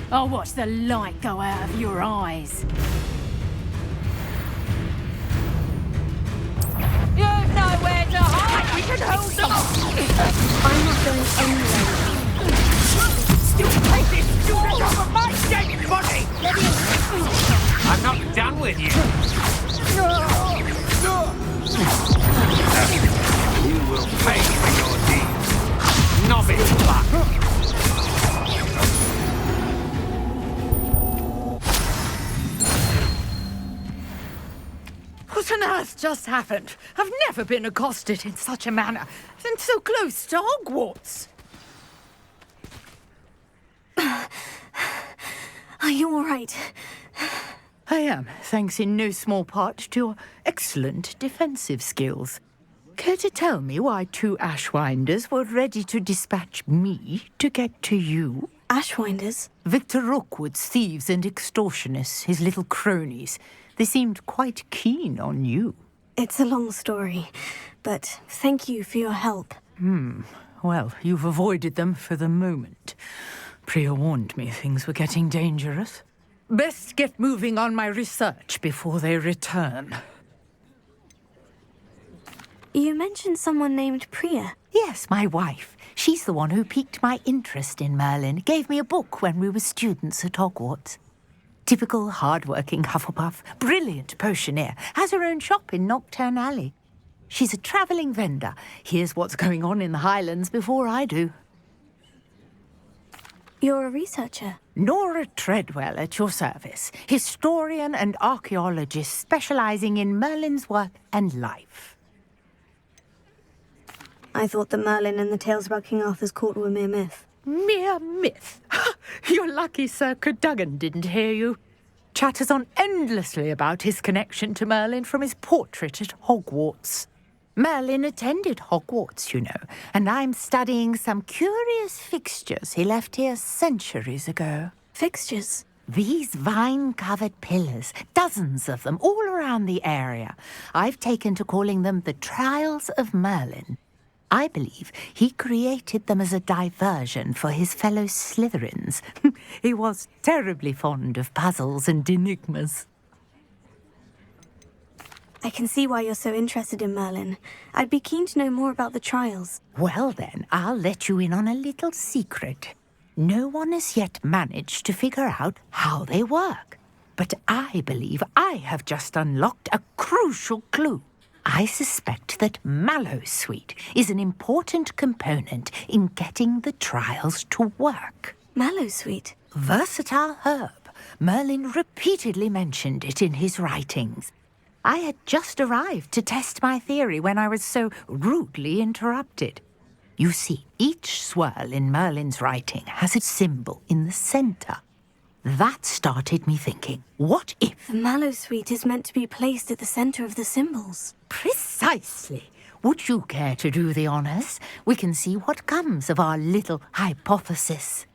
I'll watch the light go out of your eyes. You've nowhere to hide! We can hold them off! I'm not going anywhere. Still take this student off of my dead body! I'm not done with you. You will pay for your deeds. Novice luck. What on earth just happened? I've never been accosted in such a manner, and so close to Hogwarts. Are you all right? I am, thanks in no small part to your excellent defensive skills. Care to tell me why two Ashwinders were ready to dispatch me to get to you? Ashwinders? Victor Rookwood's thieves and extortionists, his little cronies. They seemed quite keen on you. It's a long story, but thank you for your help. Well, you've avoided them for the moment. Priya warned me things were getting dangerous. Best get moving on my research before they return. You mentioned someone named Priya. Yes, my wife. She's the one who piqued my interest in Merlin. Gave me a book when we were students at Hogwarts. Typical hard-working Hufflepuff, brilliant potioneer, has her own shop in Knockturn Alley. She's a travelling vendor. Hears what's going on in the Highlands before I do. You're a researcher? Nora Treadwell at your service. Historian and archaeologist specialising in Merlin's work and life. I thought that Merlin and the tales about King Arthur's court were mere myth. Mere myth? You're lucky Sir Cadogan didn't hear you. Chatters on endlessly about his connection to Merlin from his portrait at Hogwarts. Merlin attended Hogwarts, you know, and I'm studying some curious fixtures he left here centuries ago. Fixtures? These vine-covered pillars, dozens of them, all around the area. I've taken to calling them the Trials of Merlin. I believe he created them as a diversion for his fellow Slytherins. He was terribly fond of puzzles and enigmas. I can see why you're so interested in Merlin. I'd be keen to know more about the trials. Well then, I'll let you in on a little secret. No one has yet managed to figure out how they work. But I believe I have just unlocked a crucial clue. I suspect that Mallowsweet is an important component in getting the trials to work. Mallowsweet? Versatile herb. Merlin repeatedly mentioned it in his writings. I had just arrived to test my theory when I was so rudely interrupted. You see, each swirl in Merlin's writing has a symbol in the center. That started me thinking, what if... The Mallowsweet is meant to be placed at the center of the symbols. Precisely. Would you care to do the honors? We can see what comes of our little hypothesis.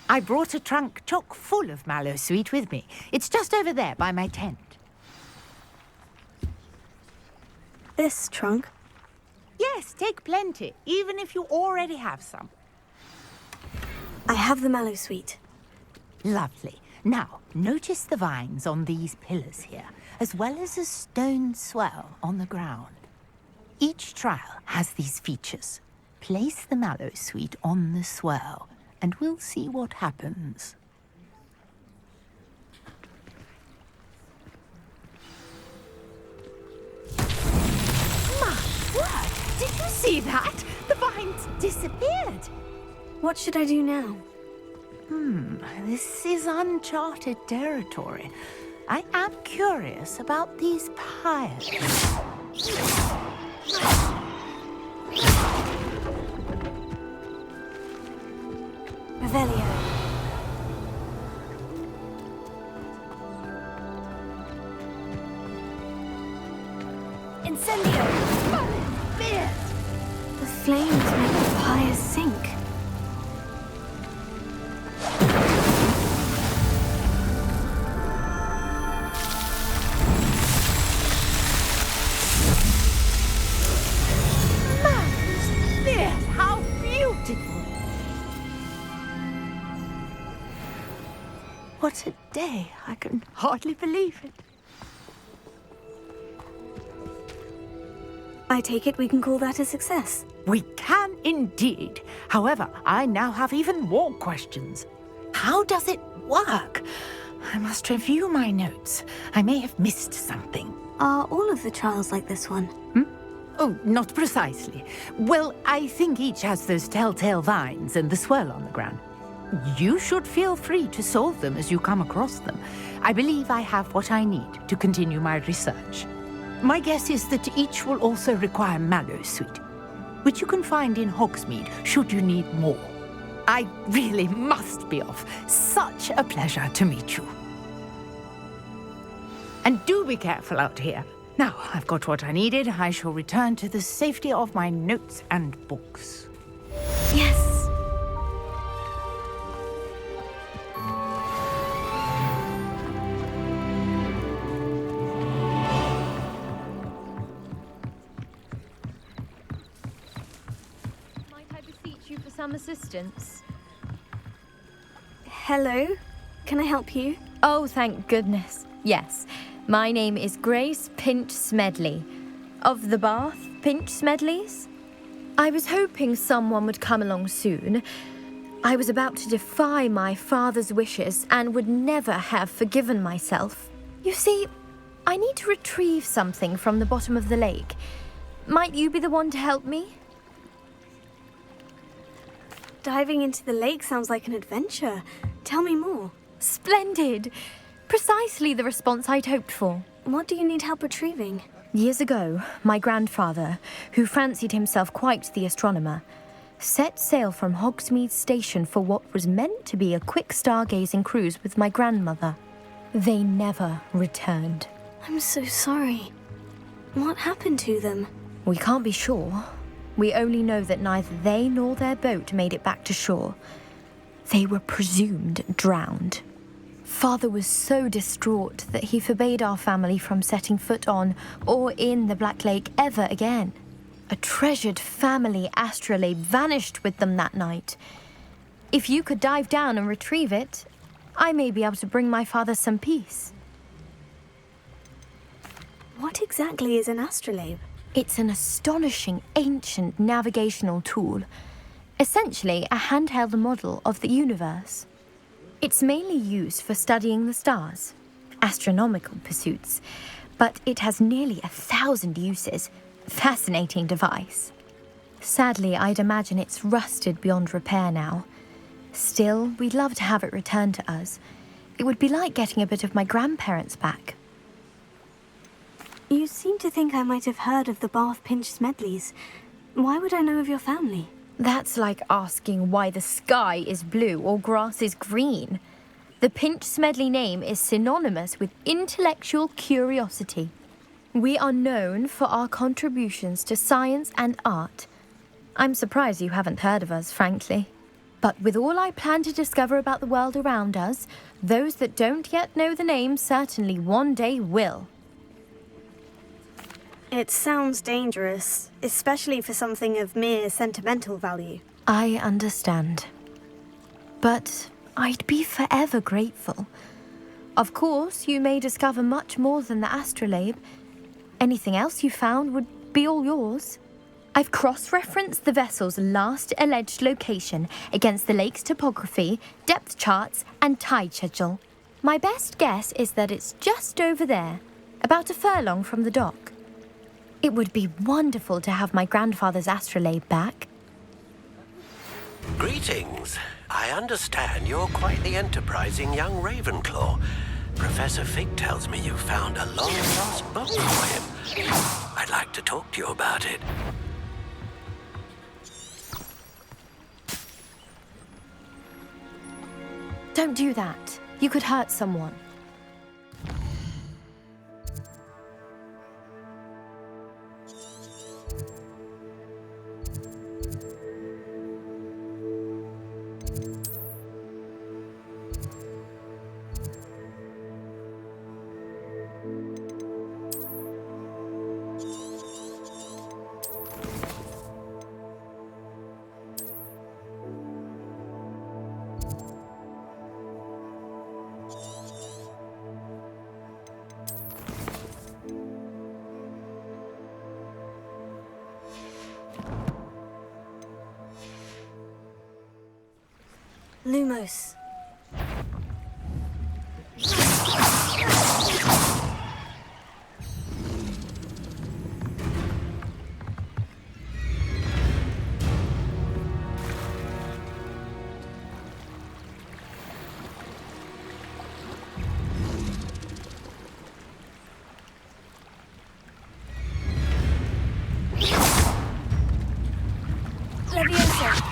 I brought a trunk chock full of Mallowsweet with me. It's just over there by my tent. This trunk? Yes, take plenty, even if you already have some. I have the Mallowsweet. Lovely. Now, notice the vines on these pillars here, as well as a stone swell on the ground. Each trial has these features. Place the Mallowsweet on the swell, and we'll see what happens. My word! Did you see that? The vines disappeared. What should I do now? This is uncharted territory. I am curious about these piles. Revelio. Incendio! The flames make the pyres sink. How beautiful! What a day! I can hardly believe it. I take it we can call that a success. We can indeed. However, I now have even more questions. How does it work? I must review my notes. I may have missed something. Are all of the trials like this one? Oh, not precisely. Well, I think each has those telltale vines and the swirl on the ground. You should feel free to solve them as you come across them. I believe I have what I need to continue my research. My guess is that each will also require Mallowsweet, which you can find in Hogsmeade should you need more. I really must be off. Such a pleasure to meet you. And do be careful out here. Now, I've got what I needed. I shall return to the safety of my notes and books. Yes. Might I beseech you for some assistance? Hello? Can I help you? Oh, thank goodness. Yes. My name is Grace Pinch Smedley, of the Bath Pinch Smedleys. I was hoping someone would come along soon. I was about to defy my father's wishes and would never have forgiven myself. You see, I need to retrieve something from the bottom of the lake. Might you be the one to help me? Diving into the lake sounds like an adventure. Tell me more. Splendid! Precisely the response I'd hoped for. What do you need help retrieving? Years ago, my grandfather, who fancied himself quite the astronomer, set sail from Hogsmeade Station for what was meant to be a quick stargazing cruise with my grandmother. They never returned. I'm so sorry. What happened to them? We can't be sure. We only know that neither they nor their boat made it back to shore. They were presumed drowned. Father was so distraught that he forbade our family from setting foot on or in the Black Lake ever again. A treasured family astrolabe vanished with them that night. If you could dive down and retrieve it, I may be able to bring my father some peace. What exactly is an astrolabe? It's an astonishing ancient navigational tool. Essentially a handheld model of the universe. It's mainly used for studying the stars, astronomical pursuits, but it has nearly 1,000 uses. Fascinating device. Sadly, I'd imagine it's rusted beyond repair now. Still, we'd love to have it returned to us. It would be like getting a bit of my grandparents back. You seem to think I might have heard of the Bath Pinch Smedleys. Why would I know of your family? That's like asking why the sky is blue or grass is green. The Pinch Smedley name is synonymous with intellectual curiosity. We are known for our contributions to science and art. I'm surprised you haven't heard of us, frankly. But with all I plan to discover about the world around us, those that don't yet know the name certainly one day will. It sounds dangerous, especially for something of mere sentimental value. I understand. But I'd be forever grateful. Of course, you may discover much more than the astrolabe. Anything else you found would be all yours. I've cross-referenced the vessel's last alleged location against the lake's topography, depth charts, and tide schedule. My best guess is that it's just over there, about a furlong from the dock. It would be wonderful to have my grandfather's astrolabe back. Greetings. I understand you're quite the enterprising young Ravenclaw. Professor Fig tells me you found a long-lost book for him. I'd like to talk to you about it. Don't do that. You could hurt someone. Lumos. Leviosa.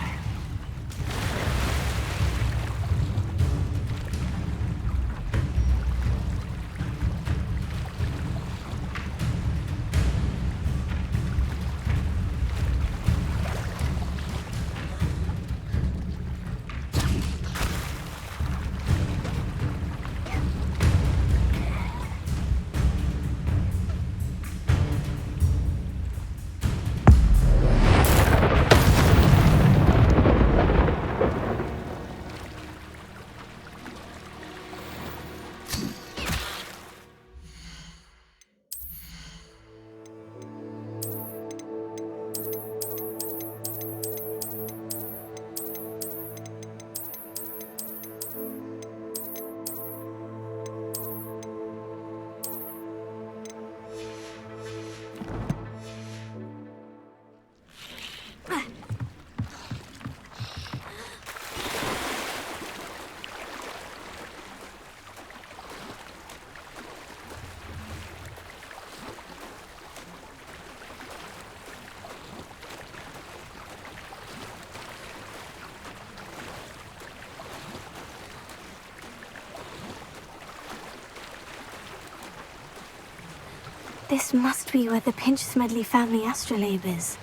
This must be where the Pinch Smedley family astrolabe is.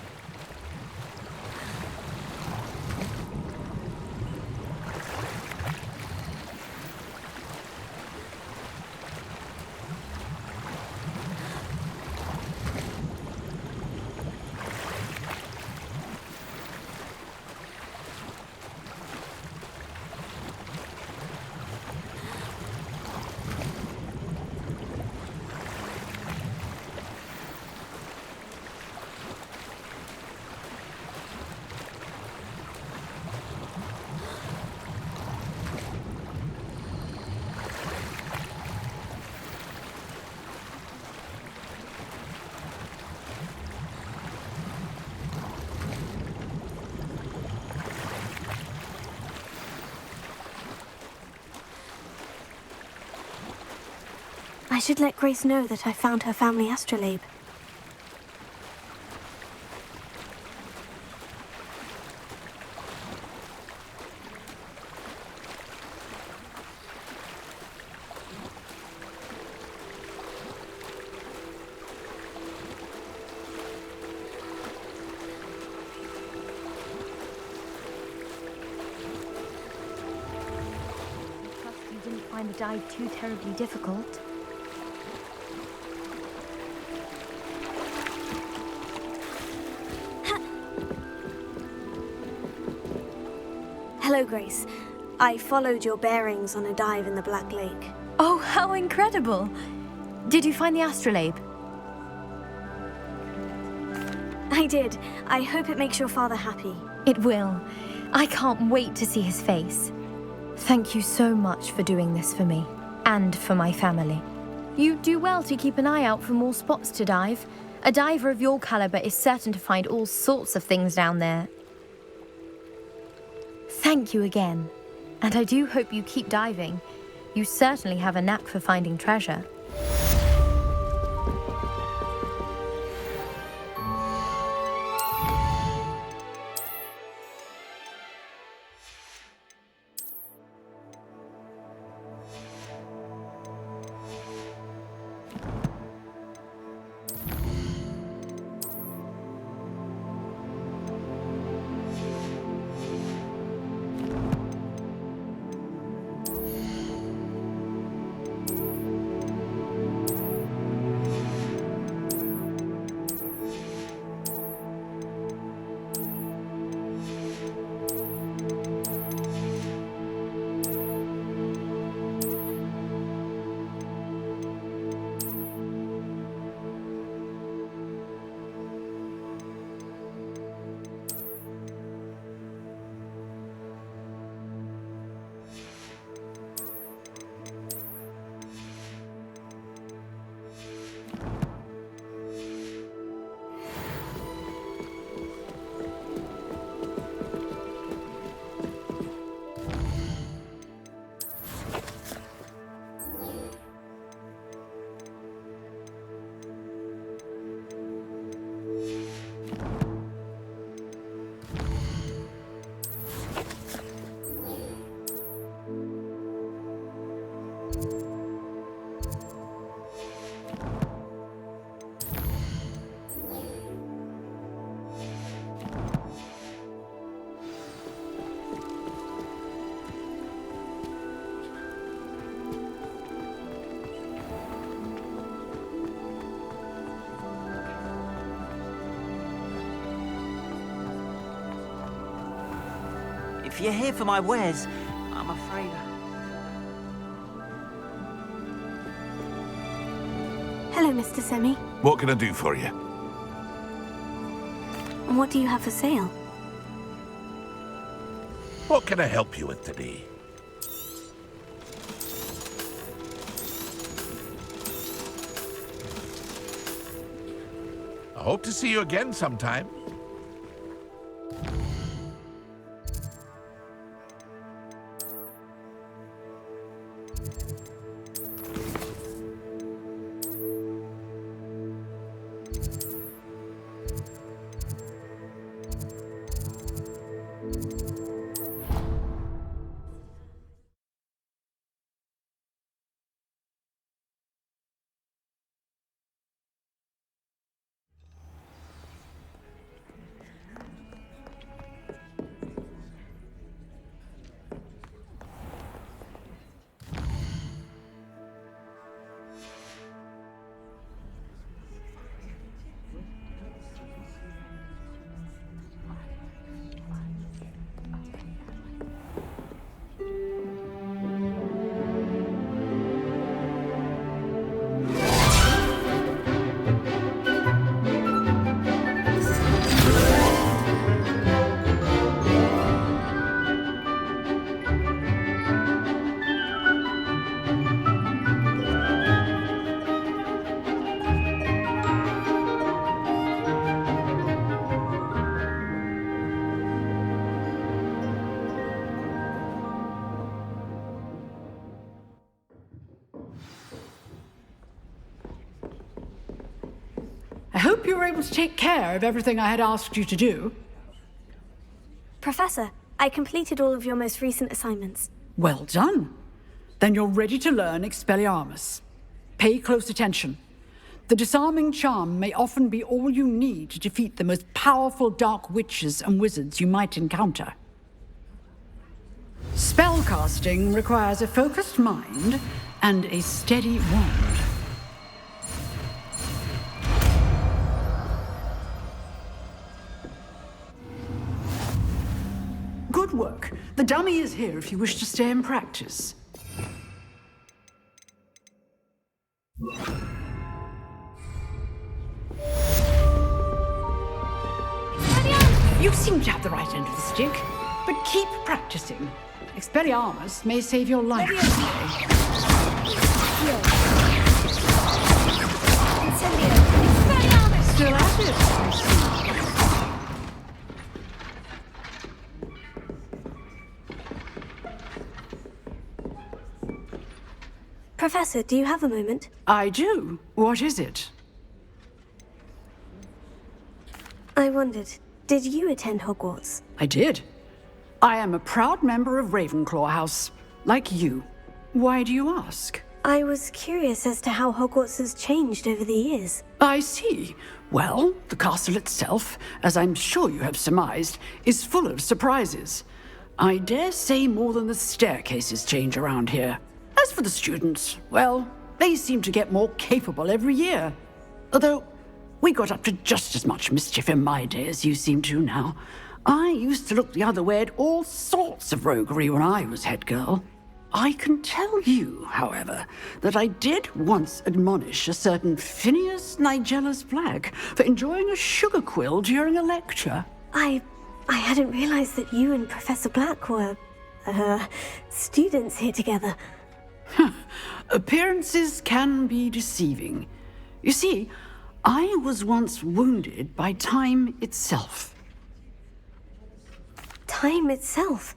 I should let Grace know that I found her family astrolabe. You didn't find the dive too terribly difficult. Hello, Grace. I followed your bearings on a dive in the Black Lake. Oh, how incredible! Did you find the astrolabe? I did. I hope it makes your father happy. It will. I can't wait to see his face. Thank you so much for doing this for me, and for my family. You do well to keep an eye out for more spots to dive. A diver of your caliber is certain to find all sorts of things down there. Thank you again, and I do hope you keep diving. You certainly have a knack for finding treasure. If you're here for my wares, I'm afraid Hello, Mr. Semi. What can I do for you? And what do you have for sale? What can I help you with today? I hope to see you again sometime. you were able to take care of everything I had asked you to do. Professor, I completed all of your most recent assignments. Well done. Then you're ready to learn Expelliarmus. Pay close attention. The disarming charm may often be all you need to defeat the most powerful dark witches and wizards you might encounter. Spellcasting requires a focused mind and a steady wand. Good work. The dummy is here if you wish to stay and practice. You seem to have the right end of the stick, but keep practicing. Expelliarmus may save your life today. Still at it, I see. Professor, do you have a moment? I do. What is it? I wondered, did you attend Hogwarts? I did. I am a proud member of Ravenclaw House, like you. Why do you ask? I was curious as to how Hogwarts has changed over the years. I see. Well, the castle itself, as I'm sure you have surmised, is full of surprises. I dare say more than the staircases change around here. As for the students, well, they seem to get more capable every year. Although, we got up to just as much mischief in my day as you seem to now. I used to look the other way at all sorts of roguery when I was head girl. I can tell you, however, that I did once admonish a certain Phineas Nigellus Black for enjoying a sugar quill during a lecture. I hadn't realized that you and Professor Black were, students here together. Appearances can be deceiving. You see, I was once wounded by time itself. Time itself?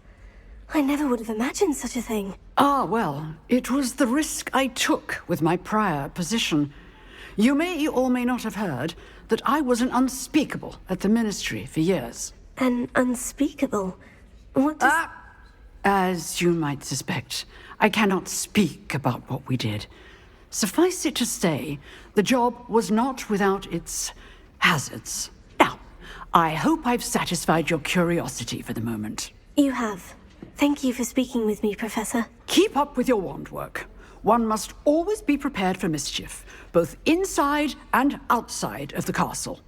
I never would have imagined such a thing. Ah, well, it was the risk I took with my prior position. You may or may not have heard that I was an unspeakable at the Ministry for years. An unspeakable? What does... As you might suspect, I cannot speak about what we did. Suffice it to say, the job was not without its hazards. Now, I hope I've satisfied your curiosity for the moment. You have. Thank you for speaking with me, Professor. Keep up with your wand work. One must always be prepared for mischief, both inside and outside of the castle.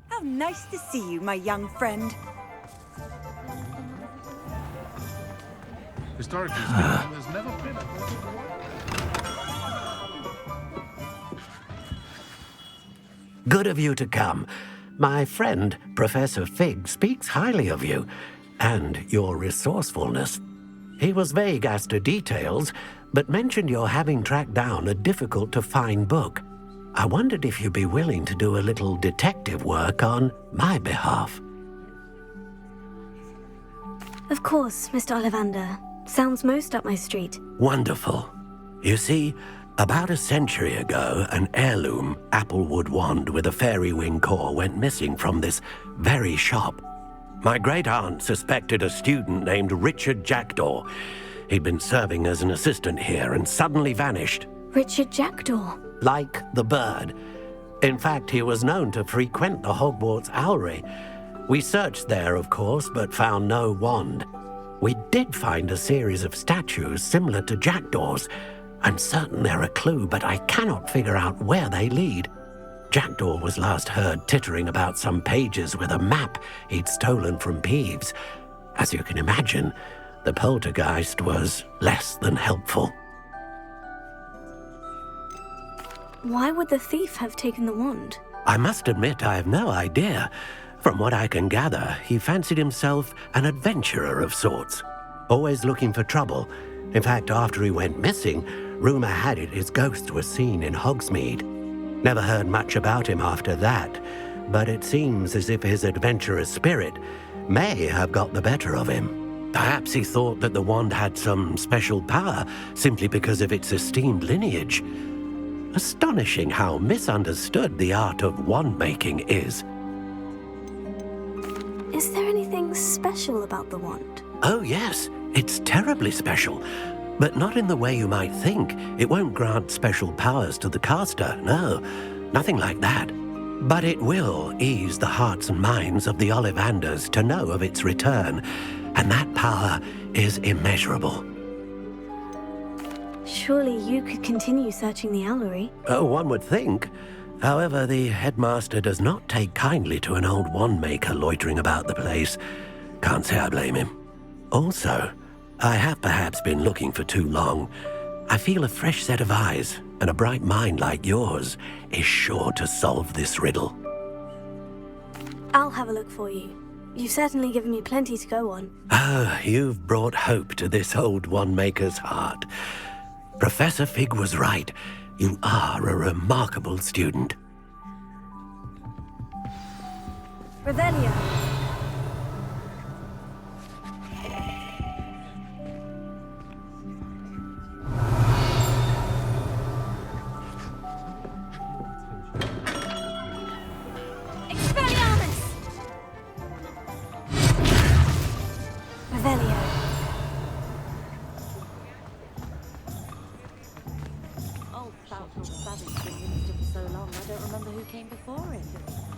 How nice to see you, my young friend. Historically speaking, there's never been a... Good of you to come. My friend, Professor Fig, speaks highly of you and your resourcefulness. He was vague as to details, but mentioned your having tracked down a difficult-to-find book. I wondered if you'd be willing to do a little detective work on my behalf. Of course, Mr. Ollivander. Sounds most up my street. Wonderful. You see, about a century ago, an heirloom applewood wand with a fairy wing core went missing from this very shop. My great-aunt suspected a student named Richard Jackdaw. He'd been serving as an assistant here and suddenly vanished. Richard Jackdaw? Like the bird. In fact, he was known to frequent the Hogwarts Owlery. We searched there, of course, but found no wand. We did find a series of statues similar to Jackdaw's. I'm certain they're a clue, but I cannot figure out where they lead. Jackdaw was last heard tittering about some pages with a map he'd stolen from Peeves. As you can imagine, the poltergeist was less than helpful. Why would the thief have taken the wand? I must admit I have no idea. From what I can gather, he fancied himself an adventurer of sorts, always looking for trouble. In fact, after he went missing, rumour had it his ghost was seen in Hogsmeade. Never heard much about him after that, but it seems as if his adventurous spirit may have got the better of him. Perhaps he thought that the wand had some special power simply because of its esteemed lineage. Astonishing how misunderstood the art of wand-making is. Is there anything special about the wand? Oh yes, it's terribly special. But not in the way you might think. It won't grant special powers to the caster, no. Nothing like that. But it will ease the hearts and minds of the Ollivanders to know of its return. And that power is immeasurable. Surely you could continue searching the owlery. Oh, one would think. However, the headmaster does not take kindly to an old wand-maker loitering about the place. Can't say I blame him. Also, I have perhaps been looking for too long. I feel a fresh set of eyes, and a bright mind like yours is sure to solve this riddle. I'll have a look for you. You've certainly given me plenty to go on. Ah, you've brought hope to this old wand-maker's heart. Professor Fig was right. You are a remarkable student. Revelio.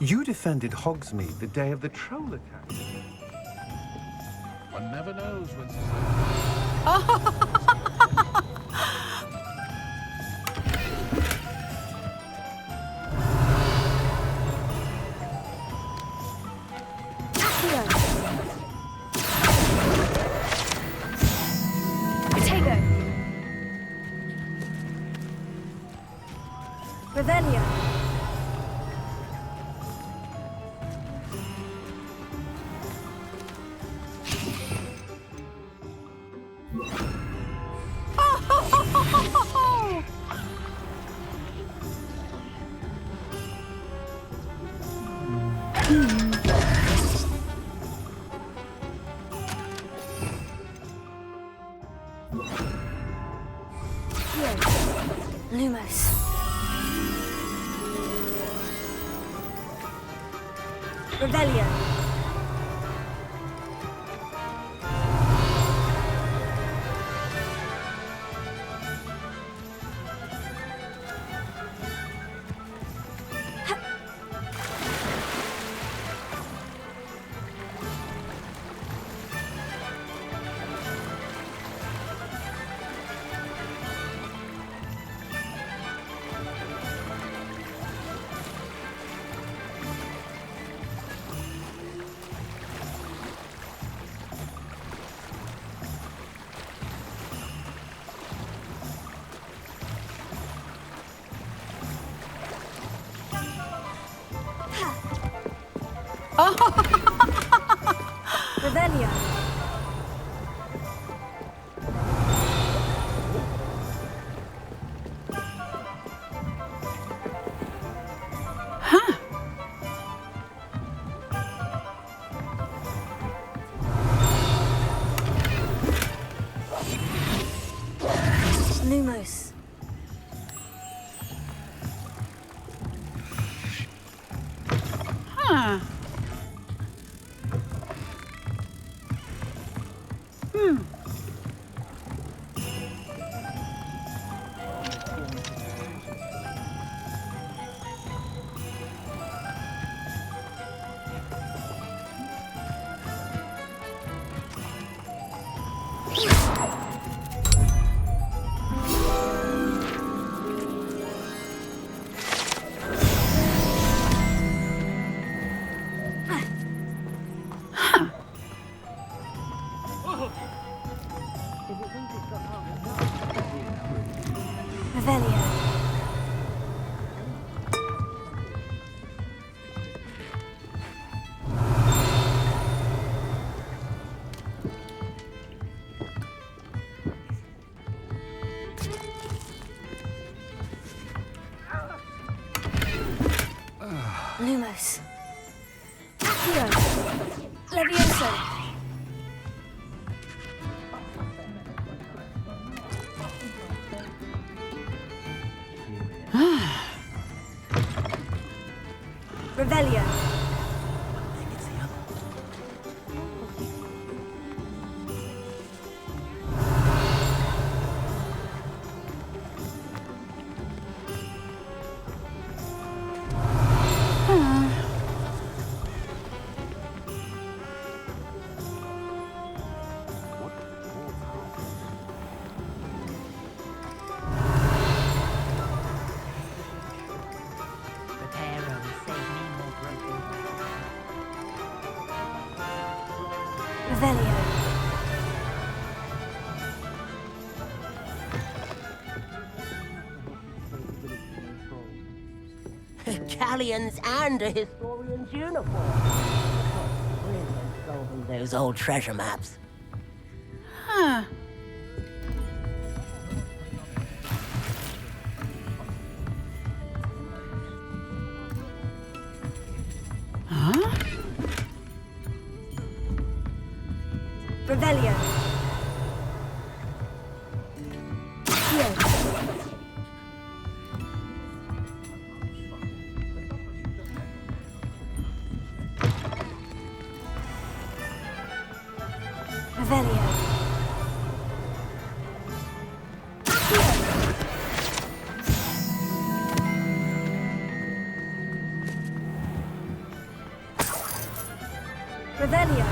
You defended Hogsmeade the day of the troll attack. One never knows when Revelio. Lumos. Revelio. Revelio. Huh. Lumos. Huh. Revelio. Lumos. Accio. Levioso. Revelio. Revelio. Galleons and a historian's uniform. Brilliant solving those old treasure maps. Huh. Huh? Revelio. Revelio. Revelio.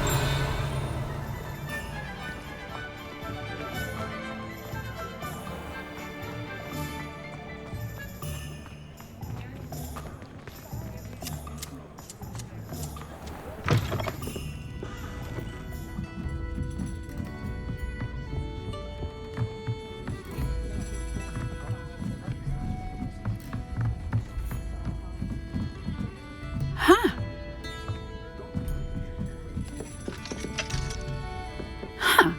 Huh. Huh.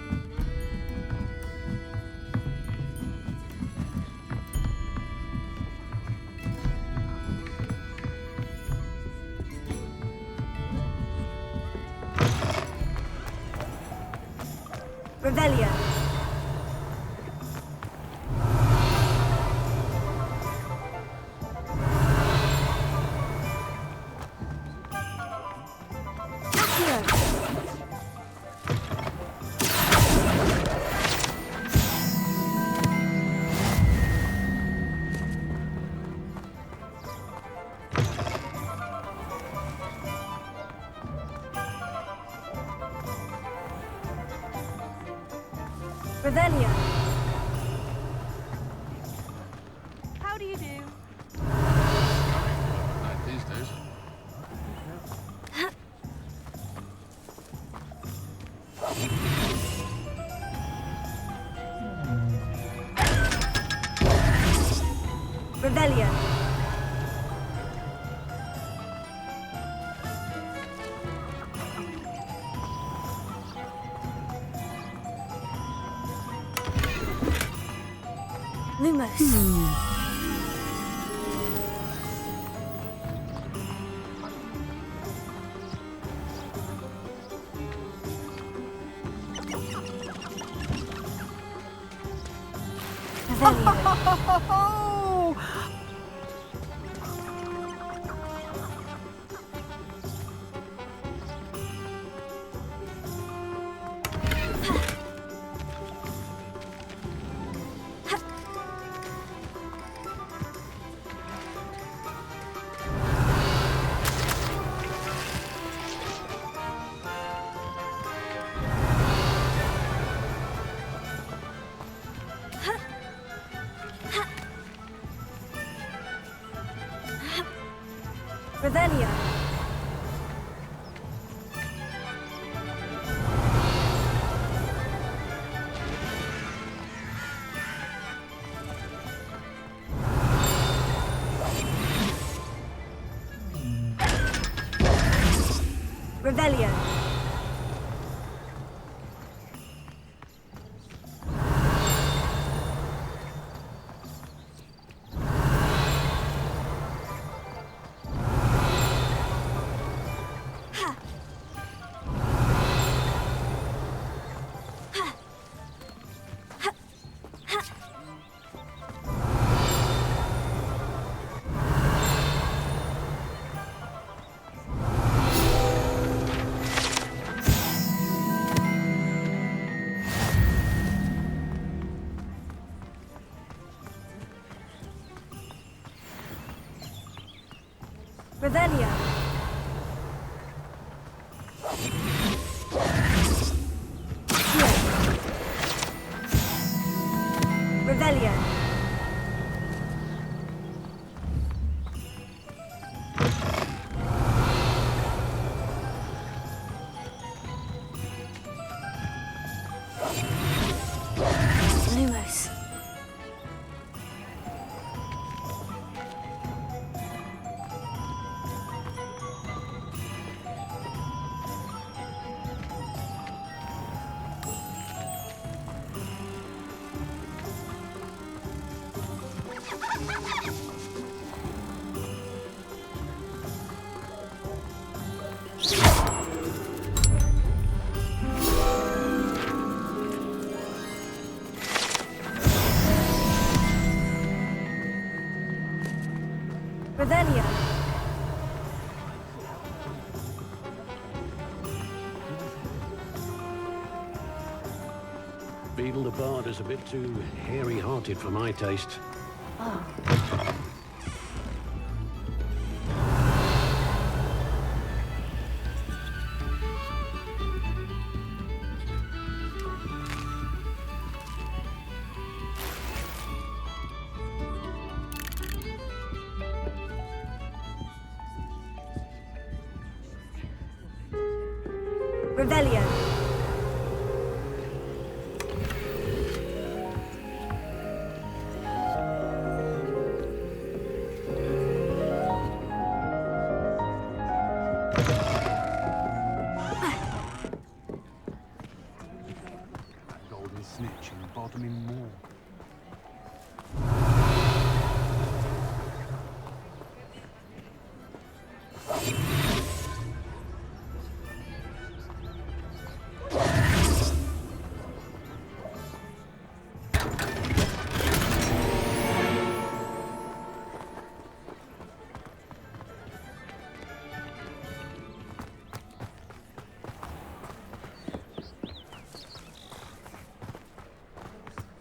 Revelio. Revelio. How do you do? These days. Revelio. Lumos. Oh! Revelio. Revelio. Revelio. Revelio. Lumos. Revelio. Beetle the Bard is a bit too hairy-hearted for my taste. Revelio. Golden snitch and bottoming more.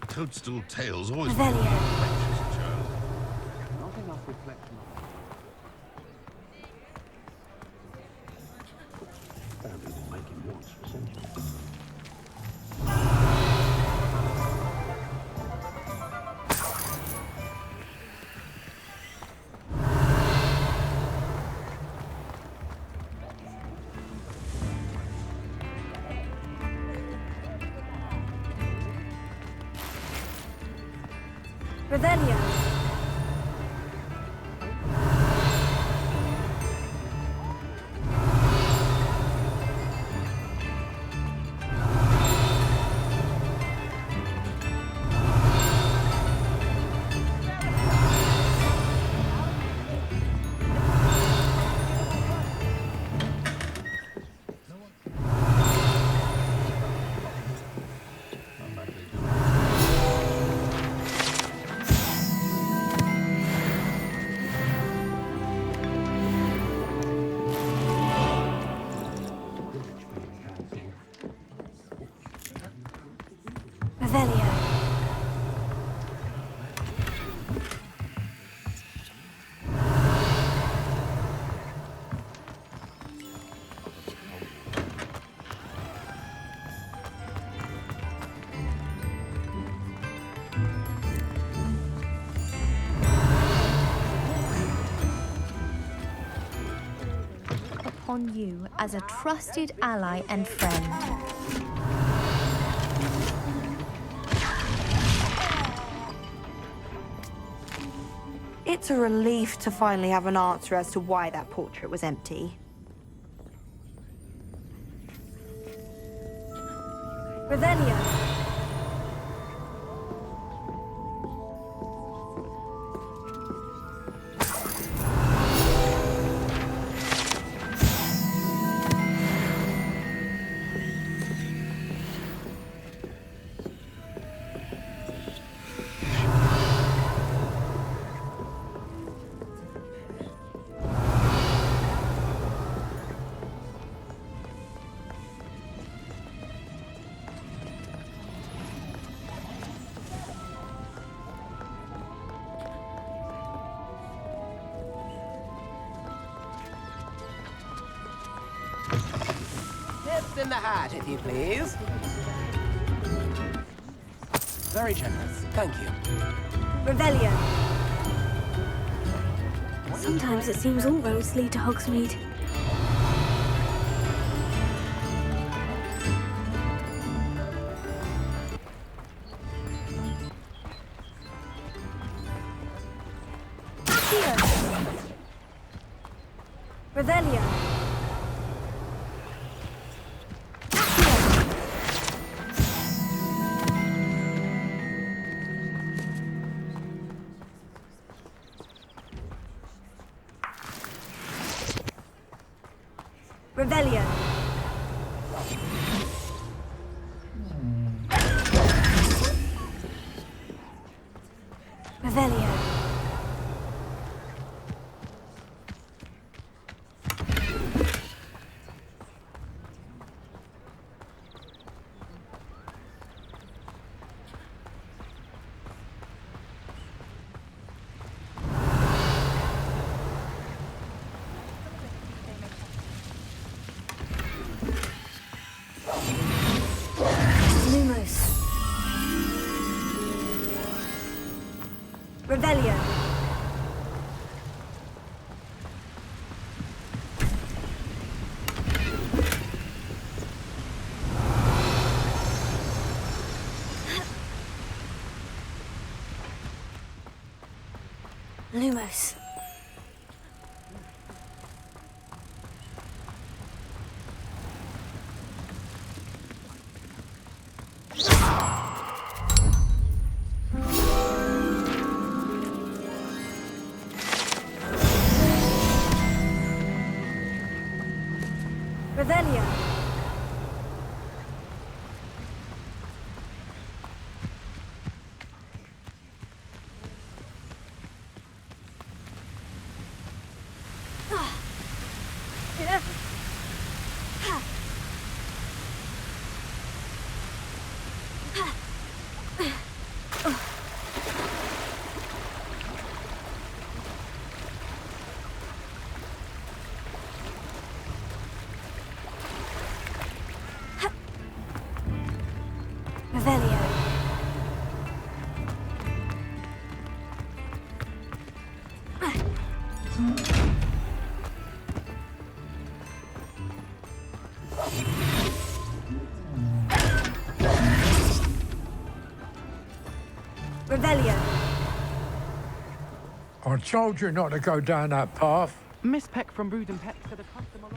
Toadstool tails always... Revelio. Not enough reflection on Family been making wants for centuries. Revelio. Revelio. Upon you as a trusted ally and friend. It's a relief to finally have an answer as to why that portrait was empty. Revelio. in the hat, if you please. Very generous. Thank you. Revelio. Sometimes it seems all roads lead to Hogsmeade. Revelio. Revelio. Revelio. Revelio. Lumos. Revelio. Revelio. Revelio. I told you not to go down that path. Miss Peck from Brood and Peck said a customer lost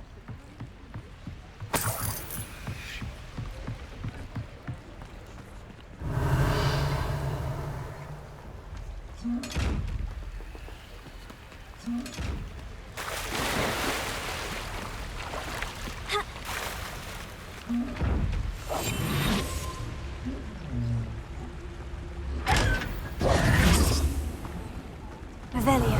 Revelio.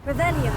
Revelio.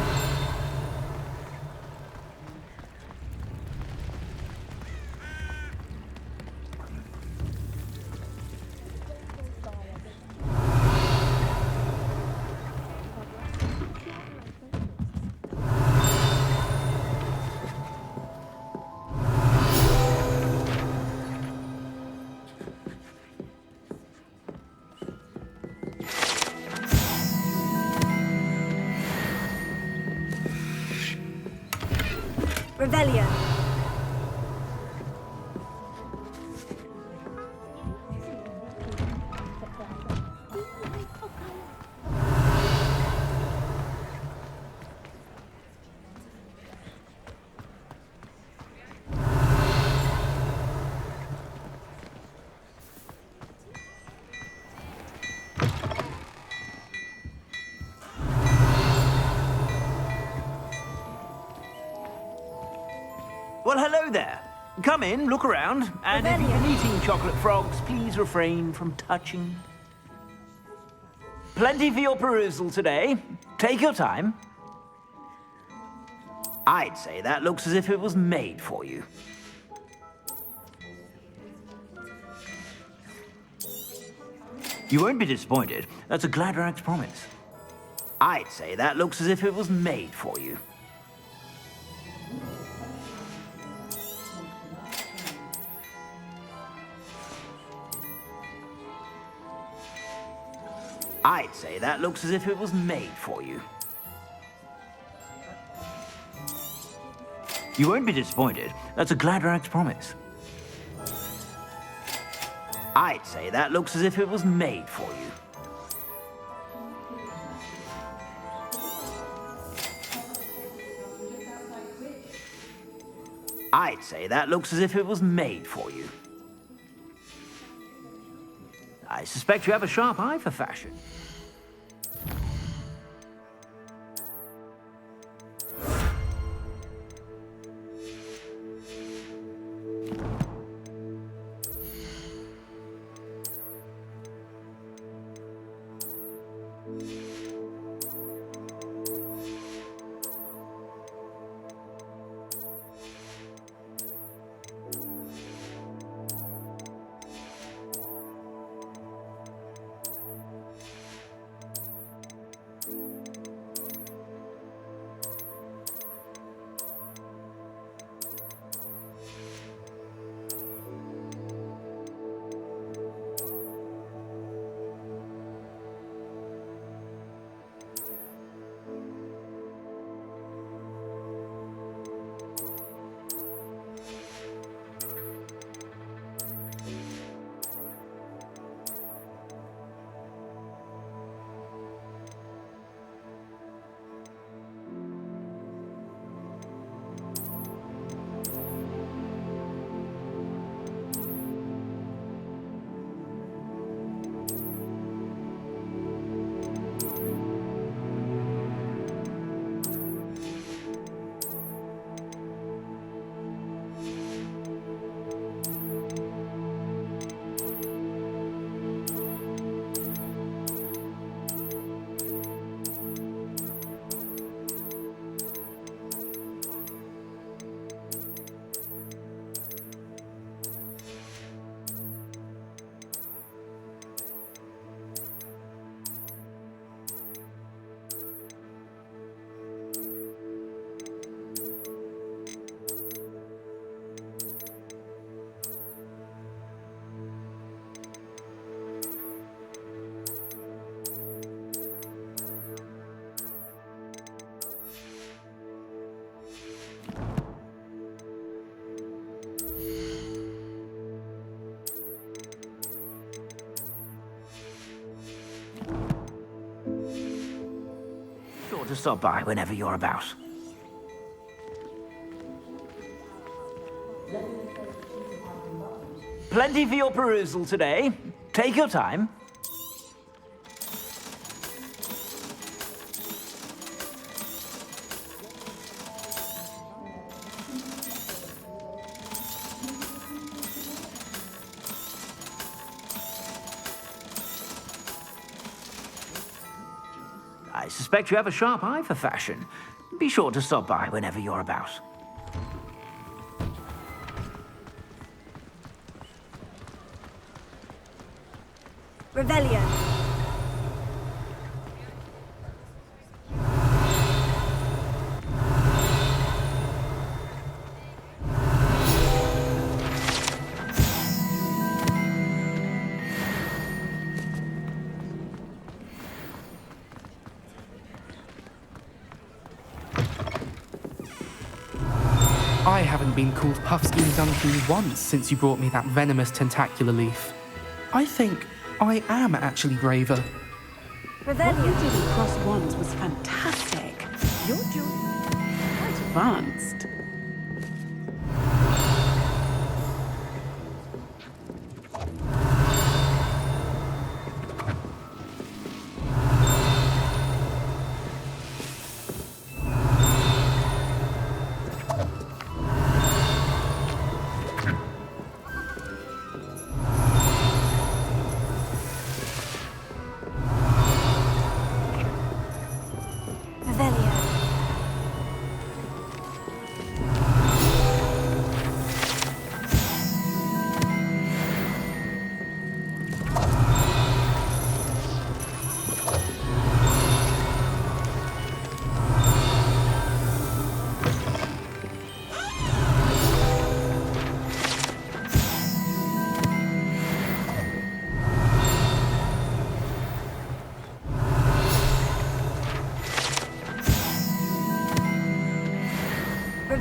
Revelio. Well, hello there. Come in, look around, and if you've been eating chocolate frogs, please refrain from touching. Plenty for your perusal today. Take your time. I'd say that looks as if it was made for you. You won't be disappointed. That's a Gladrax promise. I'd say that looks as if it was made for you. I'd say that looks as if it was made for you. You won't be disappointed. That's a Gladrax promise. I'd say that looks as if it was made for you. I'd say that looks as if it was made for you. I suspect you have a sharp eye for fashion. Sure to stop by whenever you're about. Plenty for your perusal today. Take your time. I suspect you have a sharp eye for fashion. Be sure to stop by whenever you're about. Revelio. I haven't been called Puffskein Dunkin once since you brought me that venomous tentacular leaf. I think I am actually braver. What you did across wands was fantastic. You're doing quite advanced.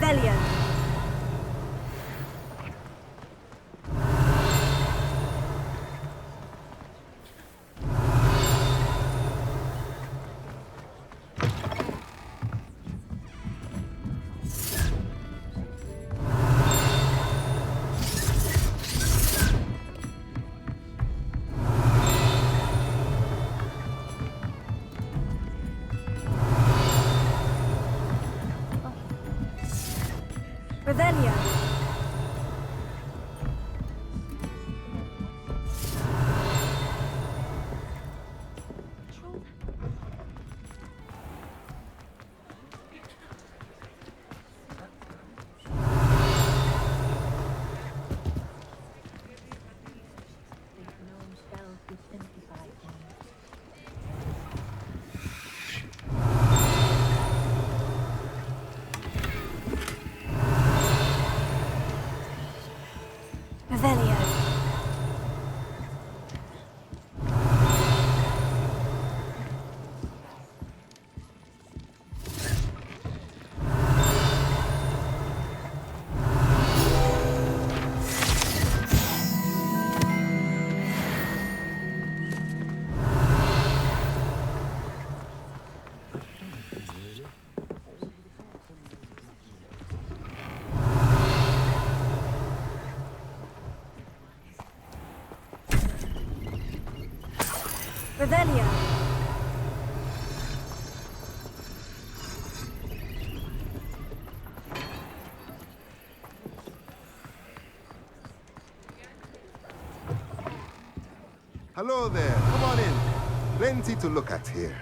Revelio. Revelio. Revelio. Revelio. Hello there. Come on in. Plenty to look at here.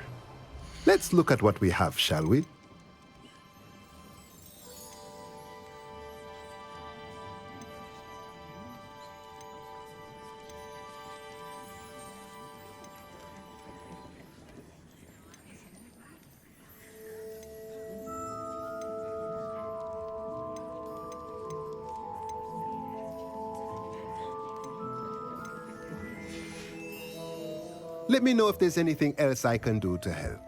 Let's look at what we have, shall we? Let me know if there's anything else I can do to help.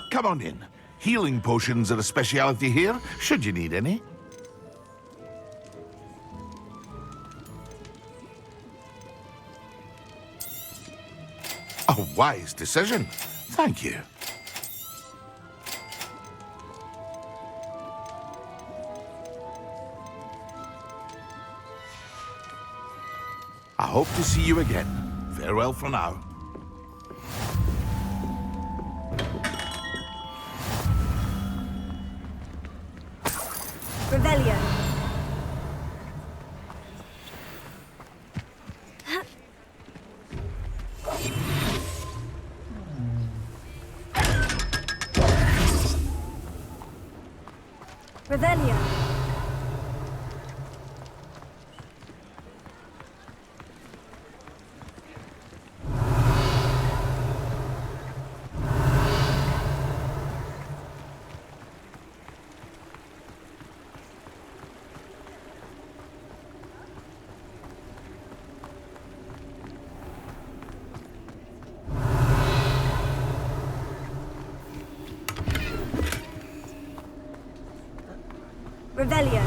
Come on in. Healing potions are a speciality here, should you need any. A wise decision. Thank you. I hope to see you again. Farewell for now. Revelio. Revelio. Revelio.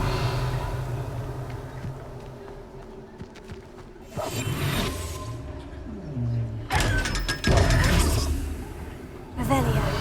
Revelio.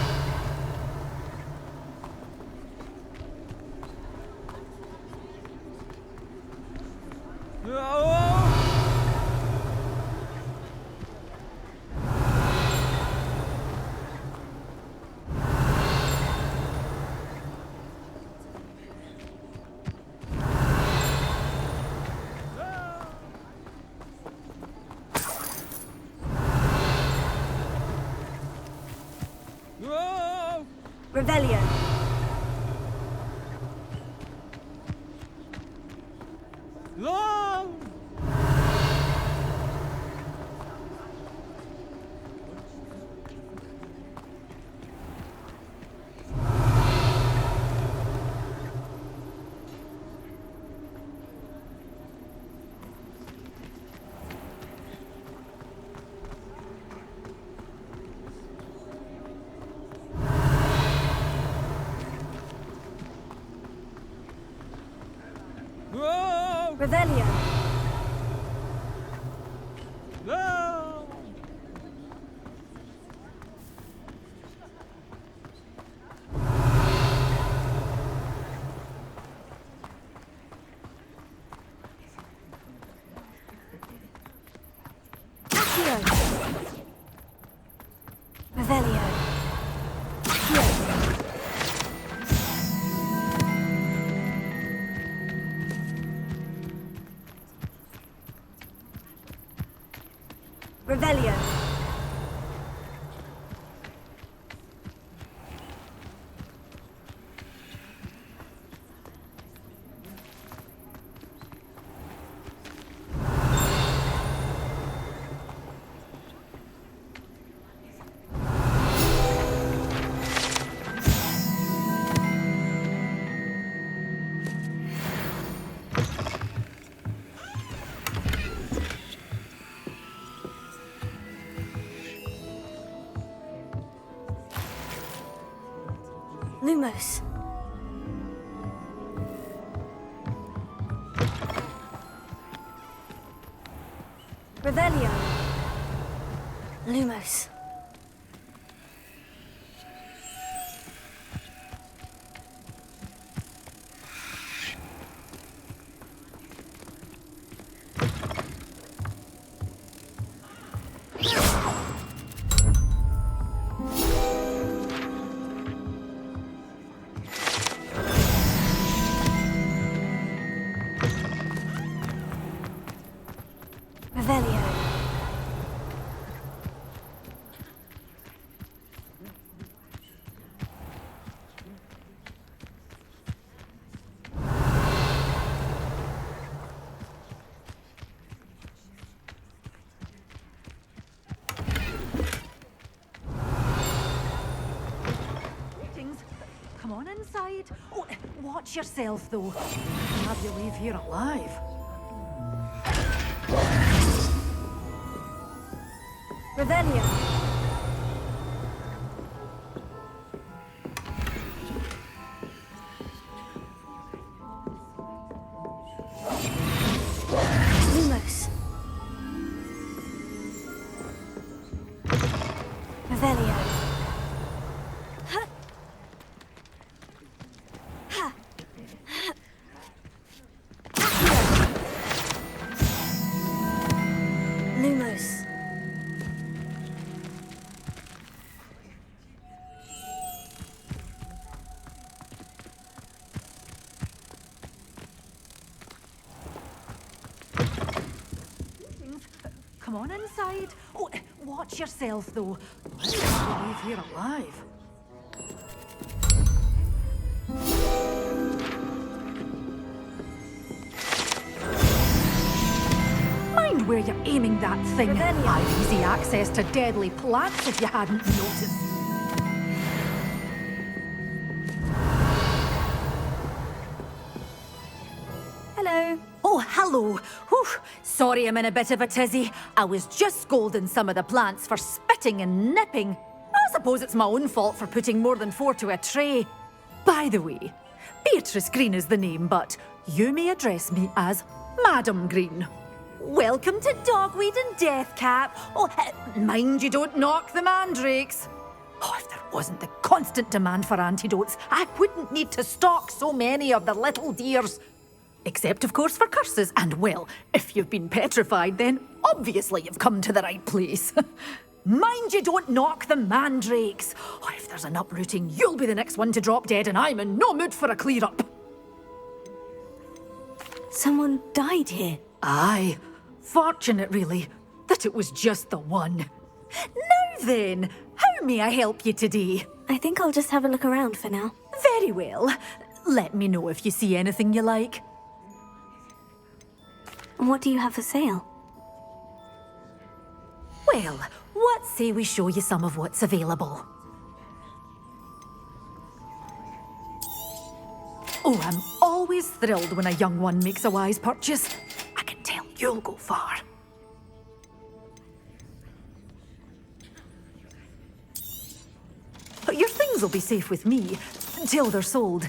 Revelio. Long! Whoa! Revelio. No! Accio. Revelio. Accio. Revelio. Lumos. Revelio. Lumos. Revelio. Greetings. Come on inside. Oh, watch yourself, though. Glad you leave here alive. Revelio. Lumos. Revelio. Ha. Ha. Lumos. Come on inside. Oh, watch yourself, though. Glad you leave here alive. Mind where you're aiming that thing. I've easy access to deadly plants if you hadn't noticed. Hello. Oh, hello. Whew. Sorry I'm in a bit of a tizzy. I was just scolding some of the plants for spitting and nipping. I suppose it's my own fault for putting more than 4 to a tray. By the way, Beatrice Green is the name, but you may address me as Madam Green. Welcome to Dogweed and Deathcap. Oh, mind you don't knock the mandrakes. Oh, if there wasn't the constant demand for antidotes, I wouldn't need to stock so many of the little dears. Except, of course, for curses. And, well, if you've been petrified, then obviously you've come to the right place. Mind you don't knock the mandrakes. Oh, if there's an uprooting, you'll be the next one to drop dead, and I'm in no mood for a clear-up. Someone died here. Aye. Fortunate, really, that it was just the one. Now then, how may I help you today? I think I'll just have a look around for now. Very well. Let me know if you see anything you like. What do you have for sale? Well, what say we show you some of what's available? Oh, I'm always thrilled when a young one makes a wise purchase. I can tell you'll go far. But your things will be safe with me until they're sold.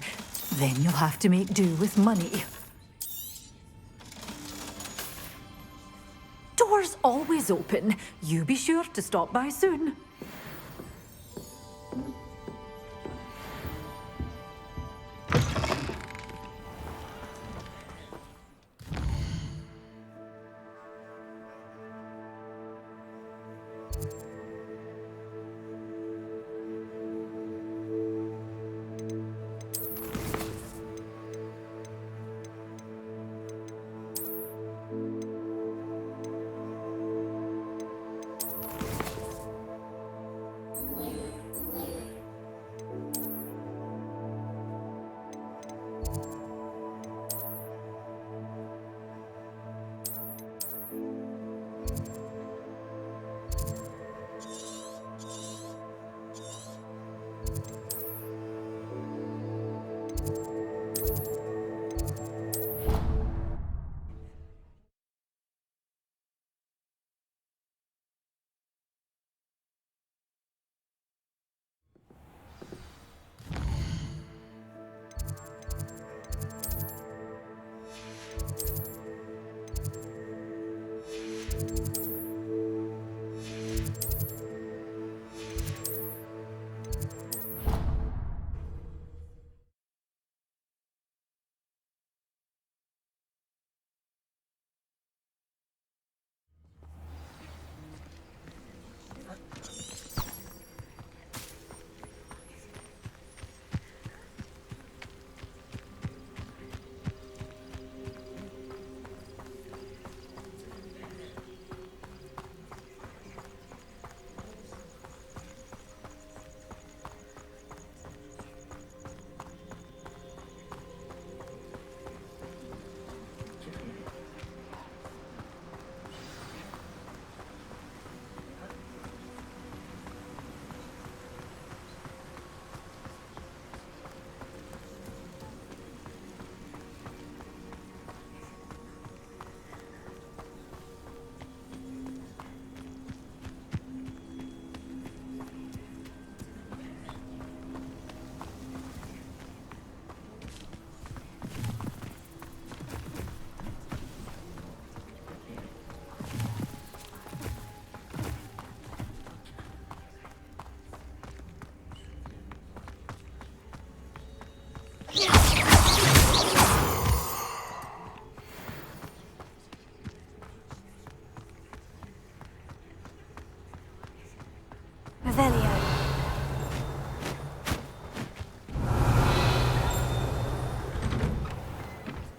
Then you'll have to make do with money. Doors always open. You be sure to stop by soon.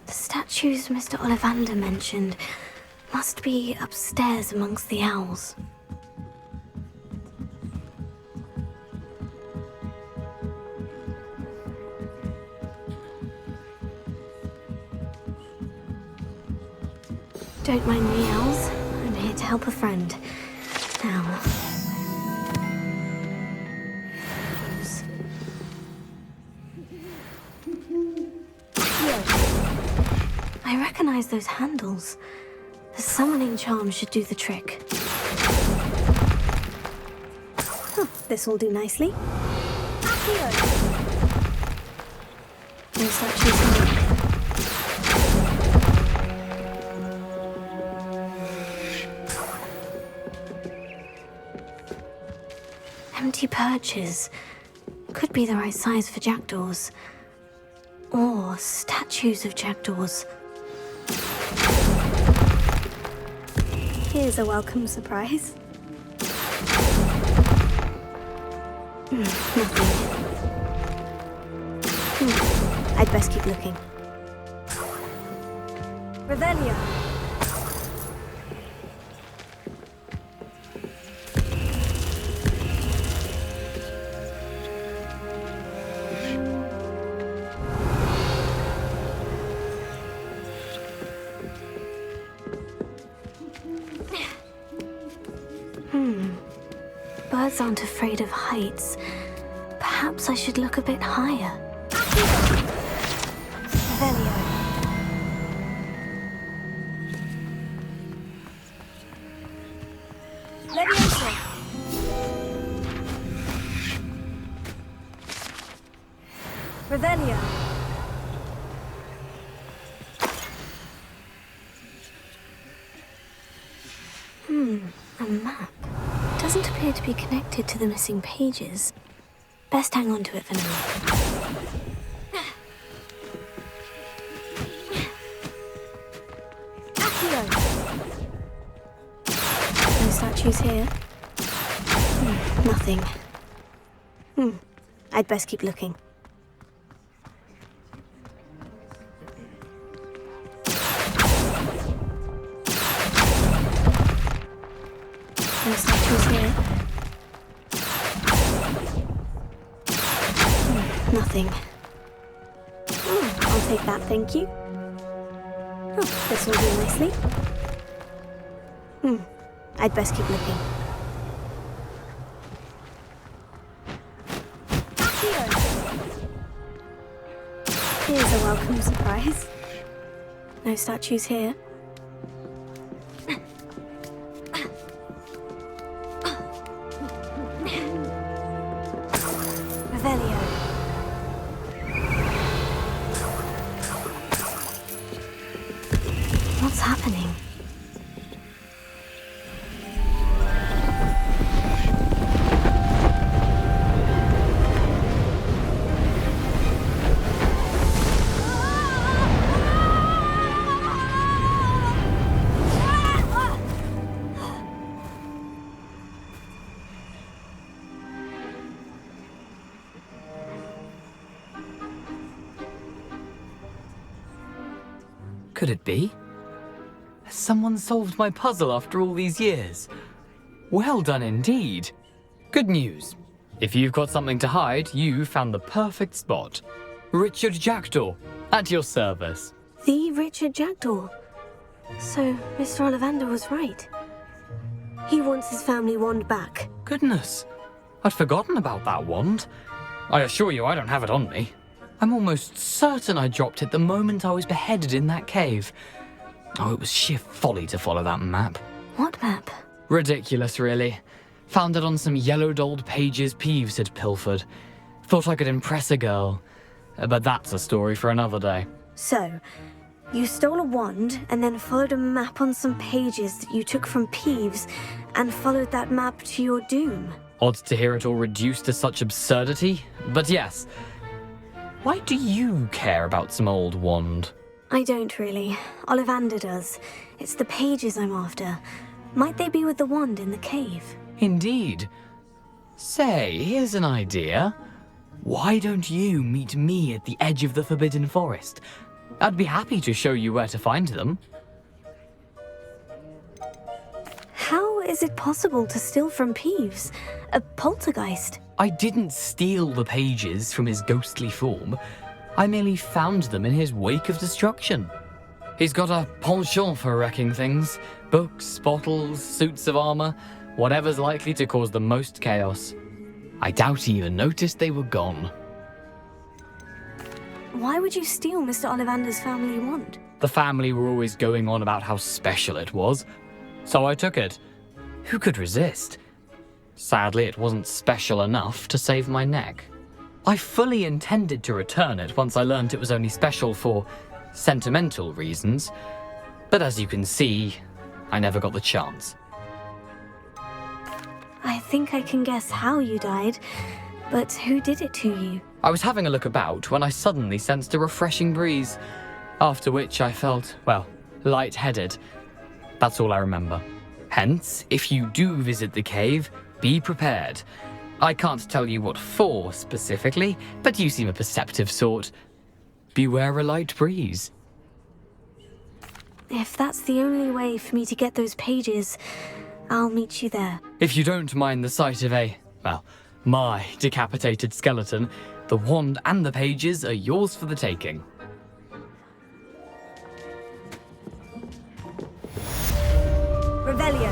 The statues Mr. Ollivander mentioned must be upstairs amongst the owls. Don't mind me, owls. I'm here to help a friend. Now. I recognize those handles. The summoning charm should do the trick. Oh, this will do nicely. No statues here. Empty perches. Could be the right size for jackdaws. Or statues of jackdaws. Here's a welcome surprise. Nothing. I'd best keep looking. Revelio. birds aren't afraid of heights. Perhaps I should look a bit higher. Revelio. Leviosa. Revelio. A map. Doesn't appear to be connected to the missing pages. Best hang on to it for now. No statues here. Nothing. I'd best keep looking. No statues here. Nothing. I'll take that, thank you. Oh, this will do nicely. I'd best keep looking. Here's a welcome surprise. No statues here. Revelio. What's happening? Could it be? Has someone solved my puzzle after all these years? Well done indeed. Good news. If you've got something to hide, you found the perfect spot. Richard Jackdaw, at your service. The Richard Jackdaw. So, Mr. Ollivander was right. He wants his family wand back. Goodness, I'd forgotten about that wand. I assure you I don't have it on me. I'm almost certain I dropped it the moment I was beheaded in that cave. Oh, it was sheer folly to follow that map. What map? Ridiculous, really. Found it on some yellowed old pages Peeves had pilfered. Thought I could impress a girl. But that's a story for another day. So, you stole a wand and then followed a map on some pages that you took from Peeves and followed that map to your doom. Odd to hear it all reduced to such absurdity, but yes. Why do you care about some old wand? I don't really. Ollivander does. It's the pages I'm after. Might they be with the wand in the cave? Indeed. Say, here's an idea. Why don't you meet me at the edge of the Forbidden Forest? I'd be happy to show you where to find them. How is it possible to steal from Peeves? A poltergeist? I didn't steal the pages from his ghostly form. I merely found them in his wake of destruction. He's got a penchant for wrecking things. Books, bottles, suits of armor, whatever's likely to cause the most chaos. I doubt he even noticed they were gone. Why would you steal Mr. Ollivander's family wand? The family were always going on about how special it was, so I took it. Who could resist? Sadly, it wasn't special enough to save my neck. I fully intended to return it once I learned it was only special for sentimental reasons, but as you can see, I never got the chance. I think I can guess how you died, but who did it to you? I was having a look about when I suddenly sensed a refreshing breeze, after which I felt, well, lightheaded. That's all I remember. Hence, if you do visit the cave, be prepared. I can't tell you what for specifically, but you seem a perceptive sort. Beware a light breeze. If that's the only way for me to get those pages, I'll meet you there. If you don't mind the sight of my decapitated skeleton, the wand and the pages are yours for the taking. Revelio.